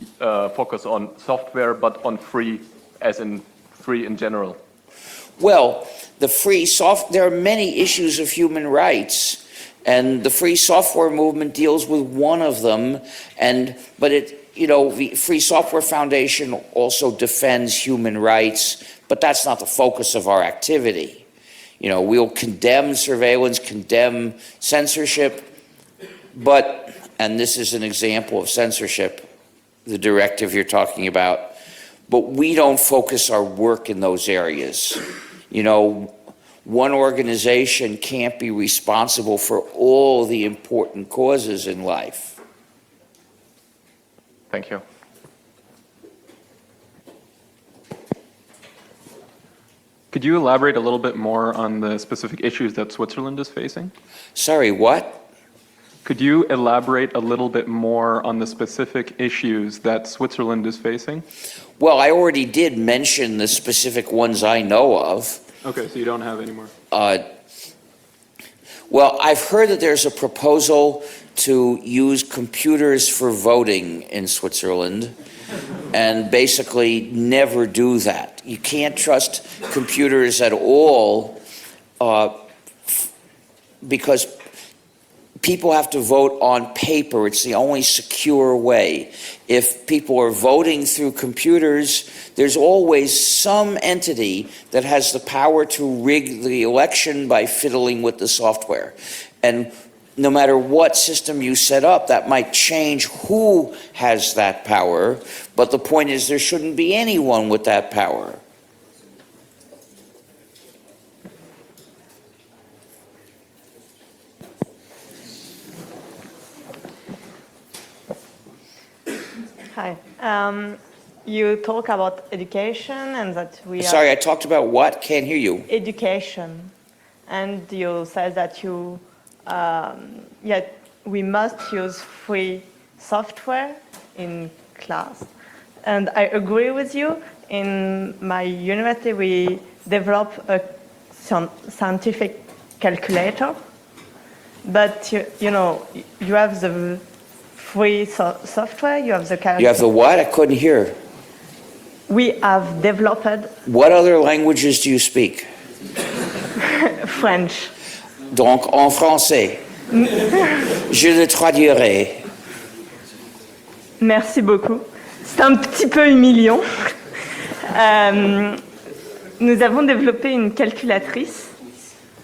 focus on software, but on free, as in free in general. Well, there are many issues of human rights, and the free software movement deals with one of them, but the Free Software Foundation also defends human rights, but that's not the focus of our activity. We'll condemn surveillance, condemn censorship, and this is an example of censorship, the directive you're talking about, but we don't focus our work in those areas. One organization can't be responsible for all the important causes in life. Thank you. Could you elaborate a little bit more on the specific issues that Switzerland is facing? Sorry, what? Could you elaborate a little bit more on the specific issues that Switzerland is facing? Well, I already did mention the specific ones I know of. Okay, so you don't have any more. Well, I've heard that there's a proposal to use computers for voting in Switzerland, and basically never do that. You can't trust computers at all because people have to vote on paper. It's the only secure way. If people are voting through computers, there's always some entity that has the power to rig the election by fiddling with the software. And no matter what system you set up, that might change who has that power, but the point is there shouldn't be anyone with that power. Hi. You talk about education and that we Sorry, I talked about what? Can't hear you. education, and you said that we must use free software in class, and I agree with you in my university, we develop a scientific calculator, but you know, you have the free software, you have the calculator. You have the what? I couldn't hear. We have developed What other languages do you speak? French. Donc, en français. Je le traduirai. Merci beaucoup. C'est un petit peu humiliant. Nous avons développé une calculatrice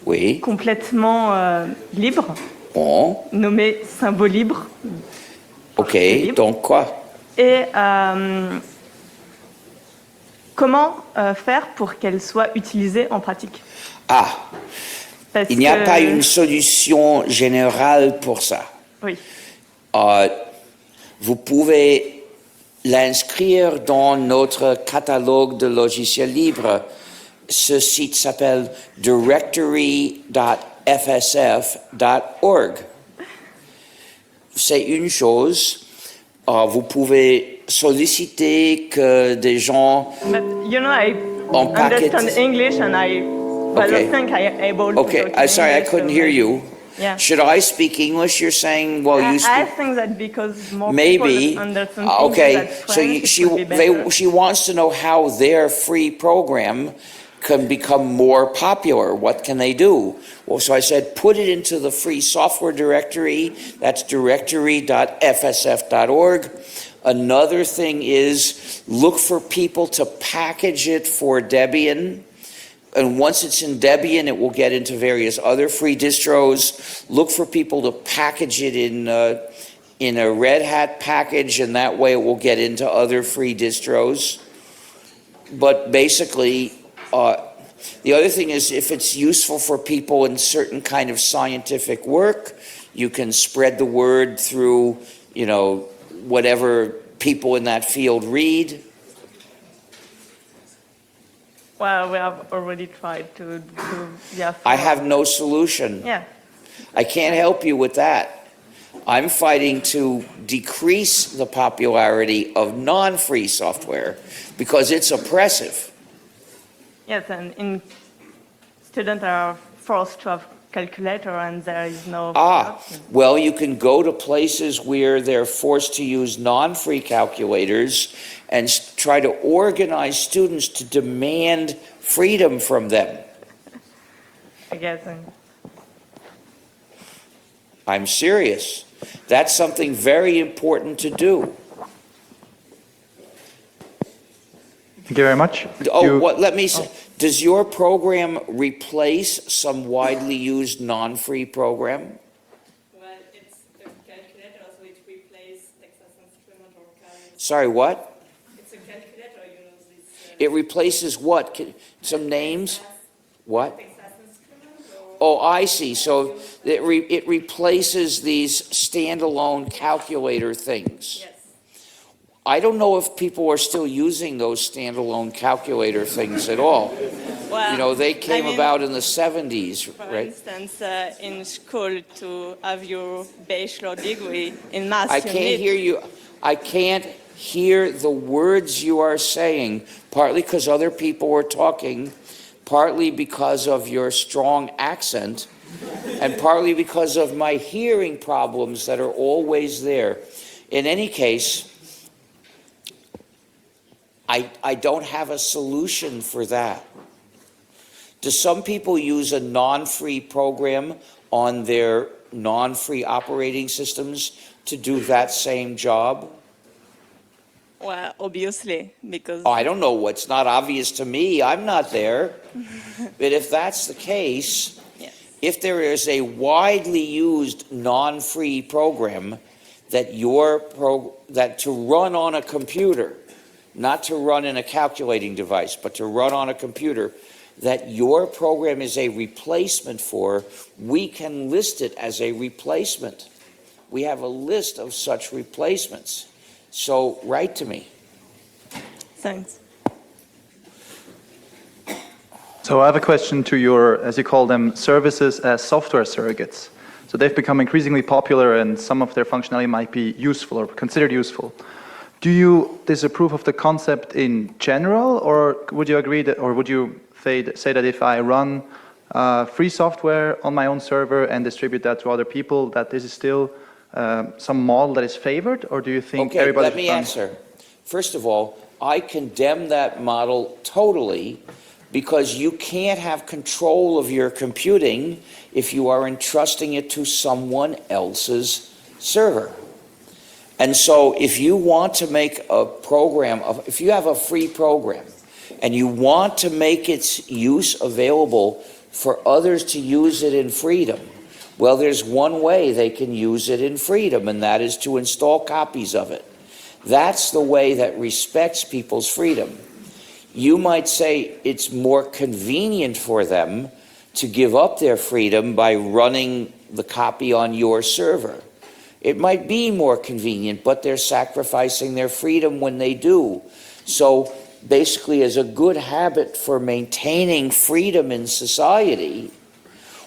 Oui. complètement libre, Bon. nommée Symbole libre. OK. libre. Donc, quoi? Et comment faire pour qu'elle soit utilisée en pratique? Ah, Parce il n'y a que- pas une solution générale pour ça. Oui. Vous pouvez l'inscrire dans notre catalogue de logiciels libres. Ce site s'appelle directory.fsf.org. C'est une chose. Vous pouvez solliciter que des gens But you know, I en paquet. understand English and I Okay. think I am able to Okay, talk I'm sorry, I English, couldn't so hear maybe- you. Yeah. Should I speak English? You're saying, well, you I speak. think that because more Maybe. people understand Okay, English than so French, she it would be better. she wants to know how their free program can become more popular. What can they do? Well, so I said, put it into the free software directory. That's directory.fsf.org. Another thing is look for people to package it for Debian. And once it's in Debian, it will get into various other free distros. Look for people to package it in a Red Hat package, and that way it will get into other free distros. But basically, the other thing is if it's useful for people in certain kind of scientific work, you can spread the word through, you know, whatever people in that field read. Well, we have already tried to do. Yeah. I have no solution. Yeah. I can't help you with that. I'm fighting to decrease the popularity of non-free software because it's oppressive. Yes, and students are forced to have calculator, and there is no. option. Well, you can go to places where they're forced to use non-free calculators and try to organize students to demand freedom from them. I guess. I'm serious. That's something very important to do. Thank you very much. Oh, let me say, does your program replace some widely used non-free program? Well, it's a calculator, so it replaces Texas Instruments or Calculus. Sorry, what? It's a calculator, you know, this. It replaces what? Some names? What? Texas Instruments or. Oh, I see. So it replaces these standalone calculator things. Yes. I don't know if people are still using those standalone calculator things at all. Well, You know, they came I mean, about in the 70s, For right? instance, in school, to have your bachelor degree in math, I you can't need. hear you. I can't hear the words you are saying, partly because other people are talking, partly because of your strong accent, and partly because of my hearing problems that are always there. In any case, I don't have a solution for that. Do some people use a non-free program on their non-free operating systems to do that same job? Well, obviously, because. I don't know what's not obvious to me. I'm not there. But if that's the case, Yes. if there is a widely used non-free program that that to run on a computer, not to run in a calculating device, but to run on a computer, that your program is a replacement for, we can list it as a replacement. We have a list of such replacements. So write to me. Thanks. So I have a question to your, as you call them, services as software surrogates. So they've become increasingly popular and some of their functionality might be useful or considered useful. Do you disapprove of the concept in general, or would you agree that, or would you say that if I run free software on my own server and distribute that to other people, that this is still some model that is favored, or do you think Okay, everybody let me answer. First of all, I condemn that model totally because you can't have control of your computing if you are entrusting it to someone else's server. And so if you want to make a program, if you have a free program and you want to make its use available for others to use it in freedom, well, there's one way they can use it in freedom, and that is to install copies of it. That's the way that respects people's freedom. You might say it's more convenient for them to give up their freedom by running the copy on your server. It might be more convenient, but they're sacrificing their freedom when they do. So basically, as a good habit for maintaining freedom in society,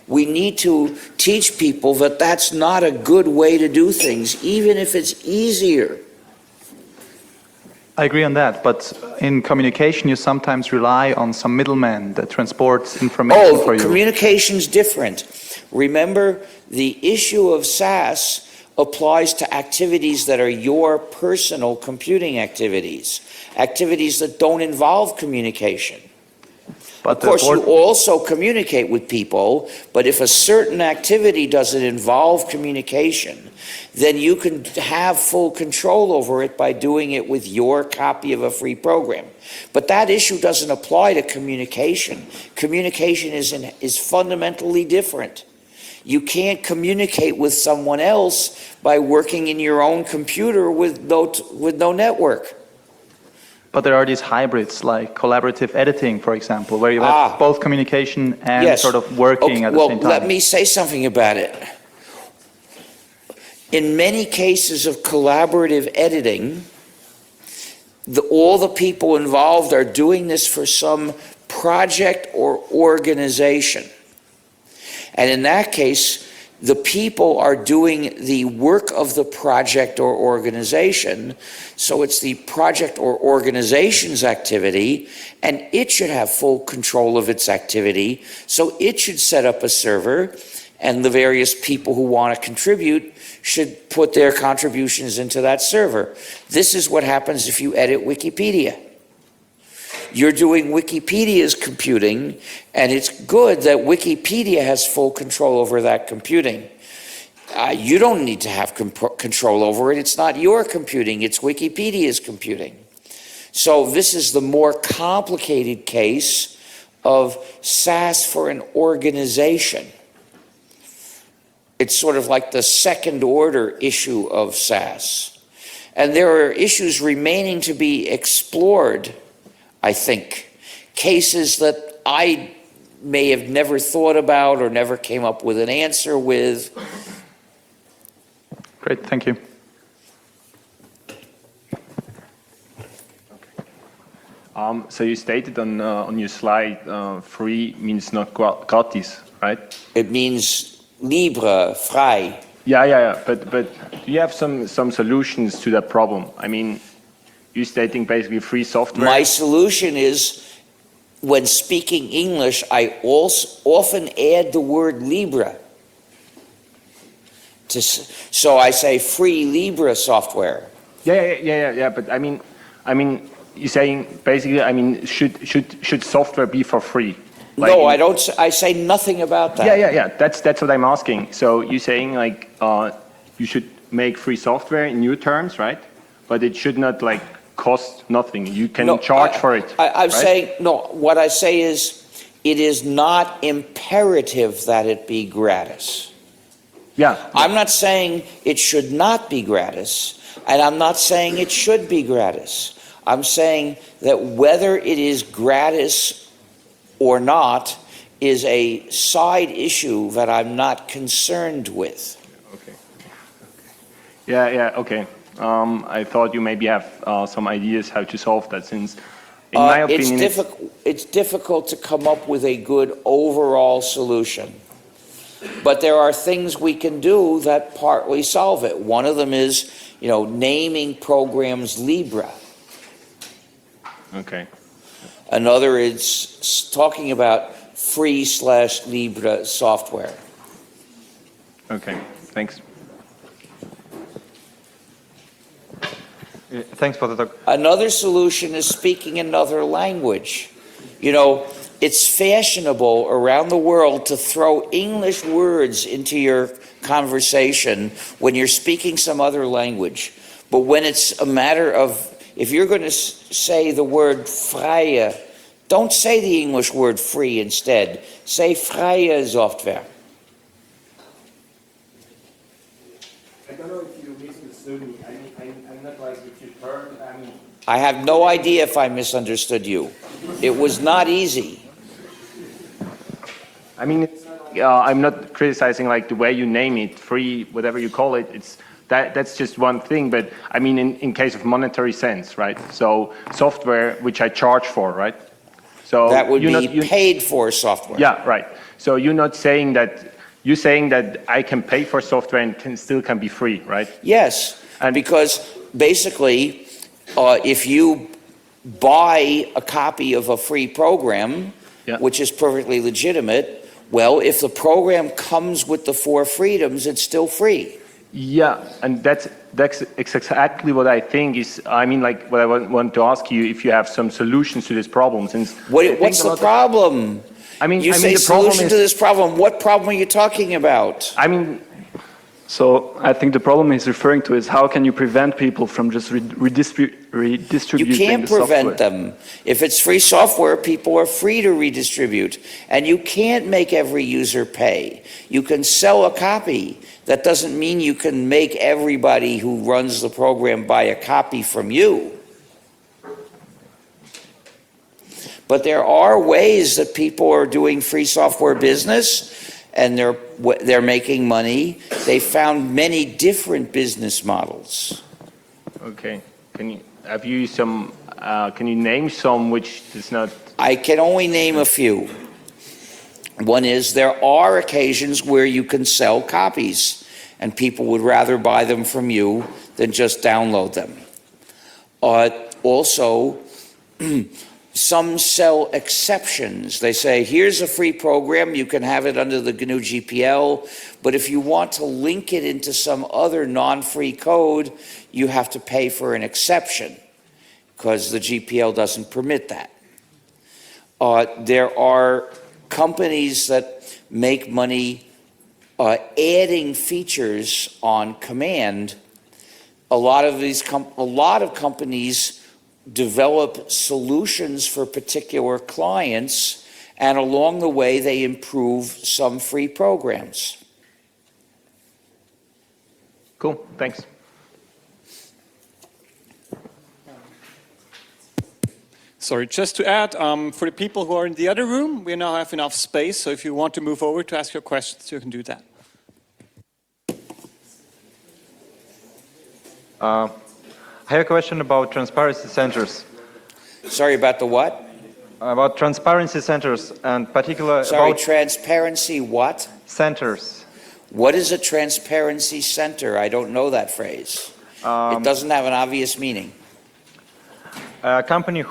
we need to teach people that that's not a good way to do things, even if it's easier. I agree on that, but in communication you sometimes rely on some middleman that transports information for you. Communication's different. Remember, the issue of SAS applies to activities that are your personal computing activities, activities that don't involve communication. But of course, you also communicate with people, but if a certain activity doesn't involve communication, then you can have full control over it by doing it with your copy of a free program. But that issue doesn't apply to communication. Communication is fundamentally different. You can't communicate with someone else by working in your own computer with no network. But there are these hybrids, like collaborative editing, for example, where you have both communication and sort of working at the same time. Well, let me say something about it. In many cases of collaborative editing, all the people involved are doing this for some project or organization. And in that case, the people are doing the work of the project or organization, so it's the project or organization's activity, and it should have full control of its activity, so it should set up a server, and the various people who want to contribute should put their contributions into that server. This is what happens if you edit Wikipedia. You're doing Wikipedia's computing, and it's good that Wikipedia has full control over that computing. You don't need to have control over it. It's not your computing, it's Wikipedia's computing. So this is the more complicated case of SAS for an organization. It's sort of like the second order issue of SAS. And there are issues remaining to be explored, I think, cases that I may have never thought about or never came up with an answer with. Great, thank you. So you stated on your slide, free means not gratis, right? It means libre, frei. Yeah. But do you have some solutions to that problem? I mean, you're stating basically free software. My solution is, when speaking English, I also often add the word libre. So I say free libre software. Yeah. But I mean, you're saying basically, I mean, should software be for free? Like no, I don't. I say nothing about that. Yeah. That's what I'm asking. So you're saying like you should make free software in your terms, right? But it should not like cost nothing. You can charge for it. I'm saying, no, what I say is, it is not imperative that it be gratis. Yeah. I'm not saying it should not be gratis, and I'm not saying it should be gratis. I'm saying that whether it is gratis or not is a side issue that I'm not concerned with. Okay. Yeah, okay. I thought you maybe have some ideas how to solve that, since in my opinion it's difficult to come up with a good overall solution. But there are things we can do that partly solve it. One of them is naming programs Libra. Okay. Another is talking about free/Libra software. Okay. Thanks. Thanks for the talk. Another solution is speaking another language. It's fashionable around the world to throw English words into your conversation when you're speaking some other language. But when it's a matter of, if you're going to say the word vrije, don't say the English word free instead. Say vrije software. I don't know if you misunderstood me. I'm not like if you turn, I have no idea if I misunderstood you. It was not easy. I'm not criticizing like the way you name it, free, whatever you call it. That's just one thing. But I mean, in case of monetary sense, right? So software which I charge for, right? So that would be paid for software. Yeah, right. So you're saying that I can pay for software and still can be free, right? Yes, and because basically, if you buy a copy of a free program, which is perfectly legitimate, well, if the program comes with the 4 freedoms, it's still free. Yeah, and that's exactly what I think is. Like what I want to ask you, if you have some solutions to this problem. Since what's the problem? You say the problem solution to this problem. What problem are you talking about? So I think the problem he's referring to is how can you prevent people from just redistributing You can't prevent them. If it's free software, people are free to redistribute. And you can't make every user pay. You can sell a copy. That doesn't mean you can make everybody who runs the program buy a copy from you. But there are ways that people are doing free software business, and they're making money. They found many different business models. Okay. Can you name some which is not? I can only name a few. One is there are occasions where you can sell copies, and people would rather buy them from you than just download them. Also, some sell exceptions. They say, here's a free program, you can have it under the GNU GPL, but if you want to link it into some other non-free code, you have to pay for an exception, because the GPL doesn't permit that. There are companies that make money adding features on command. A lot of companies develop solutions for particular clients, and along the way they improve some free programs. Cool, thanks. Sorry, just to add, for the people who are in the other room, we now have enough space, so if you want to move over to ask your questions, you can do that. I have a question about transparency centers. Sorry, about the what? About transparency centers, and particular Sorry, about transparency what? Centers. What is a transparency center? I don't know that phrase. It doesn't have an obvious meaning. A company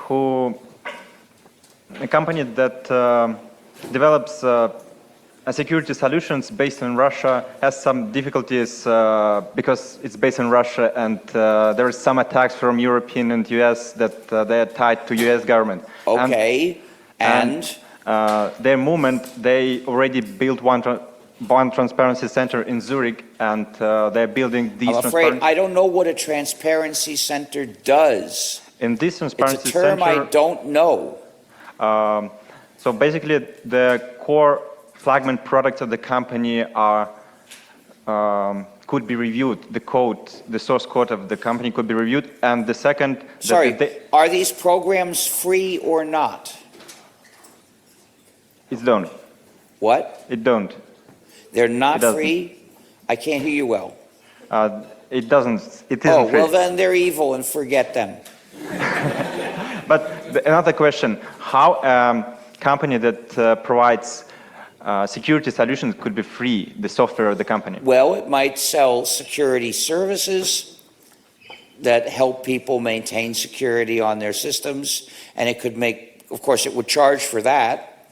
that develops security solutions based in Russia has some difficulties because it's based in Russia, and there is some attacks from European and US that they are tied to US government. Okay, and their movement, they already built one transparency center in Zurich, and they're building these. I'm afraid I don't know what a transparency center does. In this transparency it's a term center, I don't know. So basically, the core flagman products of the company are could be reviewed. The code, the source code of the company could be reviewed. And the second, sorry, are these programs free or not? It don't. What? It don't. They're not free? I can't hear you well. It doesn't. It isn't Oh, free. well then they're evil and forget them. But another question: how company that provides security solutions could be free, the software of the company? Well, it might sell security services. that help people maintain security on their systems, and it could make, of course, it would charge for that.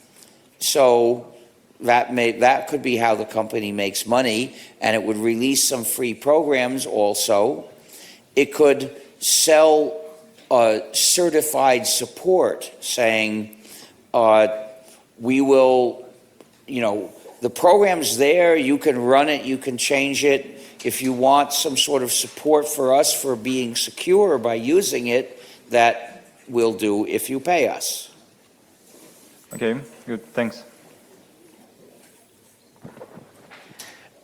So that could be how the company makes money, and it would release some free programs also. It could sell certified support, saying, we will, the program's there, you can run it, you can change it. If you want some sort of support for us for being secure by using it, that we'll do if you pay us. Okay, good, thanks.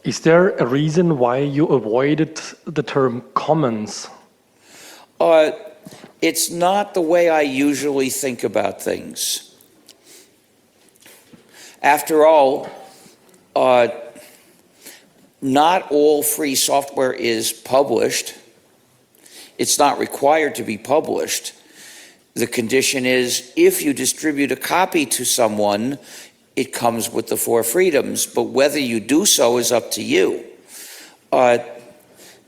Is there a reason why you avoided the term commons? It's not the way I usually think about things. After all, not all free software is published. It's not required to be published. The condition is if you distribute a copy to someone, it comes with the 4 freedoms, but whether you do so is up to you.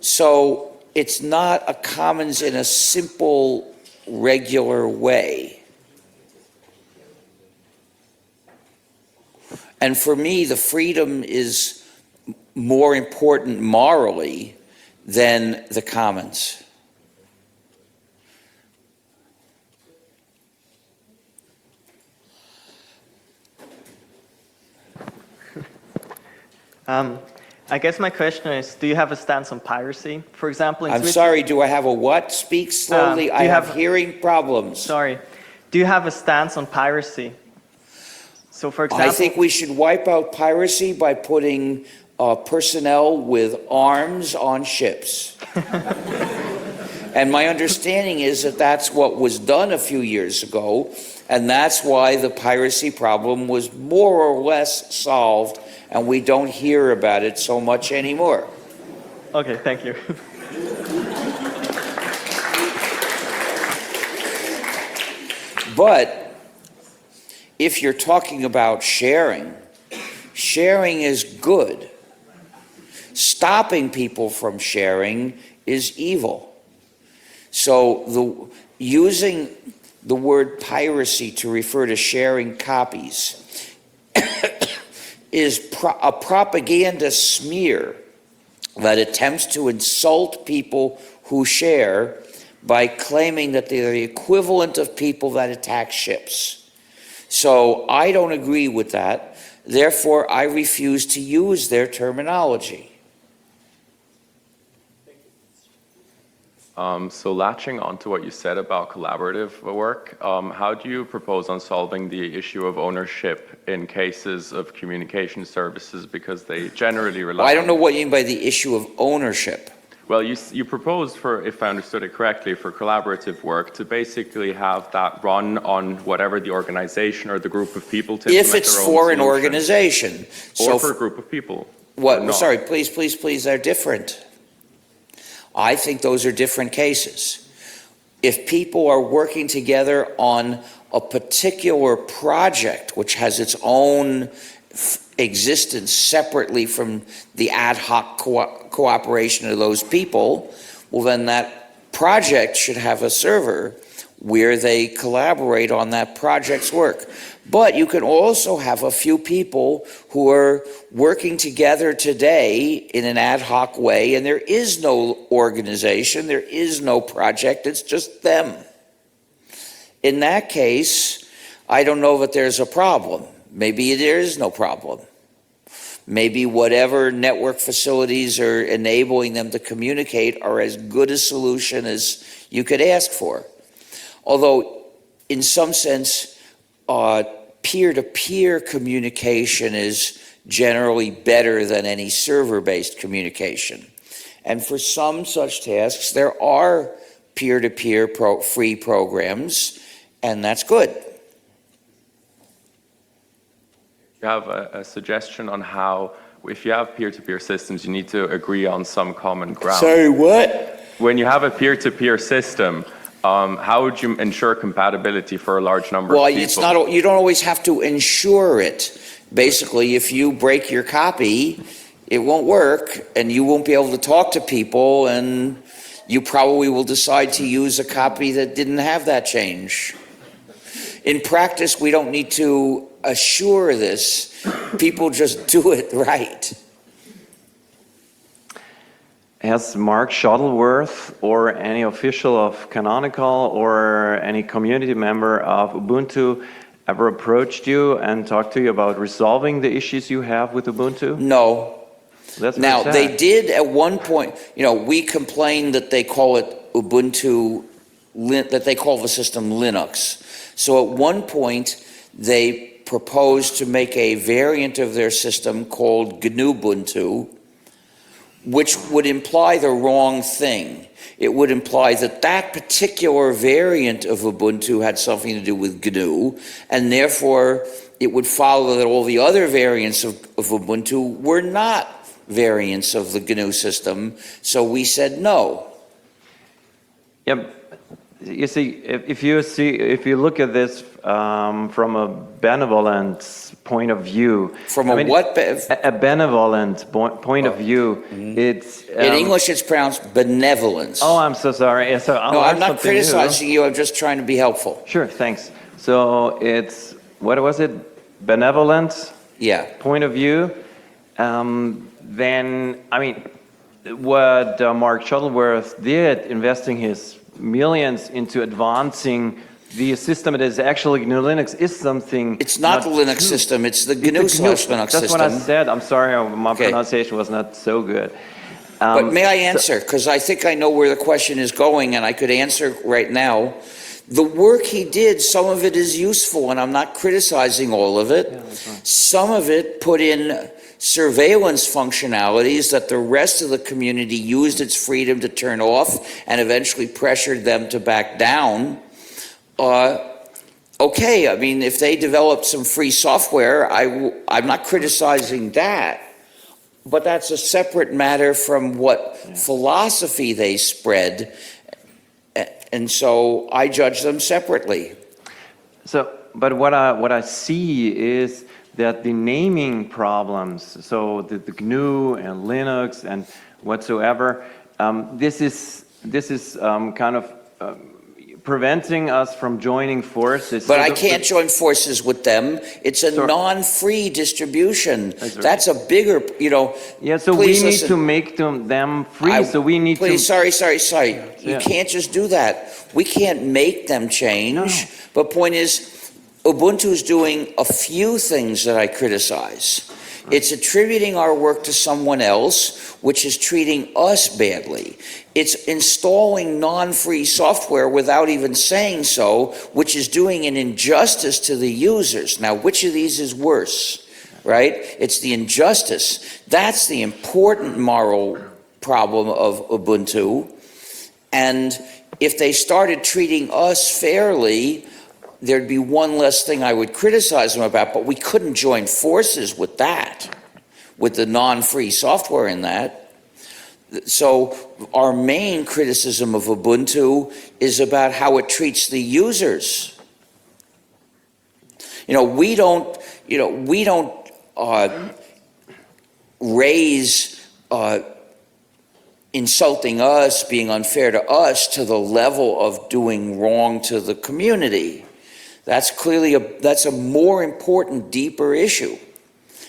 So it's not a commons in a simple, regular way. And for me, the freedom is more important morally than the commons. I guess my question is, do you have a stance on piracy? For example, in I'm sorry, do I have a what? Speak slowly. I have hearing problems. Sorry. Do you have a stance on piracy? So, for example, I think we should wipe out piracy by putting personnel with arms on ships. And my understanding is that that's what was done a few years ago, and that's why the piracy problem was more or less solved, and we don't hear about it so much anymore. Okay, thank you. But if you're talking about sharing, sharing is good. Stopping people from sharing is evil. So using the word piracy to refer to sharing copies is a propaganda smear that attempts to insult people who share by claiming that they're the equivalent of people that attack ships. So I don't agree with that. Therefore, I refuse to use their terminology. So latching onto what you said about collaborative work, how do you propose on solving the issue of ownership in cases of communication services, because they generally rely Well, I don't know what you mean by the issue of ownership. Well, you proposed for, if I understood it correctly, for collaborative work to basically have that run on whatever the organization or the group of people to If it's for an organization. Or for a group of people. What? Sorry, please, they're different. I think those are different cases. If people are working together on a particular project which has its own existence separately from the ad hoc cooperation of those people, well then that project should have a server where they collaborate on that project's work. But you can also have a few people who are working together today in an ad hoc way, and there is no organization, there is no project, it's just them. In that case, I don't know that there's a problem. Maybe there is no problem. Maybe whatever network facilities are enabling them to communicate are as good a solution as you could ask for. Although, in some sense, peer-to-peer communication is generally better than any server-based communication. And for some such tasks, there are peer-to-peer free programs, and that's good. You have a suggestion on how, if you have peer-to-peer systems, you need to agree on some common ground. Sorry, what? When you have a peer-to-peer system, how would you ensure compatibility for a large number of people? Well, it's not, you don't always have to ensure it. Basically, if you break your copy, it won't work, and you won't be able to talk to people, and you probably will decide to use a copy that didn't have that change. In practice, we don't need to assure this. People just do it right. Has Mark Shuttleworth or any official of Canonical or any community member of Ubuntu ever approached you and talked to you about resolving the issues you have with Ubuntu? No. That's now, very sad. they did at one point, we complained that they call it Ubuntu, that they call the system Linux. So at one point, they proposed to make a variant of their system called gnu+linux, which would imply the wrong thing. It would imply that that particular variant of Ubuntu had something to do with GNU, and therefore it would follow that all the other variants of Ubuntu were not variants of the GNU system, so we said no. Yep. You see, if you look at this from a benevolent point of view, a benevolent point of view, it's in English it's pronounced benevolence. Oh, I'm so sorry. Yeah, so no, I'm not criticizing you. I'm just trying to be helpful. Sure, thanks. So it's what was it? Benevolent. Yeah. Point of view. Then I mean, what Mark Shuttleworth did, investing his millions into advancing the system that is actually gnu+linux is something. It's not the Linux system, it's the GNU/Linux system. That's what I said. I'm sorry, my pronunciation was not so good. But may I answer? Because I think I know where the question is going and I could answer right now. The work he did, some of it is useful and I'm not criticizing all of it. Some of it put in surveillance functionalities that the rest of the community used its freedom to turn off and eventually pressured them to back down. Okay, I mean, if they developed some free software, I'm not criticizing that, but that's a separate matter from what philosophy they spread, and so I judge them separately. So, but what I see is that the naming problems, so the GNU and Linux and whatsoever, this is kind of preventing us from joining forces. But I can't join forces with them. It's a non-free distribution. That's a bigger, Yeah, so we need to make them free. So we need to. Sorry. You can't just do that. We can't make them change. But point is, Ubuntu is doing a few things that I criticize. It's attributing our work to someone else, which is treating us badly. It's installing non-free software without even saying so, which is doing an injustice to the users. Now, which of these is worse, right? It's the injustice. That's the important moral problem of Ubuntu. And if they started treating us fairly, there'd be one less thing I would criticize them about, but we couldn't join forces with that, with the non-free software in that. So our main criticism of Ubuntu is about how it treats the users. We don't raise insulting us, being unfair to us, to the level of doing wrong to the community. That's clearly that's a more important, deeper issue.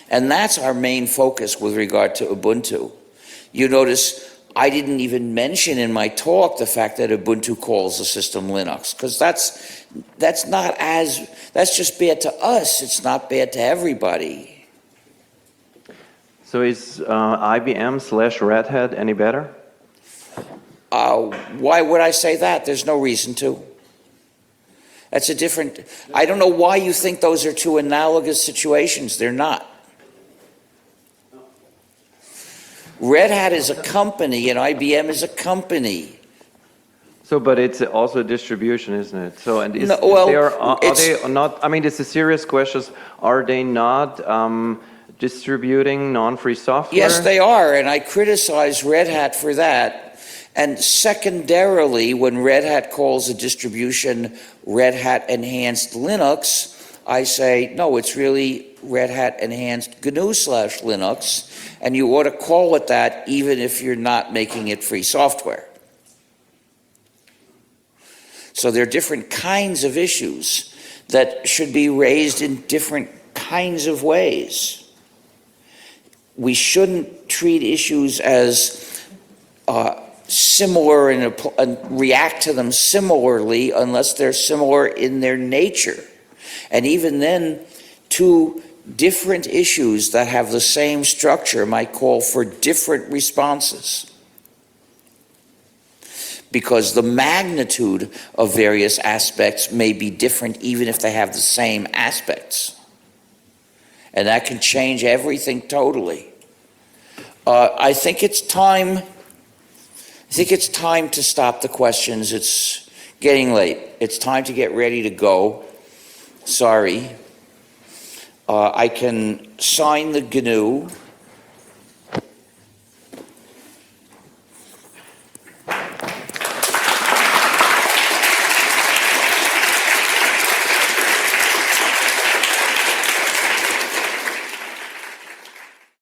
And that's our main focus with regard to Ubuntu. You notice I didn't even mention in my talk the fact that Ubuntu calls the system Linux, because that's just bad to us. It's not bad to everybody. So is IBM/Red Hat any better? Why would I say that? There's no reason to. That's a different, I don't know why you think those are two analogous situations. They're not. Red Hat is a company and IBM is a company. So, but it's also a distribution, isn't it? So, and is, are they not, I mean, it's a serious question. Are they not distributing non-free software? Yes, they are, and I criticize Red Hat for that. And secondarily, when Red Hat calls a distribution Red Hat Enhanced Linux, I say, no, it's really Red Hat Enhanced GNU/Linux, and you ought to call it that even if you're not making it free software. So there are different kinds of issues that should be raised in different kinds of ways. We shouldn't treat issues as similar and react to them similarly unless they're similar in their nature. And even then, two different issues that have the same structure might call for different responses, because the magnitude of various aspects may be different even if they have the same aspects. And that can change everything totally. I think it's time to stop the questions. It's getting late. It's time to get ready to go. Sorry. I can sign the GNU.